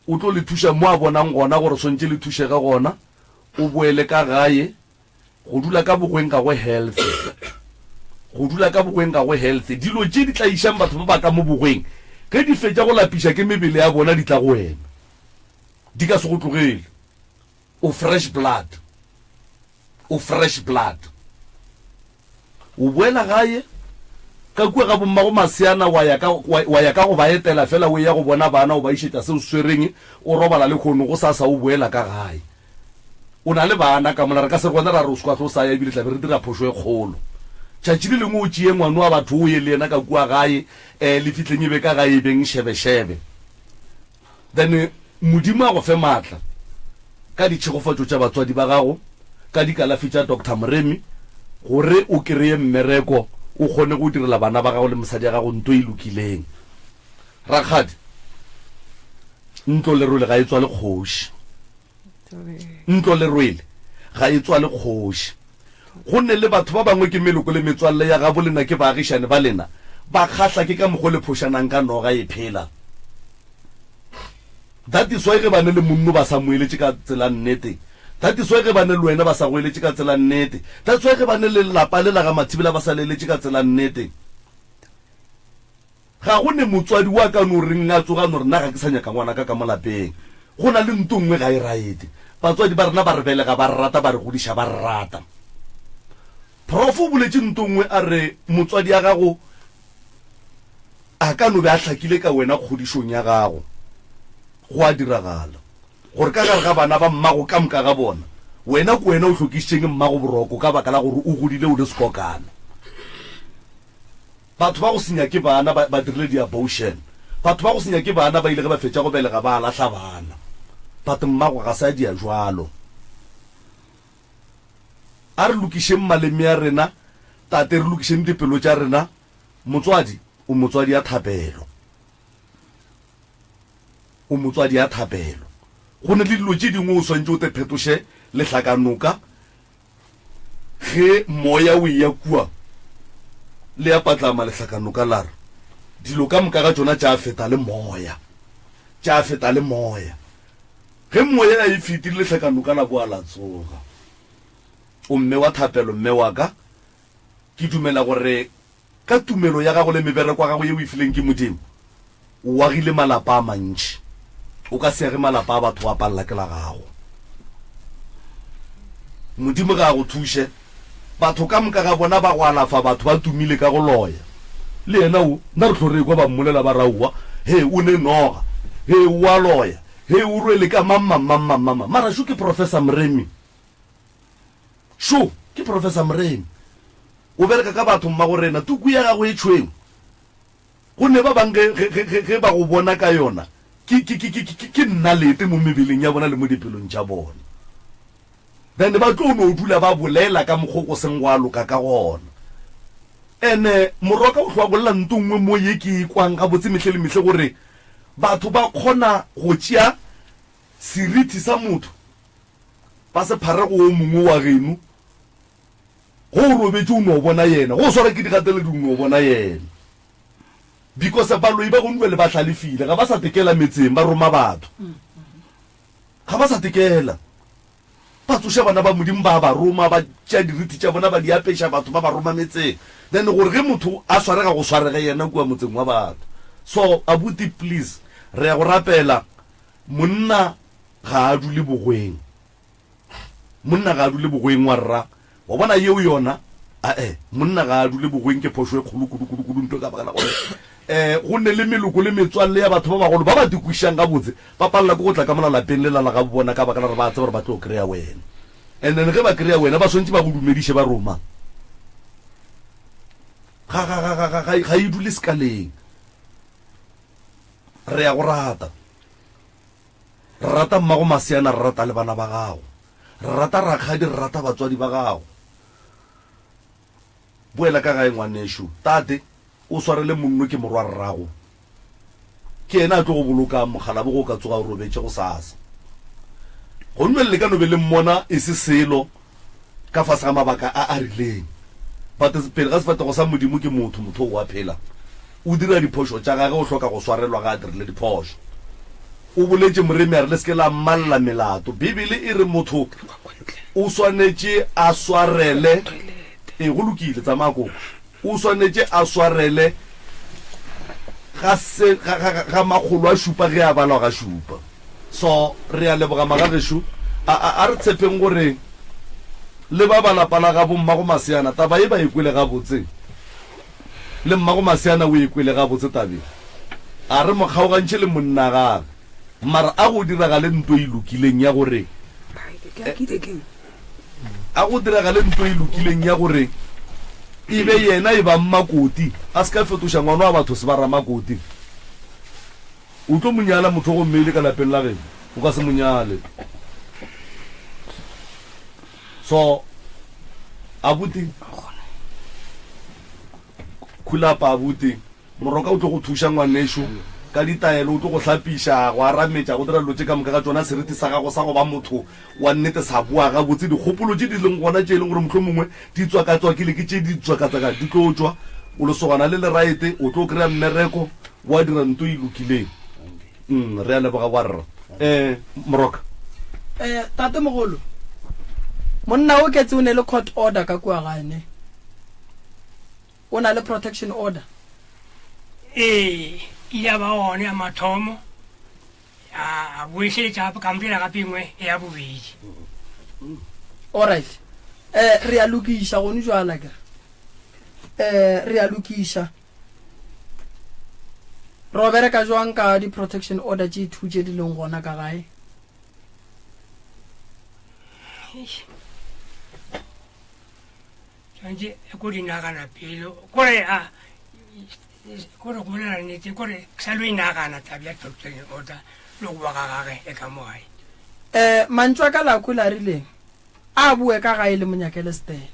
o tlo le thuša mo a bonang gona gore swantse le thušega gona o boele ka gae go dula ka bogweng ka go health go dula ka bogweng ka go health dilo tše di tla išang batho ba ba ka mo bogweng ge di fetša go lapiša ke mebele ya bona di tla go wena di ka se go tlogele o fresh blood o boela gae ka kua ga bommago maseana wa ya ka go ba etela fela o ya go bona bana o ba išetša se o swereng o robala le kgono go sa o boela ka gae o na le bana ka mola re ka se gona ra re o skwa tlo sa ya ebile tla be re dira phoso e kgolo tšatši le lengwe o tšee ngwane wa batho o ye le yena ka kua gae le fitlheng e be ka gae beng shebe then modimo a go fe maatla ka ditšhegofatšo tša batswadi ba gago ka dikalafi tša Dr. Mremi gore o kreye mmereko o kgone go direla bana ba gago le mosadi ya gago nto e lokileng. Rakgadi ntlo le rwele ga e tswa le kgoši ntlo le rwele ga e tswa le kgoši go nne le batho ba bangwe ke meloko le metswalle ya ga bolena ke baagišane ba lena ba kgahla ke ka mogo le phošanang ka noga e phela. That is why ge bane le monno ba sa moeletše ka tsela nnete, that is why ge bane le wena ba sa goeletše ka tsela nnete, that's why ge bane le lapa le la ga Mathibela ba sa leletše ka tsela nnete. Ga go ne motswadi wa ka no reng a tsoga no rena ga ke sa nyaka ngwana ka mo lapeng go na le ntho nngwe ga e raete batswadi ba rena ba re belega ba rata ba re godiša ba rata. Prof o boletše ntho nngwe a re motswadi ya gago a ka no be a hlakile ka wena kgodišong ya gago go a diragala gore ka gare ga bana ba mmago ka moka ga bona wena ko wena o tlhokišitšeng mmago boroko ka baka la gore o godile o le sekokana. Batho ba go senya ke bana ba dirile di-abortion, batho ba go senya ke bana ba ile ge ba fetša go belega ba latlha bana, but mmago ga sa dia jwalo. A re lokišeng maleme ya rena tate, re lokišeng dipelo tša rena. Motswadi o motswadi ya thapelo, o motswadi ya thapelo. Go ne le dilo tše dingwe o swantse o te phetoše lehlakanoka ge moya o ya kua le ya patlama lehlakanoka la re dilo ka moka ga tšona tša feta le moya, tša feta le moya. Ge moya ya e fetile lehlakanoka la boa la tsoga. O mme wa thapelo, mme wa ka ke dumela gore ka tumelo ya gago le mebereko ya gago ye o e fileng ke Modimo o agile malapa a mantši, o ka se age malapa a batho ba palela ke la gago. Modimo ga go thuše batho ka moka ga bona ba go alafa batho ba tumile ka go loya le yena o nna re tlhore kwa ba mmolela ba raua he o ne noga he o a loya he o rwele ka mamma mara sho ke Professor Mremi, sho ke Professor Mremi o bereka ka batho mma go rena tuku ya gago e tšhweng go ne ba bangwe ge ba go bona ka yona ke nnalete mo mebeleng ya bona le mo dipelong tša bona, then ba tlo no dula ba bolela ka mogoko seng wa loka ka gona. Ene moroka o hlwa go lla ntungwe mo ye ke kwang ga botse mehle le mehle gore batho ba kgona go tšea seriti sa motho ba se phare go o mongwe wa geno go o robetse o ne o bona yena go swara ke digateledi o ne o bona yena because baloi ba gonwe le ba hlalefile ga ba sa tekela metseng ba roma batho ga ba sa tekela ba tsoša bana ba modimo ba ba roma ba tšea diriti tša bona ba di apešha batho ba ba roma metseng then gore ge motho a swarega go swarege yena kua motseng wa batho so abuti please re ya go rapela monna ga a dule bogweng wa rra wa bona yeo yona monna ga a dule bogweng ke phošo e kgolo kudu nto ka baka la gore go nne le meloko le metswalle ya batho ba bagolo ba ba dikwišang ga botse ba palela ke go tla ka molalapeng le lala ga bona ka baka la re ba tse gore ba tlo go kry-a wena and then ge ba kry-a wena ba swantse ba go dumediše ba roma ga e dule sekaleng re ya go rata re rata mmago Masiana re rata le bana ba gago re rata rakgadi re rata batswadi ba gago boela ka gae ngwanesho tate o swarele monno ke morwa rrago ke ena a tlo go boloka mogala bo go ka tsoga o robetse go sasa go nwe le ka no be le mmona e se selo ka fa sa mabaka a rileng but pele ga sefate go sa modimo ke motho wa phela o dira diphošo tša gage o hloka go swarelwa ga a dirile diphošo o boletse moremi a re le seke la mmalla melato bibele e re motho o swanetše a swarele go lokile tsamako o swanetše a swarele ga magolo a šupa ge a balwa ga šupa so re a leboga magagešo a re tshepeng gore le ba balapa la ga bommago Masiana taba e ba ekwele gabotse le mmago Masiana o ekwele gabotse tabe a re mokgaogantšhe le monna gage mara a go diragale ntho e lokileng ya gore e be yena e ba mmakoti a se ka fetoša ngwana wa batho se ba ramakoti o tlo monyala motho go mmeile ka lapeng la geno o ka se monyale so abuti khulapa abuti moroka o tlo go thuša ngwanesho ka ditaelo o tlo go hlapiša go arametša go dira lotse ka moka ka tsona seriti sa gago sa go ba motho wa nnete sa boa ga botse dikgopolo tše di leng gona tše e leng gore motlho mongwe di tswakatswakile ke tše di tswakatsaka di tlo tswa o lesogana le leraete o tlo kry-a mmereko wa dira nto e lokileng re a leboga borra moroka tate mogolo monna o ketse o ne le court order ka kua gane o na le protection order ya ba one a mathomo a boešeletša gape kampela gape engwe ya bobedi alright re a lokiša gone jwala kere re a lokiša ro bereka jwang ka di-protection order tše two tše di leng gona ka gae tshwanetse ko di nagana pele kore go bolela nnete kore ke sa lo e nagana tabi ya protection order le go ba ga gage e ka mo gae mantswe a ka lako la rileng a bue ka gae le monyakele stele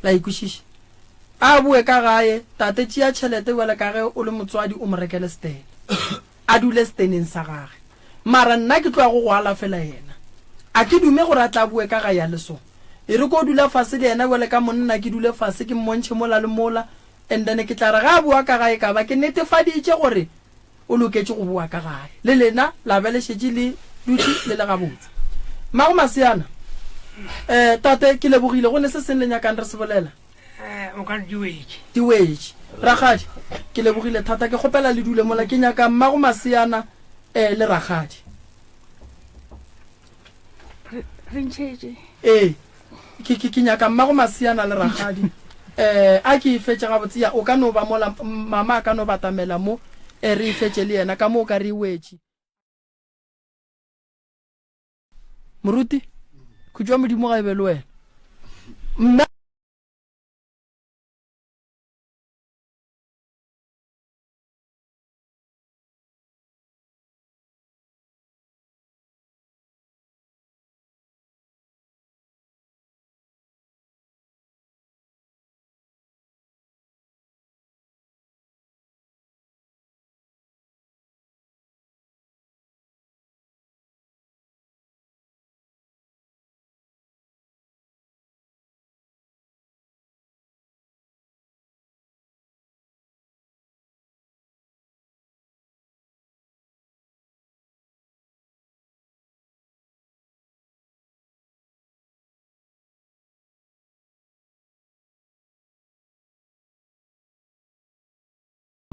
la ikušiše a bue ka gae tate tšea tšhelete wele ka ge o le motswadi o mo rekele stele a dule steneng sa gage mara nna ke tloa go ala fela yena a ke dume gore a tla bue ka gae ya leso e re ko dula fase le yena wele ka monna ke dule fase ke mmontšhe mola le mola and then ke tla re ga a bua ka gae ka ba ke netefaditše gore o loketse go bua ka gae le lena la belešetše le dutše le le gabotse mmago Masiana tate ke lebogile go ne se seng le nyakang re se bolela o ka diwetše ragadi ke lebogile thata ke kgopela le dule mola ke nyaka mmago Masiana le ragadi ke nyaka mmago Masiana le ragadi a ke ifetše gabotse ya o ka no ba mola mama a ka no batamela mo re ifetše le yena ka mo o ka re wetše moruti khutšwa modimo ga e be le wena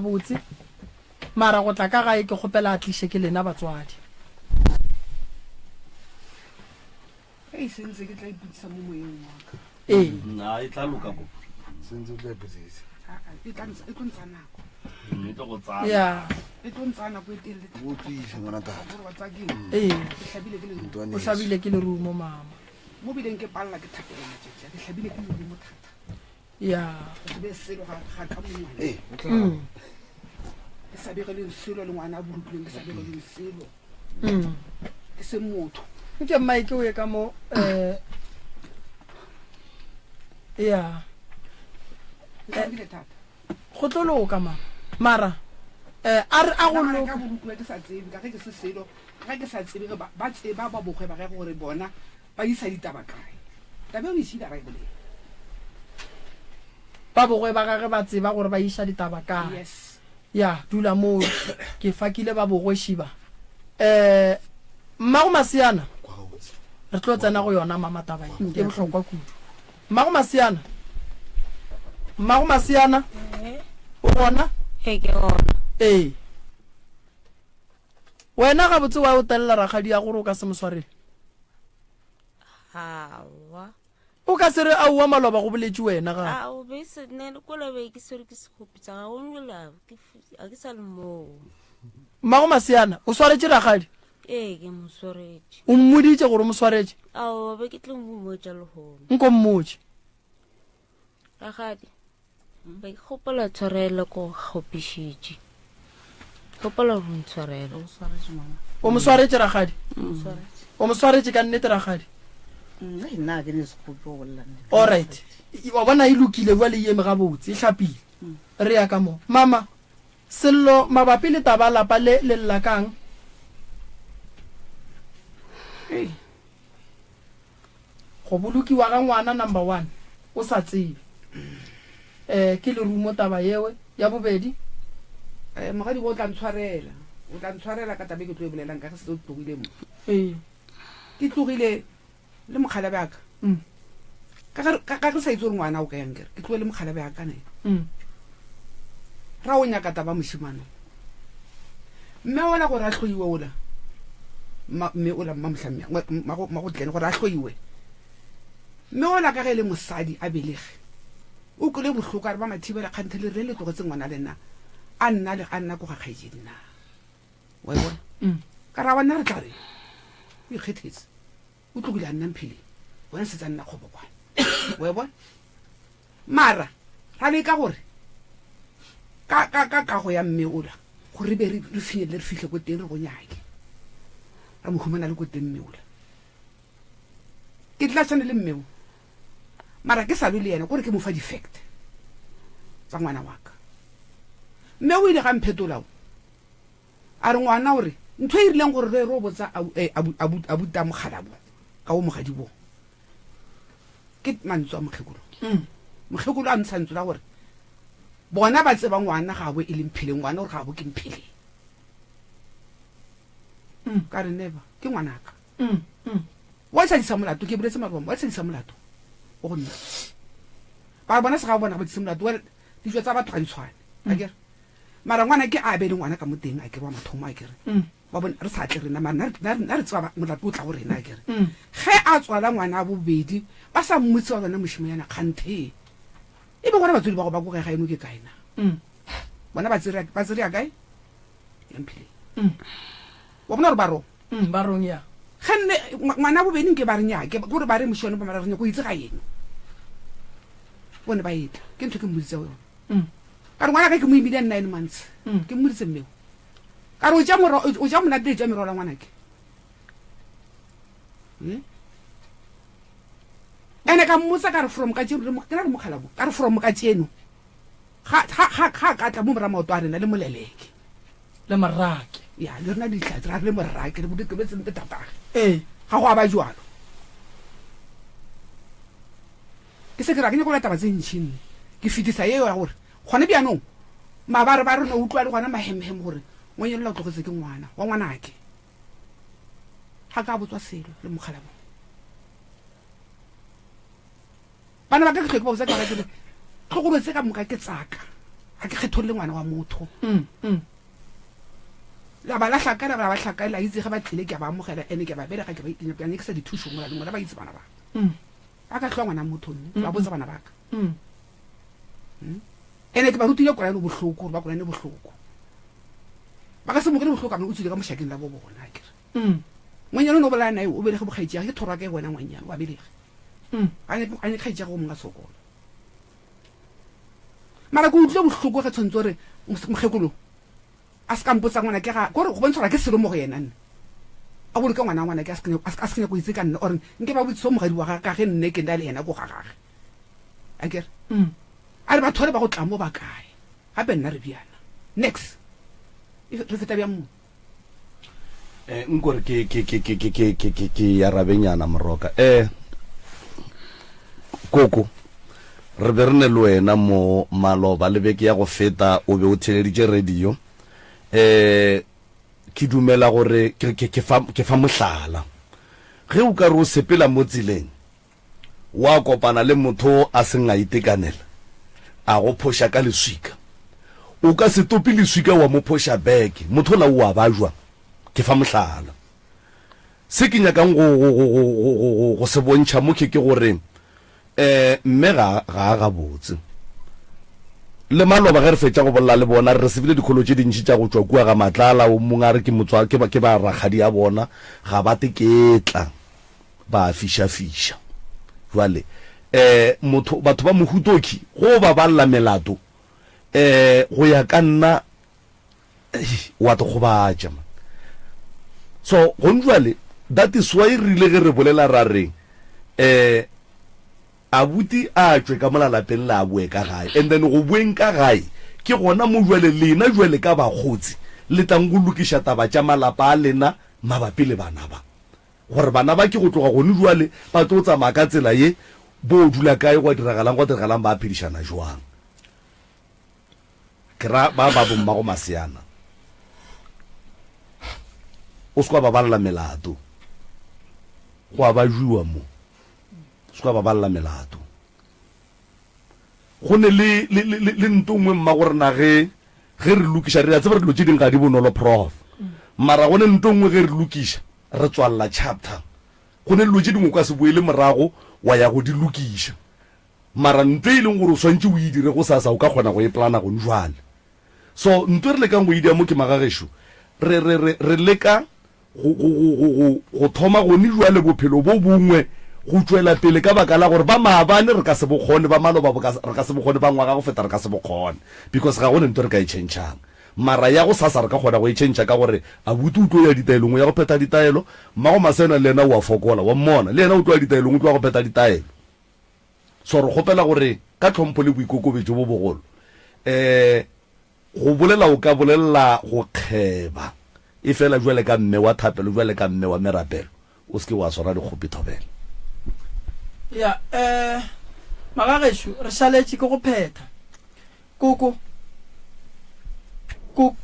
botse mara go tla ka gae ke kgopela a tliše ke lena batswadi e sentse ke tla iputsa mo moyeng wa ka na e tla loka go sentse o tla iputsisa e tlo ntsha nako e tlo go tsaya ya e tlo ntsha nako e telele o tlise ngwana tata gore wa tsa keng ee ke tlhabile ke le o hlabile ke lerumo mama mo bileng ke palela ke thapela matšatši ke tlhabile ke le mo thata ya ke be selo ga ka mongwana ee o tla ke sa begeleng selo le ngwana a borupileng ke sa begeleng selo mm ke se motho nke mike o ye ka mo ya ke tlhabile thata go tlo loka mara a re a go ka loka borupile ke sa tsebe ka ge ke se selo ga ke sa tsebe ba tseba ba bogwe ba ge gore bona ba isa ditaba kae tabe o isile ra e boleng ba bogwe ba gage ba tseba gore ba iša ditaba ka yes ya dula mo ke fakile ba bogwe shiba mmago masiana re tlo tsena go yona mama taba e ke bohlokwa kudu mmago masiana o gona ke gona ee wena ga botse wa o telela ragadi ya gore o ka se moswarele hawa o ka se re aua maloba go boletše wena ga a o be se ne le kola be ke sere ke se khopitsa ga o nyola a ke sa le mo mmago masiana o swaretše ragadi ke mo swaretse o mmoditše gore o mo swaretše a o be ke tle mo motša le home nko mmotše ragadi ba ke khopela tshwarela ko khopišitše khopela go ntshwarela o mo swaretše ragadi swaretse o mo swaretše ka nnete ragadi nna ke ne sekgopi go bolela alright wa bona e lokile bua le eme gabotse e hlapile re ya ka mo mama sello mabapi le taba lapa le lla kang go bolokiwa ga ngwana number 1 o sa tsebe ke le rumo taba yewe ya bobedi mogadi go tla ntshwarela ka tabe ke tlo e bolelang ka ge se tlogile mo ke tlogile le mokgalabe aka ka ke sa itse gore ngwana o ka yang kere ke tloe le mokgalabe aka ne ra o nyaka taba mošimane mme ola gore a tlhoiwe ola mme ola magotlene gore a tlhoiwe mme ola ka ge le mosadi a belege o kole bohloko a re ba mathibela kganthe le re le tlogetse ngwana le nna a nna ko ga kgaetsedi na wa e bona ka ra banna re tla re o ikgethetse o tlogile a nna mphele bona se tsa nna kgobokwane wa e bona mara ra le ka gore ka kago ya mme ola gore re be re finyelle re fitlhe ko teng re go nyake ra mo humana le ko teng mme ola ke tlatsane le mmeo mara ke sa le yena gore ke mo fa di-fact tsa ngwana wa ka mme o ile ga mphetolao a re ngwana ore ntho e rileng gore re o botsa abuta mogalabo ka o mogadi bo ke mantswe a mokgekolo a ntsha ntse la gore bona ba tseba ngwana ga bo e leng phileng ngwana gore ga bo ke mphile ka re never ke ngwanaka wa sa di samolato ke boletse maroma wa sa di samolato o go nna ba bona se ga bona ba di samolato wa dijo tsa batho ga di tshwane a kere mara ngwana ke a be le ngwana ka mo teng a kere wa mathomo a kere ba bona re sa tle rena mara na re tsaba molato o tla go rena a kere ge a tswala ngwana a bobedi ba sa mmotse wa bona mošimo yana kganthe e be gona batswedi ba go ba go ga eno ke kaena bona ba tsere ya kae ya mphile wa bona re ba rong ya genne ngwana bobedi nke ba re nyake gore ba re mošone ba mara re nyako itse ga eno bone ba etla ke ntho ke mmoditse yone ka re ngwana ka ke mo imile 9 months ke mmoditse mmeo ka re o ja monate ja merola ngwanake ene ka mmotsa ka re from ka tseno ke na le mogala bo ka re from ka tseno ga ka tla mo mora maoto a rena le moleleke le marake ya le rena ditlhatsi ra re le morake le bodike be tsente tatage ga go a ba jwalo ke se ke ra ke nyako la taba tse ntšhinne ke fetisa yeo ya gore gone bjanong mabare ba rena utlwa le gona mahemhem gore ngwenyelela o tlogetse ke ngwana wa ngwanake ga ka botswa selo le mogalabo bana ba ka ke tlhoke ba botsa ka gore tlhogolo tse ka moka ke tsaka ga ke kgetholle ngwana wa motho la ba la hlakana ba hlakana itse ga ba tlile ke ba amogela ene ke ba bere ga ke ba ikenya ke sa dithuso mo la ngwana ba itse bana ba aka hlwa ngwana motho ba botsa bana ba ka ene ke ba rutile kwa no bohloko ba kwa ne bohloko ba ka se mo ke bohloko ka mo utsile ka moshakeng la bo bona ke ngwenyana no bola nae o bele go bogaitia ke thora ke wena ngwenyana wa bele ane khaitja go mga sokola mara go utlwe bohloko ga tshwantse re mogekolo a se ka mpotsa ngwana ke ga gore go bontsha ke selo mo go yena nne a bole ka ngwana ke a se go itse ka nne or nke ba botso mogadi wa ga ge nne ke nda le yena go gagage a kere a re batho ba go tla mo ba kae gape nna re biana next re feta bja mo nkore ke ya rabenyana moroka koko re be re ne le wena mo maloba le beke ya go feta o be o theleditše radio ke dumela gore ke fa mohlala ge o ka re o sepela mo tseleng wa kopana le motho a seng a itekanela a go phosha ka leswika o ka se topi leswika wa mo phosha beke motho la o a ba jwa ke fa mohlala se ke nyakang go se bontšha mo ke gore mme ga botse le maloba ge re fetša go bolla le bona re sebile dikholo tše dintšhi tša go tšwa kua ga matlala o mongwe a re ke motswa ke ba rakgadi ya bona ga ba teketla ba fiša jwale batho ba mohutoki go ba balla melato go ya ka nna wa to go batša so gonjwale that is why rile ge re bolela ra reng abuti a tswe ka molalapeng la bue ka gae and then go bueng ka gae ke gona mo jwale lena jwale ka bagotsi le tang go lokiša taba tša malapa a lena mabapi le bana ba gore bana ba ke go tloga gone jwale ba tlo tsamaya ka tsela ye bo dula kae go diragalang ba phedišana jwang ke ra ba bomma go maseana o se kwa ba balla melato go a ba jua mo se kwa ba balla melato go ne le ntongwe mma gore na ge re lokiša re a tseba re dilo tše ding ga di bonolo prof mara go ne ntongwe ge re lokiša re tswalela chapter go ne dilo tše dingwe ka se boele morago wa ya go di lokiša mara ntwe e leng gore o swantse o e dire go sasa o ka kgona go e plana gone jwale so ntwe re lekang go idea mo ke magagešo re leka go thoma gone jwale bophelo bo bongwe go tswela pele ka baka la gore ba maabane re ka se bokgone ba maloba re ka se bokgone ba ngwaga go feta re ka se bokgone because ga gone ntwe re ka e changeng mara ya go sasa re ka kgona go e change ka gore a butu o tlo ya ditaelong ya go pheta ditaelo mmago masena le yena o a fokola wa mmona le yena o tlo ya ditaelong o tlo go pheta ditaelo so re gopela gore ka tlhompho le boikokobetso bo bogolo go bolela o ka bolela go kgeba e fela jwale ka mme wa thapelo jwale ka mme wa merapelo o se ke wa swara dikgopi thobela ya magagešo re šaletše ke go phetha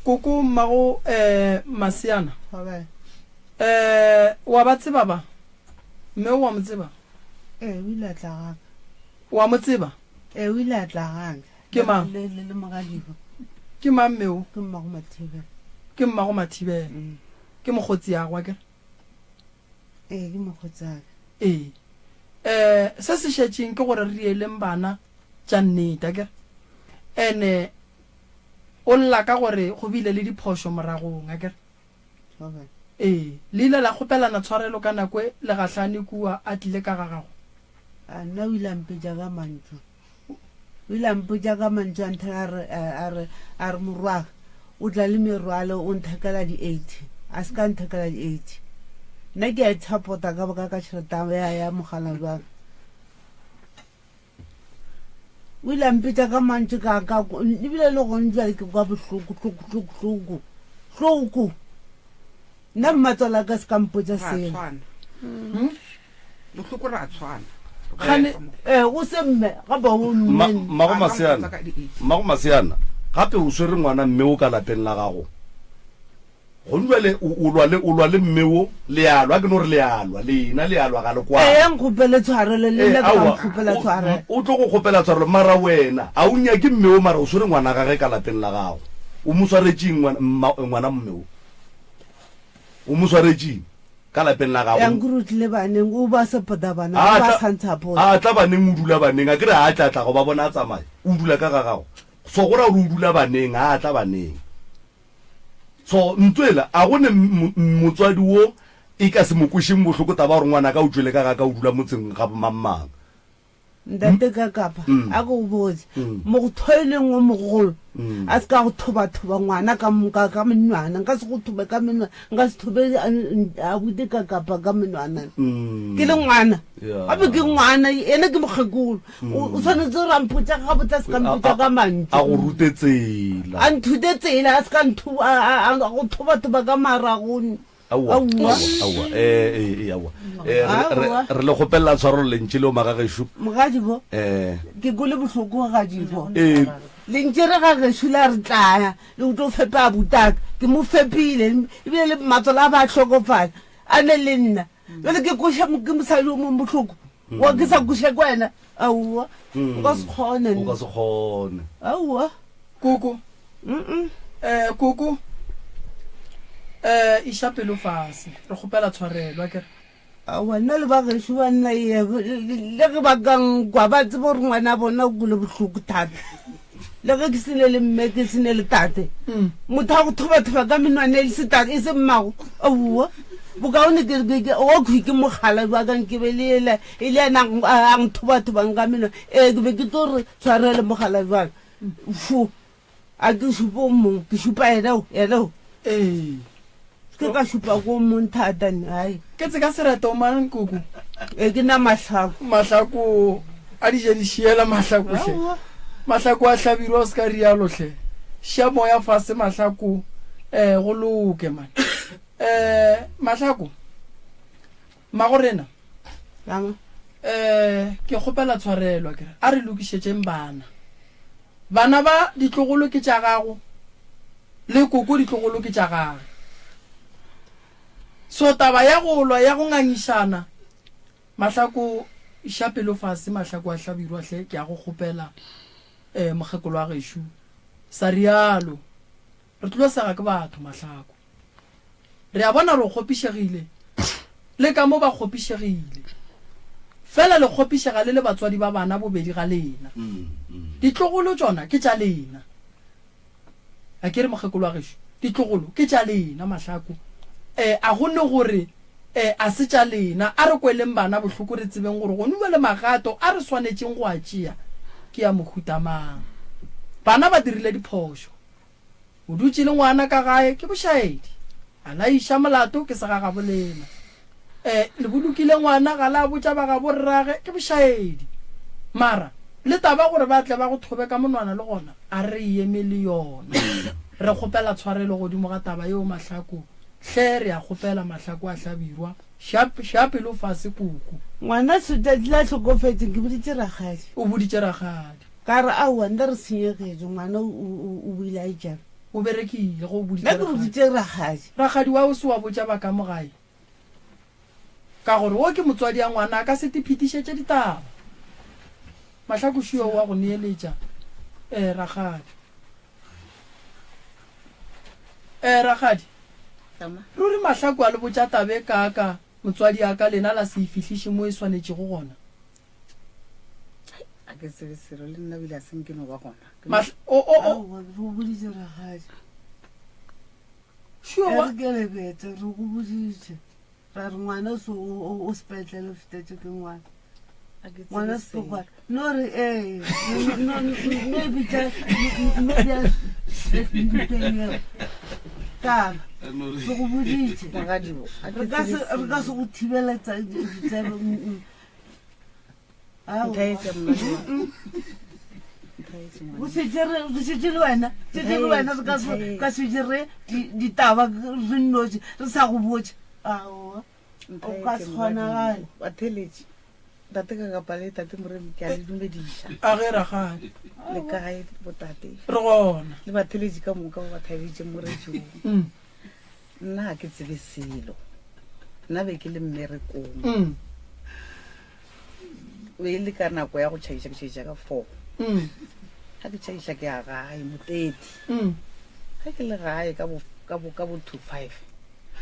koko mmago maseana wa ba tseba ba mme wa mo tseba o ile a tla wa mo tseba o ile a tla ke mang le mogadibo ke mang mmeo ke mmago Mathibela ke mmago Mathibela ke mogotsi ya gwa ke ke mogotsi ya se se šetšeng ke gore re eleng bana tša nnete ke ene o lla ka gore go bile le diphošo moragong a kere le ile la kgopelana tshwarelo ka nako le gahlane kua a tlile ka ga gago nna o ile a mpetša ka mantšu a re morwaga o tla le merwalo o nthekela di-80 a se ka nthekela di-80 nna ke a itshapota ka boka ka tšheleta ya mogala jwang o ile a mpetša ka mantšu ebile le gone jale ke kwa bohloko nna mmatswala ka se ka mpotša seo bohloko ra tshwana o se mme gape mmago maseana gape o swere ngwana mme o ka lapeng la gago go jwale o lwa le mmeo le alwa ke no re le alwa lena le alwa ga le kwa yang khopela tshwarelo le le ka khopela tshwarelo o tlo go khopela tshwarelo mara wena a o nya ke mmeo mara o swere ngwana ga ge ka lapeng la gago o mo swaretseng ngwana mmeo o mo swaretseng ka lapeng la gago yang grutle baneng o ba sepota bana ba santsha po a tla baneng o dula baneng a kere a tla go ba bona tsamaya o dula ka ga gago so gora o dula baneng a tla baneng so ntwela a gone motswadi wo e ka se mokwishing bohloko taba gore ngwana ka o tswele ka o dula motseng ga mammang ndate ka kapa a go botse mo go thoileng o mogolo a se ka go thoba ngwana ka menwana nka se go thobe ka menwana nka se thobe a bude ka kapa ka menwana ke le ngwana a be ke ngwana ene ke mogekolo o tshwanetse go rampotsa ga botsa se ka mpotsa ka mantsi a go rutetsela a nthute tsela a se ka go thoba ka maragone awa re le gopella tshwarolo lentse le o magagesho mogadibo ke gole bohloko gadibo lentse re gagesho la re tlaya le o tlo fepa butaka ke mo fepile ebile le matsola a ba tlhokofala a ne le nna jale ke koša ke mosadi o mong bohloko wa ke sa koše ke wena aowa o ka se kgone aowa koko koko isha pelo fase re gopela tshwarelwa kere wena le bagešo ba nna le ge ba kang kwa ba tsebe gore ngwana bona o kole bohloko thata le ge ke sene le mme ke sene le tate motho a go thobathoba ka menwane e se tate e se mmago aowa bokaone wa kgwi ke mogala ba kang ke be le ele e le ena a nthobathobang ka menwane ke be ke tlo re tshwarele mogala jwale fo a ke supa o mongwe ke supa enao ke ka supa ko mong thata hai ke tse ka sereta o mang koko ke na mahlako a dije di šiela mahlako a hlabirwa o se ka rialo hle šia moya fase mahlako go loke man mahlako magorena ke kgopela tshwarelwa kere a re lokišetšeng bana ba ditlogolo ke tša gago le koko ditlogolo ke tša gago so taba ya go lwa ya go ngangišana mahlako iša pelo fase mahlako a hlabirwa hle ke ya go kgopela mogekolo wa gešo sa rialo re tlo sega ke batho mahlako re a bona re kgopišegile le ka mo ba kgopišegile fela le kgopišega le batswadi ba bana bobedi ga lena ditlogolo tsona ke tša lena a ke re mogekolo wa gešo ditlogolo ke tša lena mahlako a gonne gore a se tša lena a re kweleng bana bohloko re tsebeng gore go nwe le magato a re swanetšeng go a tšea ke ya mohutamang bana ba dirile diphošo o dutse le ngwana ka gae ke bošaedi a la iša molato ke sega ga bolena le bolokile ngwana ga la botša ba ga borrage ke bošaedi mara le taba gore ba tle ba go thobe ka monwana le gona a re eme le yona re kgopela tshwarelo godimo ga taba yeo mahlako hle re a kgopela mahlako a hlabirwa shape lo fase kuku ngwana la tlhokofetse ke boditse ragadi o boditse ragadi ka re aowa nda re senyegetse ngwana o buile a jang o berekile go boditse ragadi wa o se wa botša ba ka mogae ka gore o ke motswadi ya ngwana a ka se tephetišetše ditaba mahlako šio wa go neeletša ragadi ruri mahlako a le botša tabe kaka motswadi ya ka lena la se ifihliše mo e swanetše go gona a ke sebesero le nna bile a senkeno ba gona go boditse ragadi sure ke lebetse re go boditse ra re ngwana o sepetlele fetetse ke ngwana sepokwana no re maybe taba se go boditse re ka se go thibeletsa go setse le wena re ka se dire ditaba re nnotse re sa go botse ao o ka se kgonagale wateletse tate ka kapale tate moremi ke a le dumediša a ge ragadi le kae botate re gona le bateletse ka moka ba thabetse moretšong nna ha ke tsebe selo nna be ke le mmerekong be le ka nako ya go tšhaiša ke tšhaiša ka 4 ga ke tšhaiša ke ya gae mo 30 ga ke le gae ka bo 25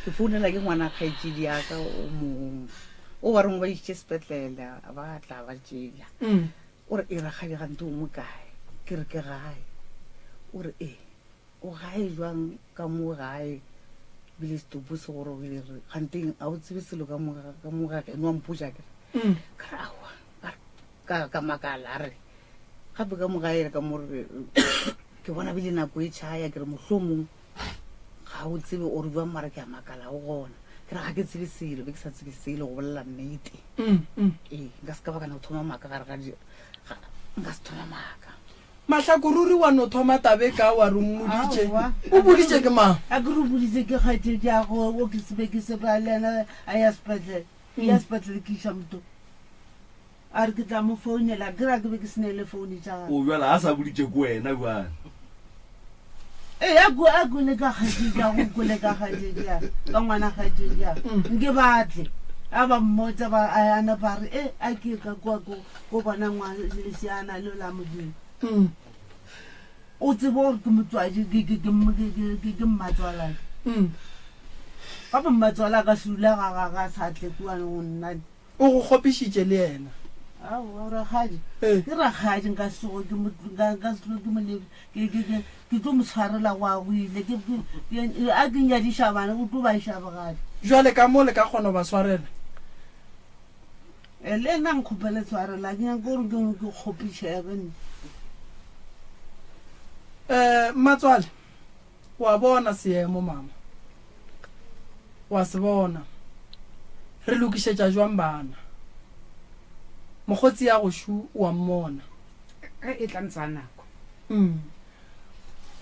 ke founela ke ngwana kgaetsedi yaka o mongwe o ba reng ba itse sepetlele ba tla ba tšea o re e ragadi gante o mo kae ke re ke gae o re o gae jwang ka mo gae bile stopo se gore bile re ganteng a o tsebe selo ka mo ga ke no mpotsa ke krawa ka makala re gape ka mo gae ka mo re ke bona bile nako e tšhaya ke re mohlomong ga o tsebe o re jwang mara ke a makala o gona ke re ga ke tsebe selo be ke sa tsebe selo go bolela nnete nka se ka baka na go thoma maaka gare nka se thoma maaka mahlakoruri wa no thoma tabe ka wa re mmoditse o boditse ke mang a ke re boditse ke kgathedi ya go o ke sebe ke se ba lena a ya sepetlele ke iša mto a re ke tla mo founela ke ra ke be ke senele founu tša o bjala a sa boditse ko wena bjana a kole ka kgathedi ya go kole ka kgathedi ya ka ngwana kgathedi ya nke batle a ba mmotsa ba ayana ba re a ke ka kwa ko bona ngwana leseana le la modimo o tsebe gore ke motswadi ke mmatswala gape mmatswala ka sula ga satle kuane go nna o go kgopišitše le yena ragadi ke ragadi nka sego ke tlo mo tshwarela go a goile a ke nyadišabane o tlo ba išabagadi jwale ka mo le ka kgona ba swarela le nna nkgopele tshwarela ke nyaka gore ke kgopišebe Matswale wa bona seemo mama wa se bona re lokišetša jwang bana mogotsi ya go shu wa mmona e tla ntsa nako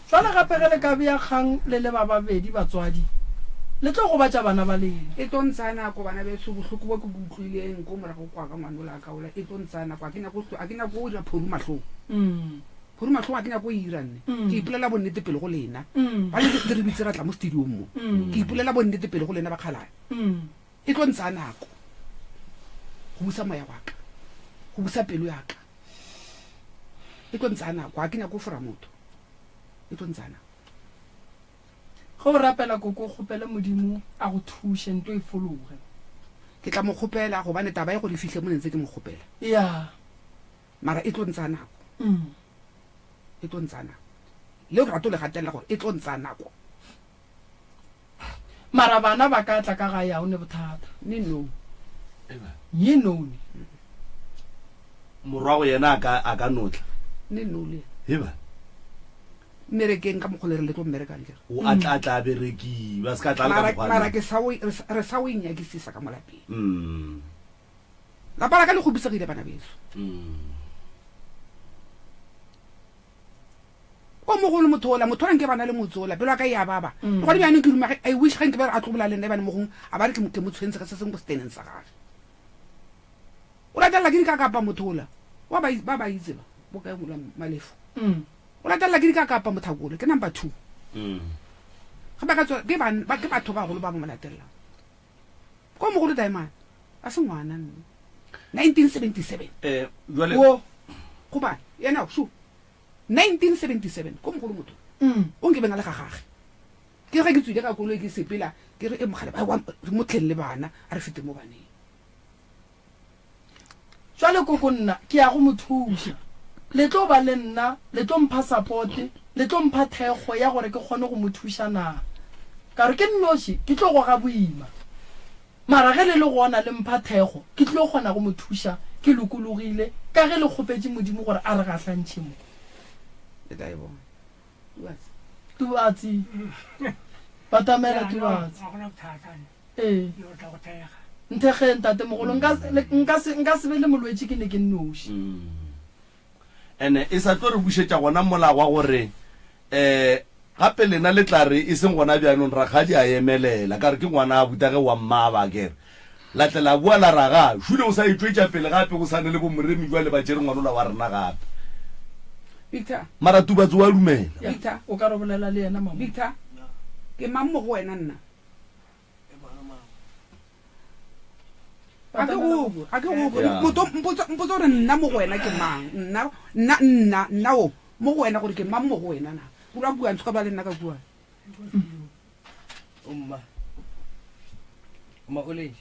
jwale gape ge le ka bea kgang le le ba babedi batswadi le tlo go batša bana ba lena e tlo ntsa nako bana beso bohloko bo ke utlwileng ko morago kwa ka ngwanola ka ola e tlo ntsa nako a ke nyako go dira phoru mahlong phoru mahlong a ke nyako go ira nne ke ipolela bonnete pele go lena ba le re bitse ra tla mo stadium mo ke ipolela bonnete pele go lena ba kgalane e tlo ntsa nako go busa moya wa ka go busa pelo ya ka e tlo ntsa nako a ke nyako go fora motho e tlo ntsa nako go rapela koko kgopele modimo a go thushe nto e fologe ke tla mo kgopela go bane taba e go di fihle mo ntse ke mo kgopela ya mara e tlo ntsa nako e tlo ntsa nako le go rato le gatella gore e tlo ntsa nako mara bana ba ka tla ka ga ya o ne bothata ne no ye none morwago yena a ka notla ne no le heba merekeng ka mogolere le tlo mmerekang jere o atla bereki ba se ka tla le ka mara ke re sa o inyakisisa ka molapeng la para ka le go bisegile bana beso o mogolo mothola ke bana le motsola pelo ka ya baba go di bana ke duma I wish ga nke ba a tlobola le nna bana mogong a ba re ke mo tshwentse ka se seng go steneng sa gagwe o latela ke di ka kapa mothola wa ba itse ba bo ka ngula malefu o latela ke di ka kapa mothakolo ke number 2 ga ba ka tswa ke batho ba go ba mo latela ko mogolo diamond a se ngwana 1977 jwale go ba yena shu 1977 ko mogolo motho o nke bena le gagage ke ga ke tswile ka koloi ke sepela ke re e mogale ba mo tlhelle bana a re fete mo baneng jwale koko nna ke ya go mothusha le tlo ba le nna le tlo mpha support le tlo mpha thego ya gore ke kgone go mothusha na ka re ke nnoši ke tlo go ga boima mara ge le gona le mpha thego ke tlo gona go mothusha ke lokologile ka ge le kgopetse modimo gore a re gahlantšhe mo tuatsi batamela tuatsi nthege ntate mogolo nka se be le molwetse ke ne ke nnoši ene e sa tlo re bušetša gona mola wa gore gape lena le tla re e seng gona bjanong ragadi a emelela ka re ke ngwana a buta ge wa mmaba kere latlela bua la raga šule o sa itwetša pele gape go sane le bomoremi jwa le batšere ngwanola wa rena gape Victor mara tubatso wa dumela Victor o ka re bolela le yena mama Victor ke mammo go wena nna mpotsa gore nna mo go wena ke mang nna o mo go wena gore ke mang mo go wena na o la bua ntse ka ba le nna ka bua umma ole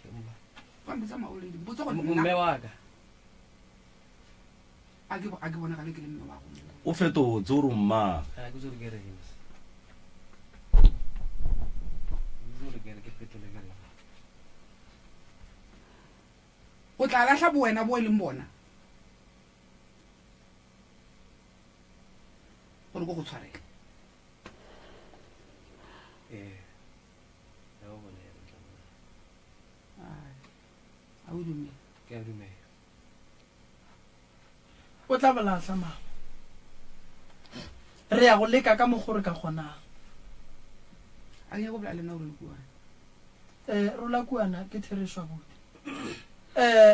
mpotsa gore mme wa ka a ke bona ka le ke le mme wa go o fetotse o re mma a ke zo ke re o tla lahla bo wena bo e leng bona gore go tshwarela a o dume ke a dumela o tla balahla mama re ya go leka ka mogore ka kgonang a ke go bla le nna o re kuana rola kuana ke thereswa botse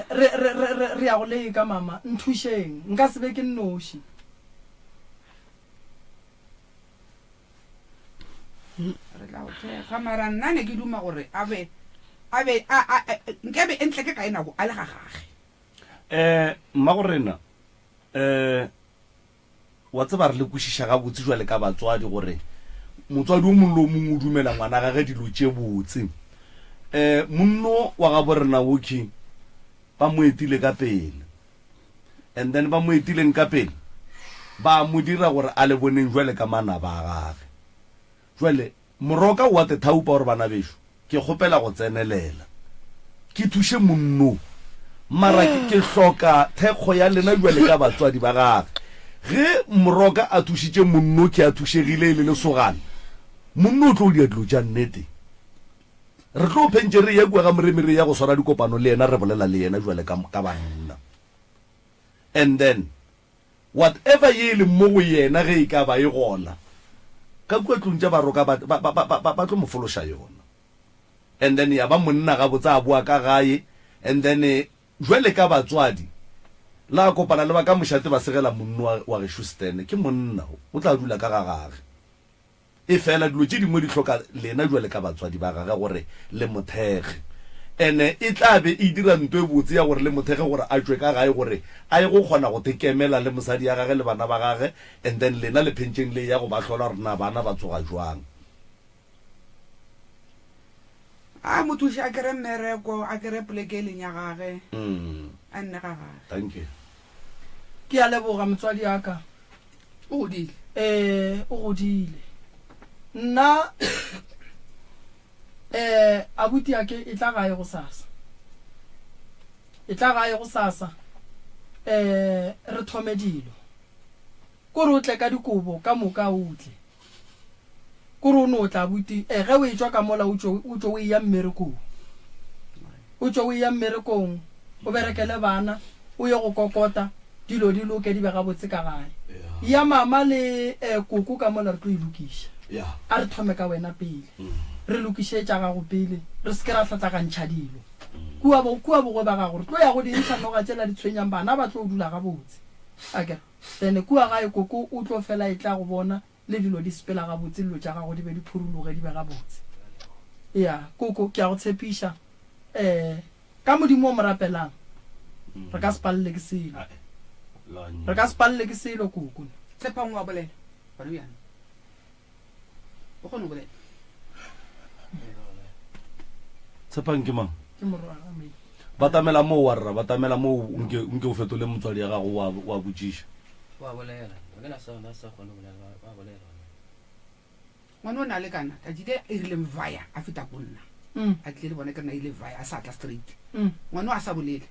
re ya go leka mama nthušeng nka sebe ke nnoši re tla o thekga mara nna ne ke duma gore nkebe entle ke ka enako a le ga gage mma go rena wa tseba re le kwešiša ga botse jwa le ka batswadi gore motswadi o mongwe le o mongwe o dumela ngwana gage dilo tše botse monno wa ga borena woki ba mo etile ka pele and then ba mo etileng ka pele ba mo dira gore a le boneng jwale ka mana ba gage jwale moroka wa te thaupa gore bana bešo ke kgopela go tsenelela ke thuše monno mara ke hloka thekgo ya lena jwale ka batswadi ba gage ge moroka a thušitše monno ke a thušegile e le lesogane monno o tlo o dia dilo tša nnete re tlo phentse re ya kua ga moremere ya go swara dikopano le yena re bolela le yena jwale ka banna and then whatever ye le mo go yena ge e ka ba e gona ka kua tlong tša baroka ba tlo mo fološa yona and then ya ba monna ga botsa a bua ka gae and then jwale ka batswadi la kopana le ba ka mošate ba segela monno wa gešo stene ke monna o tla dula ka ga gage e fela dilo tše dingwe di hloka lena jwale ka batswadi ba gage gore le mothege ene e tla be e dira ntho e botse ya gore le mothege gore a tšwe ka gae gore a ye go kgona go tekemela le mosadi ya gage le bana ba gage and then lena le pension le ya go ba hlola gore na bana ba tsoga jwang a mothuši a kere mmereko a kere poleke e leng ya gage a nne ga gage thank you ke a leboga motswadi yaka o godile o godile nna abuti yake e tla gae go sasa re thome dilo kore o tle ka dikobo ka moka o tle kore o ne o tla abuti ge o e tswa ka mola o tšo o e ya mmerekong o berekele bana o ye go kokota dilo di loke di be gabotse ka gae ya mama le koko ka mola re tlo e lokiša a re thome ka wena pele re lokišetša gago pele re se ke ra tlatlakantšha dilo kua bogoe ba gago re tlo ya go dintšha noga tšela di tshwenyang bana ba tlo o dula gabotse akere then kua gae koko o tlo fela e tla go bona le dilo di sepela gabotse dilo tša gago di be di phurologe di be gabotse ya koko ke a go tshepiša ka modimo o mo rapelang re ka se palele ke selo koko tshepang wa bolela bana bjana o kgone bolela tshepang ke mang ke morwaga mme batamela mo wa rra batamela mo nke o fetole motswadi ya gago wa botšiša wa bolela ke na sa kgone bolela wa bolela ngwana o na le kana a jile e rile mvaya a feta go nna a tle le bone ka na ile vaya a sa tla straight ngwana a sa bolele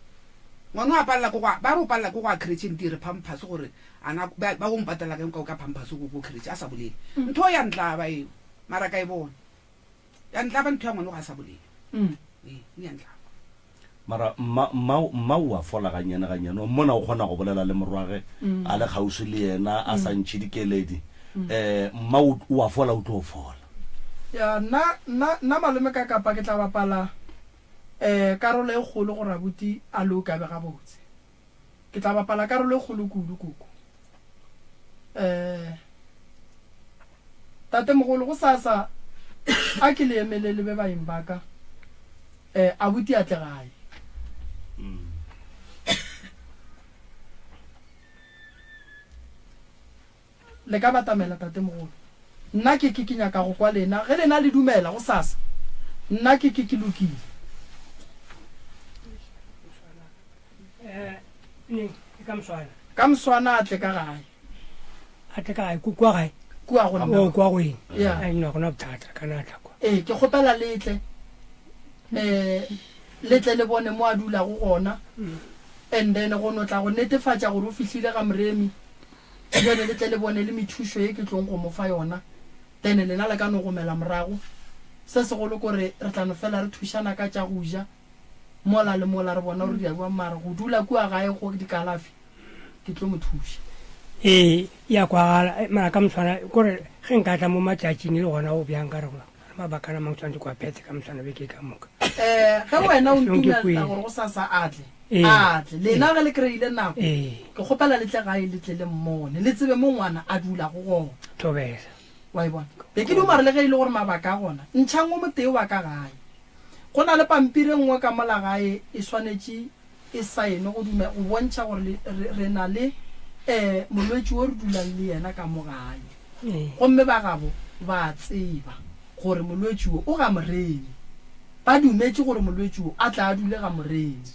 ngwana a palla go ba ro palla go a Christian dire pampas gore ana ba go mpatela ka nka ka pampas go Christian a sa bolele ntho ya ntla ba e mara ka e bona ya ntla ba ntho ya ngwana go a sa bolele ya ntla mara ma wa fola ganyana o mona o kgona go bolela le morwage a le gausi le yena a sa ntšhi dikeledi ma wa fola o tlo fola ya na malome ka kapa ke tla bapala karolo e kgolo gore abuti a lo ka be gabotse ke tla bapala karolo e kgolo kudu koko tate mogolo go sasa a ke le emelele be baeng baka abuti a tle gae le ka batamela tate mogolo nna ke nyaka go kwa lena ge lena le dumela go sasa nna ke lokile ka mswana a tle ka gae kukwa gae kua go kwa go eng Yeah. a ina gona bothata kana tla kwa ke gopela letle letle le bone mo a dula go gona and then go no tla go netefatsa gore o fihlile ga moremi jone letle le bone le methusho e ke tlong go mo fa yona then lena le ka no gomela morago se segolo kore re tla no fela re thušana ka tša go ja mola le mola re bona gore di a bua mara go dula kua gae go dikalafi ke tlo mo thuša ya kwagala mara ka moswana kore ge nka tla mo matšatšing le gona go bjang ka re mabakana mang tshwanetse kwa phete ka moswana beke ka moka ge wena o ntumelela gore go sasa atle lena ge le kry-ile nako ke kgopela letle gae letle le mmone le tsebe mo ngwana a dula go gona tobela wa e bona be ke dumare le ge e le gore mabaka a gona ntšhangwe motee wa ka gae go na le pampiri nngwe ka mola gae e swanetše e saene go bontšha gore re na le molwetši o re dulang le yena ka mo gae gomme ba gabo ba tseba gore molwetši o ga moremi ba dumetše gore molwetši o a tla a dule ga moremi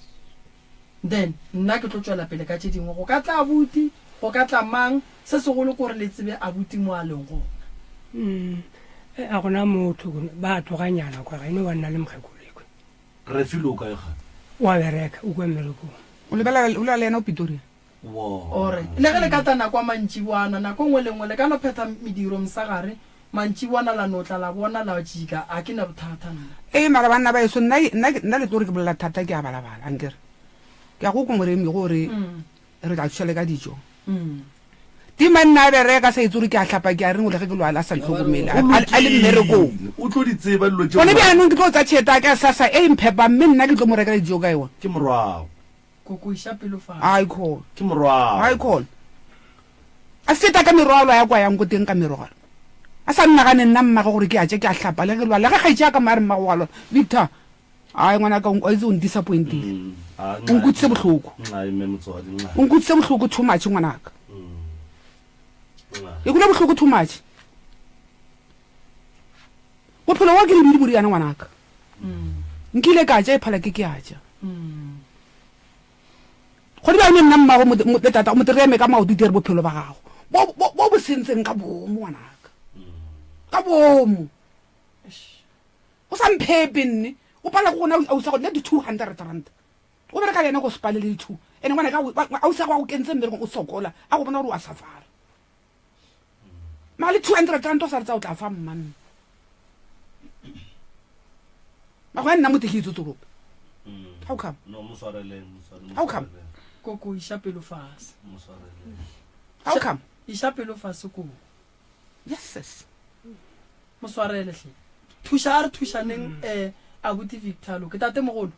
then nna ke tlo tswela pele ka tše dingwe go ka tla abuti go ka tla mang se segolo kore le tsebe abuti mo a leng gona a gona motho ba toganyana kwa ga ene wa nna le mokgekolekwe re filo ka ga wa bereka o kwa mmerekong o lebala le yena o Pretoria ore le ge le ka tana kwa mantšiboana nako nngwe le nngwe le ka no phetha mediro msagare mantšiboana la notla la bona la jika a ke na bothata nna mara banna ba eso nna le tlo re ke bolela thata ke a balabala ankere ke a go ko moremi gore re tla tshele ka dijo di manna be re ka sa itsuri ke a hlapa ke a reng o le ge ke lwala sa tlhokomela a le mmereko o tlo di tseba dilo tšeo one bjanong ke tlo tsa tšheta ka sasa mphepa mme nna ke tlo mo rekela dijo ka yona ke morwago koko iša pelo fa aicon ke morwago aicon a feta ka merwalo ya kwa yang ko teng ka merwalo a sa nnagane nna mmaga gore ke a tše ke a hlapa le ge lwala ge kgaitša ka mare mmago wa lona Victor ai ngwana ka o itse o disappointile o nkutsitse bohloko o nkutsitse bohloko too much ngwanaka e kula bohloko too much bophelo wa ke le di boriana ngwanaka nkile ka tša e phala ke a tša go di ba nna mmago mo tata mo tereme ka maoto dire bophelo ba gago bo bo sentseng ka bomo ngwanaka ka bomo o sa mphepe nne o pala go gona o sa go le di 200 rand o bere ka yena go spale le 2 ene ngwana ka o sa go kentse mbere go sokola a go bona gore wa safara ma le 200 rand o sa re tsa o tla fa mman ma go nna mo tekitso tsorope how come how come koko iša pelo fase how come iša pelo fase ko yes moswarele hle thuša a re thušaneng abuti Victor lo ke tate mogolo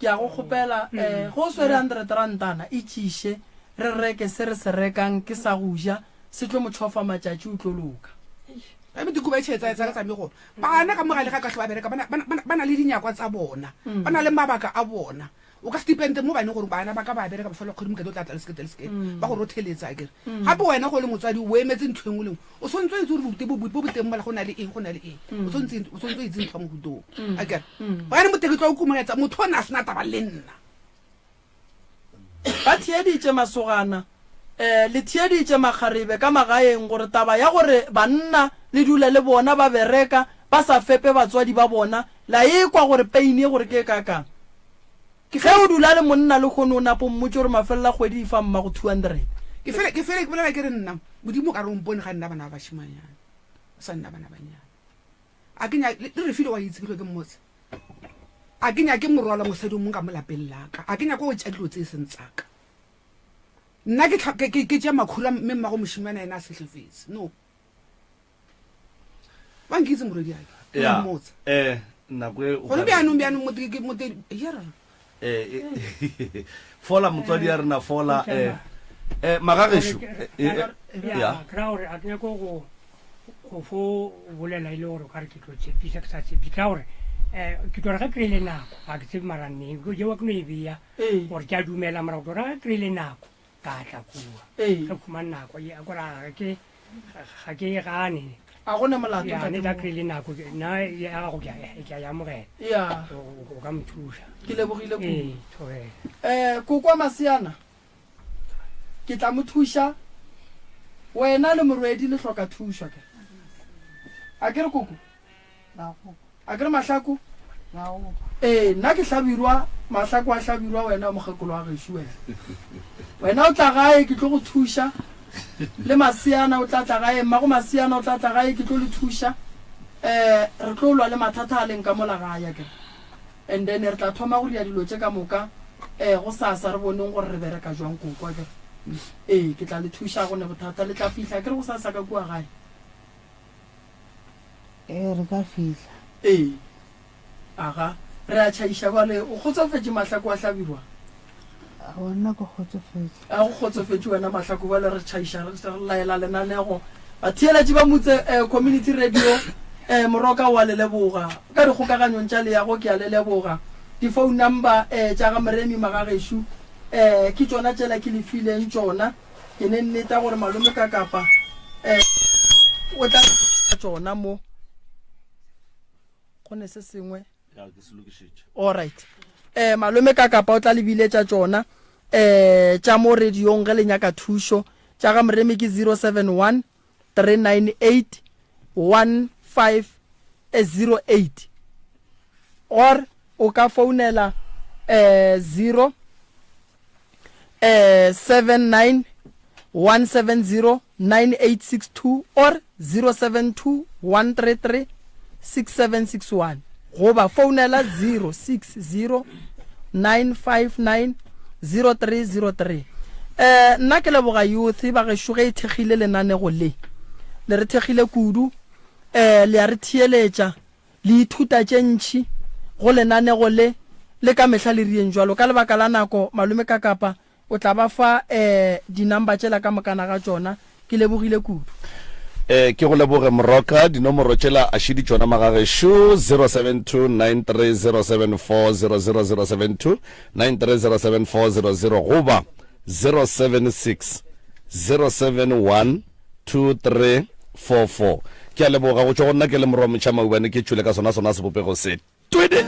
ke a go kgopela go swere 100 randana e tšiše re reke se re se rekang ke sa go ja se tlo motšhofa matšatši o tlo loka a me dikuba tšhetsa tsa tsa me go bana ka mogale ga ka hlwa bereka bana le dinyakwa tsa bona bana le mabaka a bona o ka stipende mo bane gore bana ba ka ba bereka ba fela kgwedi mokete o tla tla le sekete ba go rotheletsa akere gape wena go le motswadi o emetse ntho engwe lengwe o tshwanetse o itse gore bo boteng mola go na le eng o tshwanetse o itse ntho mo hutong akere ba ne moteke tlo o kumoletsa motho o na sena taba le nna ba thieditše masogana le thieditše makgarebe ka magaeng gore taba ya gore banna le dula le bona ba bereka ba sa fepe batswadi ba bona la ekwa gore paine gore ke kakang ke ge o dula le monna le kgone o napo mmotse gore mafelela kgwedi e fa mma go 200 ke fele ke bolela ke re nna modimo ka re o mpone ga nna bana ba bashimanyana o sa nna bana banyana a kenya le re file wa itse ke mmotse a kenya ke morwalo mosadi mo ka molapeng laka a kenya go tša dilo tse seng tsaka nna ke tša makhura mme mmago moshimana ena a sehlefetse no ba nkitse moredi ake mmotse nako gone bjanong mote yera fola motswadi ya rena fola magagesho kra gore a ke go fo bolela ile gore ka re ke tlo tshepisa ke sa tshepi ka gore ke tlo re ga kry le nako ga ke tsebe maraneng go jewa ke no e beya gore ke a dumela mara gore ga kry le nako ka tla kua Ee. re khuma nako ya kora ga ke gane a gone molato ya ne ntate da Mogolo. krele nako na ya go ya mogela ya o ka mthusa ke lebogile kudu thobela kokwa Masiana ke tla mo thuša wena le morwedi le hloka thušwa ke a ke re koko a ke re Mahlako nna ke hlabirwa Mahlako a hlabirwa wena o mogekolo wa gešo wena o tla gae ke tlo go thuša le Masiana o tla tla gae mmago Masiana o tla tla gae ke tlo le thuša re tlo lwa le mathata a leng ka mola gae ke and then re tla thoma go ria dilo tse ka moka go sasa re boneng gore re bereka jwang kokwa ke ke tla le thuša gone bothata le tla fihla ke re go sasa ka kua gae re ka fihla aga re a tšhaiša bale o kgotsofetse Mahlako a hlabirwa gona ke kgotsofetse a go kgotsofetse wena Mahlako bale re tšhaiša re laela lenanego batheeletši ba motse community radio moroka wa le leboga ka dikgokaganyong tša le yago ke a le leboga di-phone number tša ga Moremi Magagešo ke tšona tšela ke lefileng tšona ke ne nneta gore malome ka kapa o tla tšona mo gone se sengwe alright malome ka kapa o tla lebile tša tšona tša mo radiong ge le nyaka thušo tša ga Moremi ke 071 398 1508 or o ka founela 0 79 170 9862 or 072 133 6761 goba founela 060 959 0303 nna ke leboga youth ba gešo ge e thekgile lenanego le re thekgile kudu le a re thieletša le ithuta tše ntšhi go lenanego le ka mehla le rieng jwalo ka lebaka la nako malome ka kapa o tla ba fa dinamba tšela ka mokana ga tšona ke lebogile kudu ke go leboge Moroka dinomoro tšela a šidi tšona Magagešo 0729307400 9307400 goba 076 071 2344 ke a leboga go tšwa go nna ke le morwa motšhamaubane ke tšwele ka sona sebopego se twede